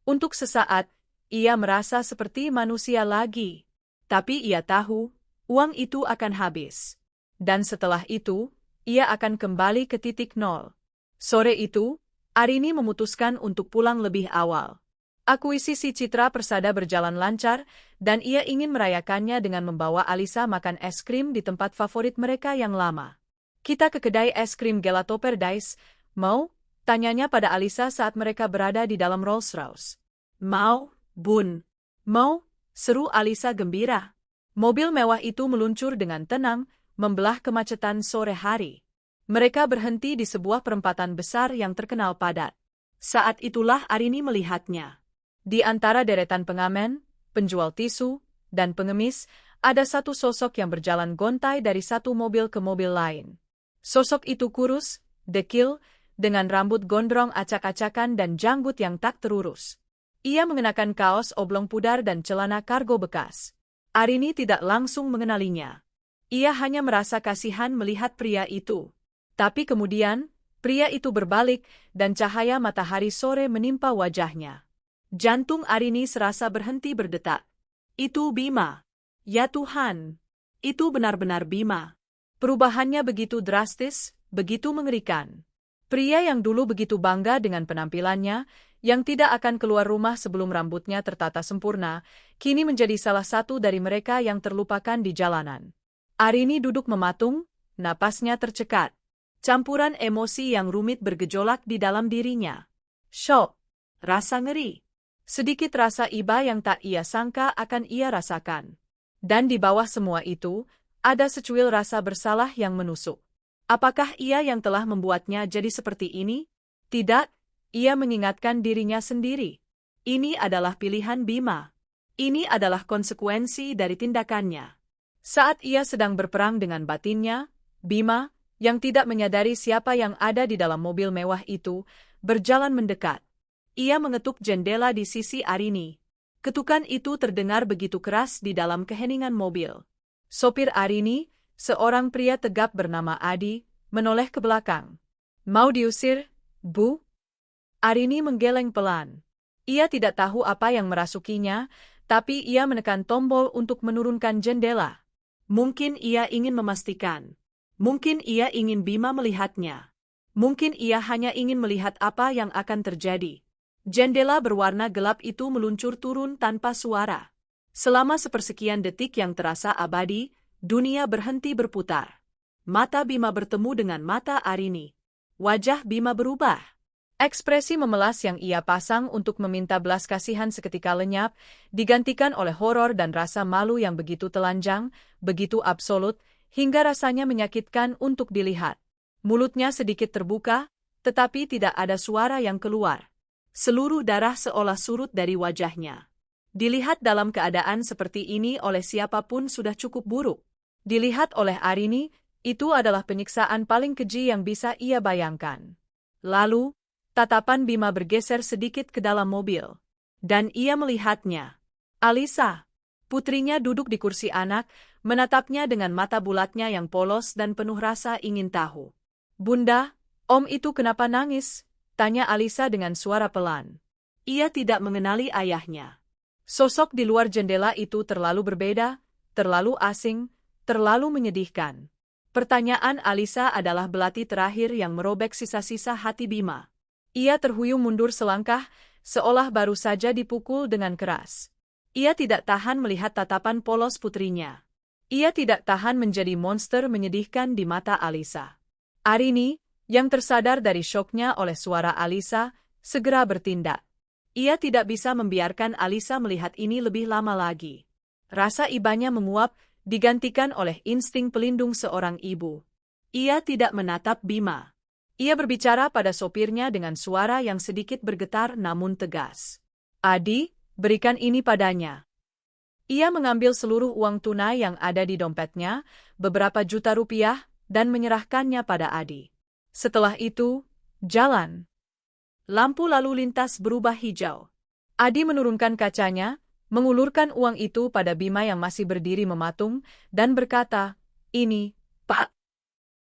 Untuk sesaat, ia merasa seperti manusia lagi. Tapi ia tahu, uang itu akan habis. Dan setelah itu, ia akan kembali ke titik nol. Sore itu, Arini memutuskan untuk pulang lebih awal. Akuisisi Citra Persada berjalan lancar, dan ia ingin merayakannya dengan membawa Alisa makan es krim di tempat favorit mereka yang lama. Kita ke kedai es krim Gelato Paradise, mau? Tanyanya pada Alisa saat mereka berada di dalam Rolls-Royce. Mau, Bun. Mau, seru Alisa gembira. Mobil mewah itu meluncur dengan tenang, membelah kemacetan sore hari. Mereka berhenti di sebuah perempatan besar yang terkenal padat. Saat itulah Arini melihatnya. Di antara deretan pengamen, penjual tisu, dan pengemis, ada satu sosok yang berjalan gontai dari satu mobil ke mobil lain. Sosok itu kurus, dekil, dengan rambut gondrong acak-acakan dan janggut yang tak terurus. Ia mengenakan kaos oblong pudar dan celana kargo bekas. Arini tidak langsung mengenalinya. Ia hanya merasa kasihan melihat pria itu. Tapi kemudian, pria itu berbalik dan cahaya matahari sore menimpa wajahnya. Jantung Arini serasa berhenti berdetak. Itu Bima. Ya Tuhan. Itu benar-benar Bima. Perubahannya begitu drastis, begitu mengerikan. Pria yang dulu begitu bangga dengan penampilannya, yang tidak akan keluar rumah sebelum rambutnya tertata sempurna, kini menjadi salah satu dari mereka yang terlupakan di jalanan. Arini duduk mematung, napasnya tercekat. Campuran emosi yang rumit bergejolak di dalam dirinya. Syok, rasa ngeri, sedikit rasa iba yang tak ia sangka akan ia rasakan. Dan di bawah semua itu, ada secuil rasa bersalah yang menusuk. Apakah ia yang telah membuatnya jadi seperti ini? Tidak, ia mengingatkan dirinya sendiri. Ini adalah pilihan Bima. Ini adalah konsekuensi dari tindakannya. Saat ia sedang berperang dengan batinnya, Bima, yang tidak menyadari siapa yang ada di dalam mobil mewah itu, berjalan mendekat. Ia mengetuk jendela di sisi Arini. Ketukan itu terdengar begitu keras di dalam keheningan mobil. Sopir Arini, seorang pria tegap bernama Adi, menoleh ke belakang. Mau diusir, Bu? Arini menggeleng pelan. Ia tidak tahu apa yang merasukinya, tapi ia menekan tombol untuk menurunkan jendela. Mungkin ia ingin memastikan. Mungkin ia ingin Bima melihatnya. Mungkin ia hanya ingin melihat apa yang akan terjadi. Jendela berwarna gelap itu meluncur turun tanpa suara. Selama sepersekian detik yang terasa abadi, dunia berhenti berputar. Mata Bima bertemu dengan mata Arini. Wajah Bima berubah. Ekspresi memelas yang ia pasang untuk meminta belas kasihan seketika lenyap, digantikan oleh horor dan rasa malu yang begitu telanjang, begitu absolut, hingga rasanya menyakitkan untuk dilihat. Mulutnya sedikit terbuka, tetapi tidak ada suara yang keluar. Seluruh darah seolah surut dari wajahnya. Dilihat dalam keadaan seperti ini oleh siapapun sudah cukup buruk. Dilihat oleh Arini, itu adalah penyiksaan paling keji yang bisa ia bayangkan. Lalu, tatapan Bima bergeser sedikit ke dalam mobil. Dan ia melihatnya. Alisa, putrinya duduk di kursi anak, menatapnya dengan mata bulatnya yang polos dan penuh rasa ingin tahu. Bunda, Om itu kenapa nangis? Tanya Alisa dengan suara pelan. Ia tidak mengenali ayahnya. Sosok di luar jendela itu terlalu berbeda, terlalu asing, terlalu menyedihkan. Pertanyaan Alisa adalah belati terakhir yang merobek sisa-sisa hati Bima. Ia terhuyung mundur selangkah, seolah baru saja dipukul dengan keras. Ia tidak tahan melihat tatapan polos putrinya. Ia tidak tahan menjadi monster menyedihkan di mata Alisa. Arini, yang tersadar dari syoknya oleh suara Alisa, segera bertindak. Ia tidak bisa membiarkan Alisa melihat ini lebih lama lagi. Rasa ibanya menguap, digantikan oleh insting pelindung seorang ibu. Ia tidak menatap Bima. Ia berbicara pada sopirnya dengan suara yang sedikit bergetar namun tegas. Adi, berikan ini padanya. Ia mengambil seluruh uang tunai yang ada di dompetnya, beberapa juta rupiah, dan menyerahkannya pada Adi. Setelah itu, jalan. Lampu lalu lintas berubah hijau. Adi menurunkan kacanya, mengulurkan uang itu pada Bima yang masih berdiri mematung, dan berkata, "Ini, Pak."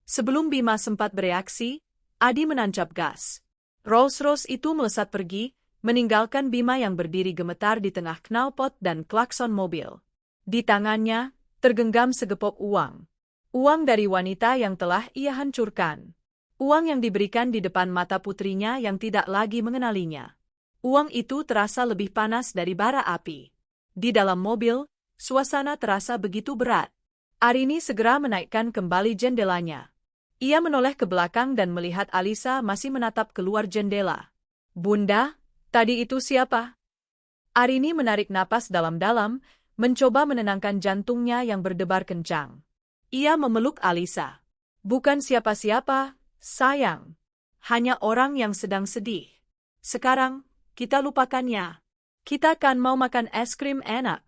Sebelum Bima sempat bereaksi, Adi menancap gas. Rolls-Royce itu melesat pergi, meninggalkan Bima yang berdiri gemetar di tengah knalpot dan klakson mobil. Di tangannya, tergenggam segepok uang. Uang dari wanita yang telah ia hancurkan. Uang yang diberikan di depan mata putrinya yang tidak lagi mengenalinya. Uang itu terasa lebih panas dari bara api. Di dalam mobil, suasana terasa begitu berat. Arini segera menaikkan kembali jendelanya. Ia menoleh ke belakang dan melihat Alisa masih menatap keluar jendela. "Bunda, tadi itu siapa?" Arini menarik napas dalam-dalam, mencoba menenangkan jantungnya yang berdebar kencang. Ia memeluk Alisa. "Bukan siapa-siapa, sayang. Hanya orang yang sedang sedih. Sekarang, kita lupakannya. Kita kan mau makan es krim enak."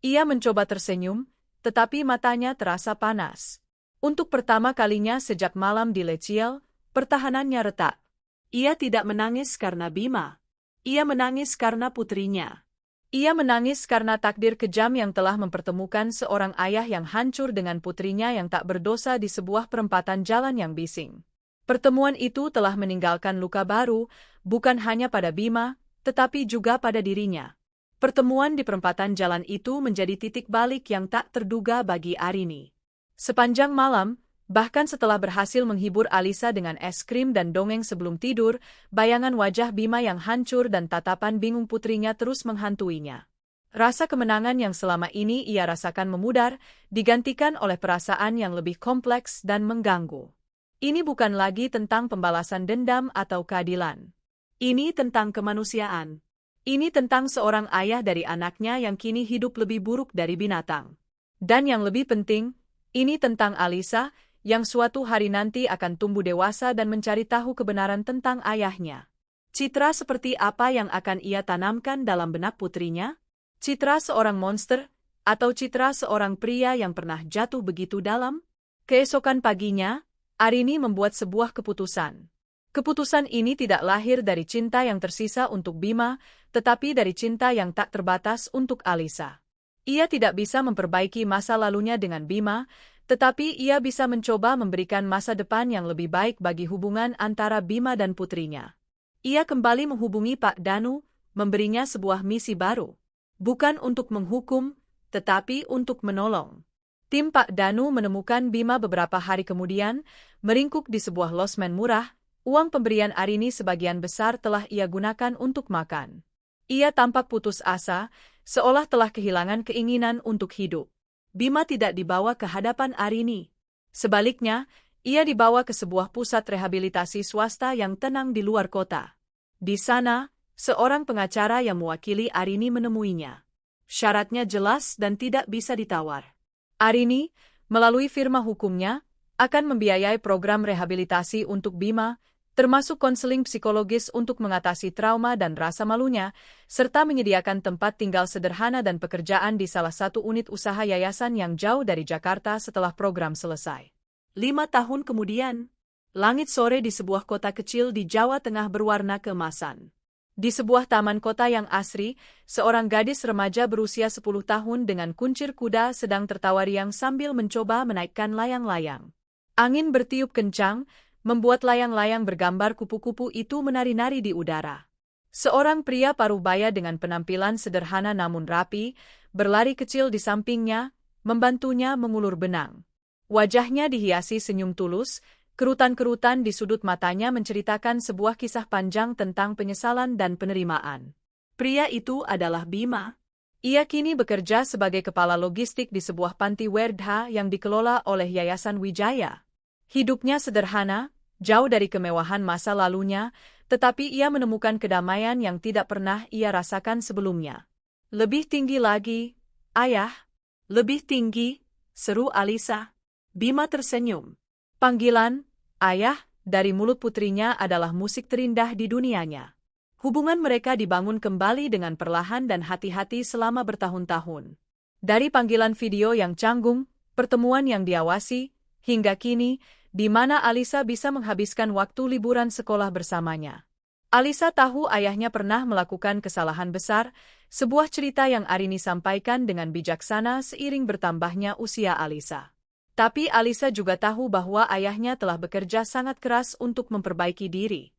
Ia mencoba tersenyum, tetapi matanya terasa panas. Untuk pertama kalinya sejak malam di Leciel, pertahanannya retak. Ia tidak menangis karena Bima. Ia menangis karena putrinya. Ia menangis karena takdir kejam yang telah mempertemukan seorang ayah yang hancur dengan putrinya yang tak berdosa di sebuah perempatan jalan yang bising. Pertemuan itu telah meninggalkan luka baru, bukan hanya pada Bima, tetapi juga pada dirinya. Pertemuan di perempatan jalan itu menjadi titik balik yang tak terduga bagi Arini. Sepanjang malam, bahkan setelah berhasil menghibur Alisa dengan es krim dan dongeng sebelum tidur, bayangan wajah Bima yang hancur dan tatapan bingung putrinya terus menghantuinya. Rasa kemenangan yang selama ini ia rasakan memudar, digantikan oleh perasaan yang lebih kompleks dan mengganggu. Ini bukan lagi tentang pembalasan dendam atau keadilan. Ini tentang kemanusiaan. Ini tentang seorang ayah dari anaknya yang kini hidup lebih buruk dari binatang. Dan yang lebih penting, ini tentang Alisa, yang suatu hari nanti akan tumbuh dewasa dan mencari tahu kebenaran tentang ayahnya. Citra seperti apa yang akan ia tanamkan dalam benak putrinya? Citra seorang monster, atau citra seorang pria yang pernah jatuh begitu dalam? Keesokan paginya, Arini membuat sebuah keputusan. Keputusan ini tidak lahir dari cinta yang tersisa untuk Bima, tetapi dari cinta yang tak terbatas untuk Alisa. Ia tidak bisa memperbaiki masa lalunya dengan Bima, tetapi ia bisa mencoba memberikan masa depan yang lebih baik bagi hubungan antara Bima dan putrinya. Ia kembali menghubungi Pak Danu, memberinya sebuah misi baru. Bukan untuk menghukum, tetapi untuk menolong. Tim Pak Danu menemukan Bima beberapa hari kemudian, meringkuk di sebuah losmen murah. Uang pemberian Arini sebagian besar telah ia gunakan untuk makan. Ia tampak putus asa, seolah telah kehilangan keinginan untuk hidup. Bima tidak dibawa ke hadapan Arini. Sebaliknya, ia dibawa ke sebuah pusat rehabilitasi swasta yang tenang di luar kota. Di sana, seorang pengacara yang mewakili Arini menemuinya. Syaratnya jelas dan tidak bisa ditawar. Arini, melalui firma hukumnya, akan membiayai program rehabilitasi untuk Bima, termasuk konseling psikologis untuk mengatasi trauma dan rasa malunya, serta menyediakan tempat tinggal sederhana dan pekerjaan di salah satu unit usaha yayasan yang jauh dari Jakarta setelah program selesai. 5 tahun kemudian, langit sore di sebuah kota kecil di Jawa Tengah berwarna keemasan. Di sebuah taman kota yang asri, seorang gadis remaja berusia 10 tahun dengan kuncir kuda sedang tertawa riang sambil mencoba menaikkan layang-layang. Angin bertiup kencang, membuat layang-layang bergambar kupu-kupu itu menari-nari di udara. Seorang pria paruh-baya dengan penampilan sederhana namun rapi, berlari kecil di sampingnya, membantunya mengulur benang. Wajahnya dihiasi senyum tulus, kerutan-kerutan di sudut matanya menceritakan sebuah kisah panjang tentang penyesalan dan penerimaan. Pria itu adalah Bima. Ia kini bekerja sebagai kepala logistik di sebuah panti Werdha yang dikelola oleh Yayasan Wijaya. Hidupnya sederhana, jauh dari kemewahan masa lalunya, tetapi ia menemukan kedamaian yang tidak pernah ia rasakan sebelumnya. "Lebih tinggi lagi, ayah. Lebih tinggi," seru Alisa. Bima tersenyum. Panggilan, ayah, dari mulut putrinya adalah musik terindah di dunianya. Hubungan mereka dibangun kembali dengan perlahan dan hati-hati selama bertahun-tahun. Dari panggilan video yang canggung, pertemuan yang diawasi, hingga kini, di mana Alisa bisa menghabiskan waktu liburan sekolah bersamanya. Alisa tahu ayahnya pernah melakukan kesalahan besar, sebuah cerita yang Arini sampaikan dengan bijaksana seiring bertambahnya usia Alisa. Tapi Alisa juga tahu bahwa ayahnya telah bekerja sangat keras untuk memperbaiki diri.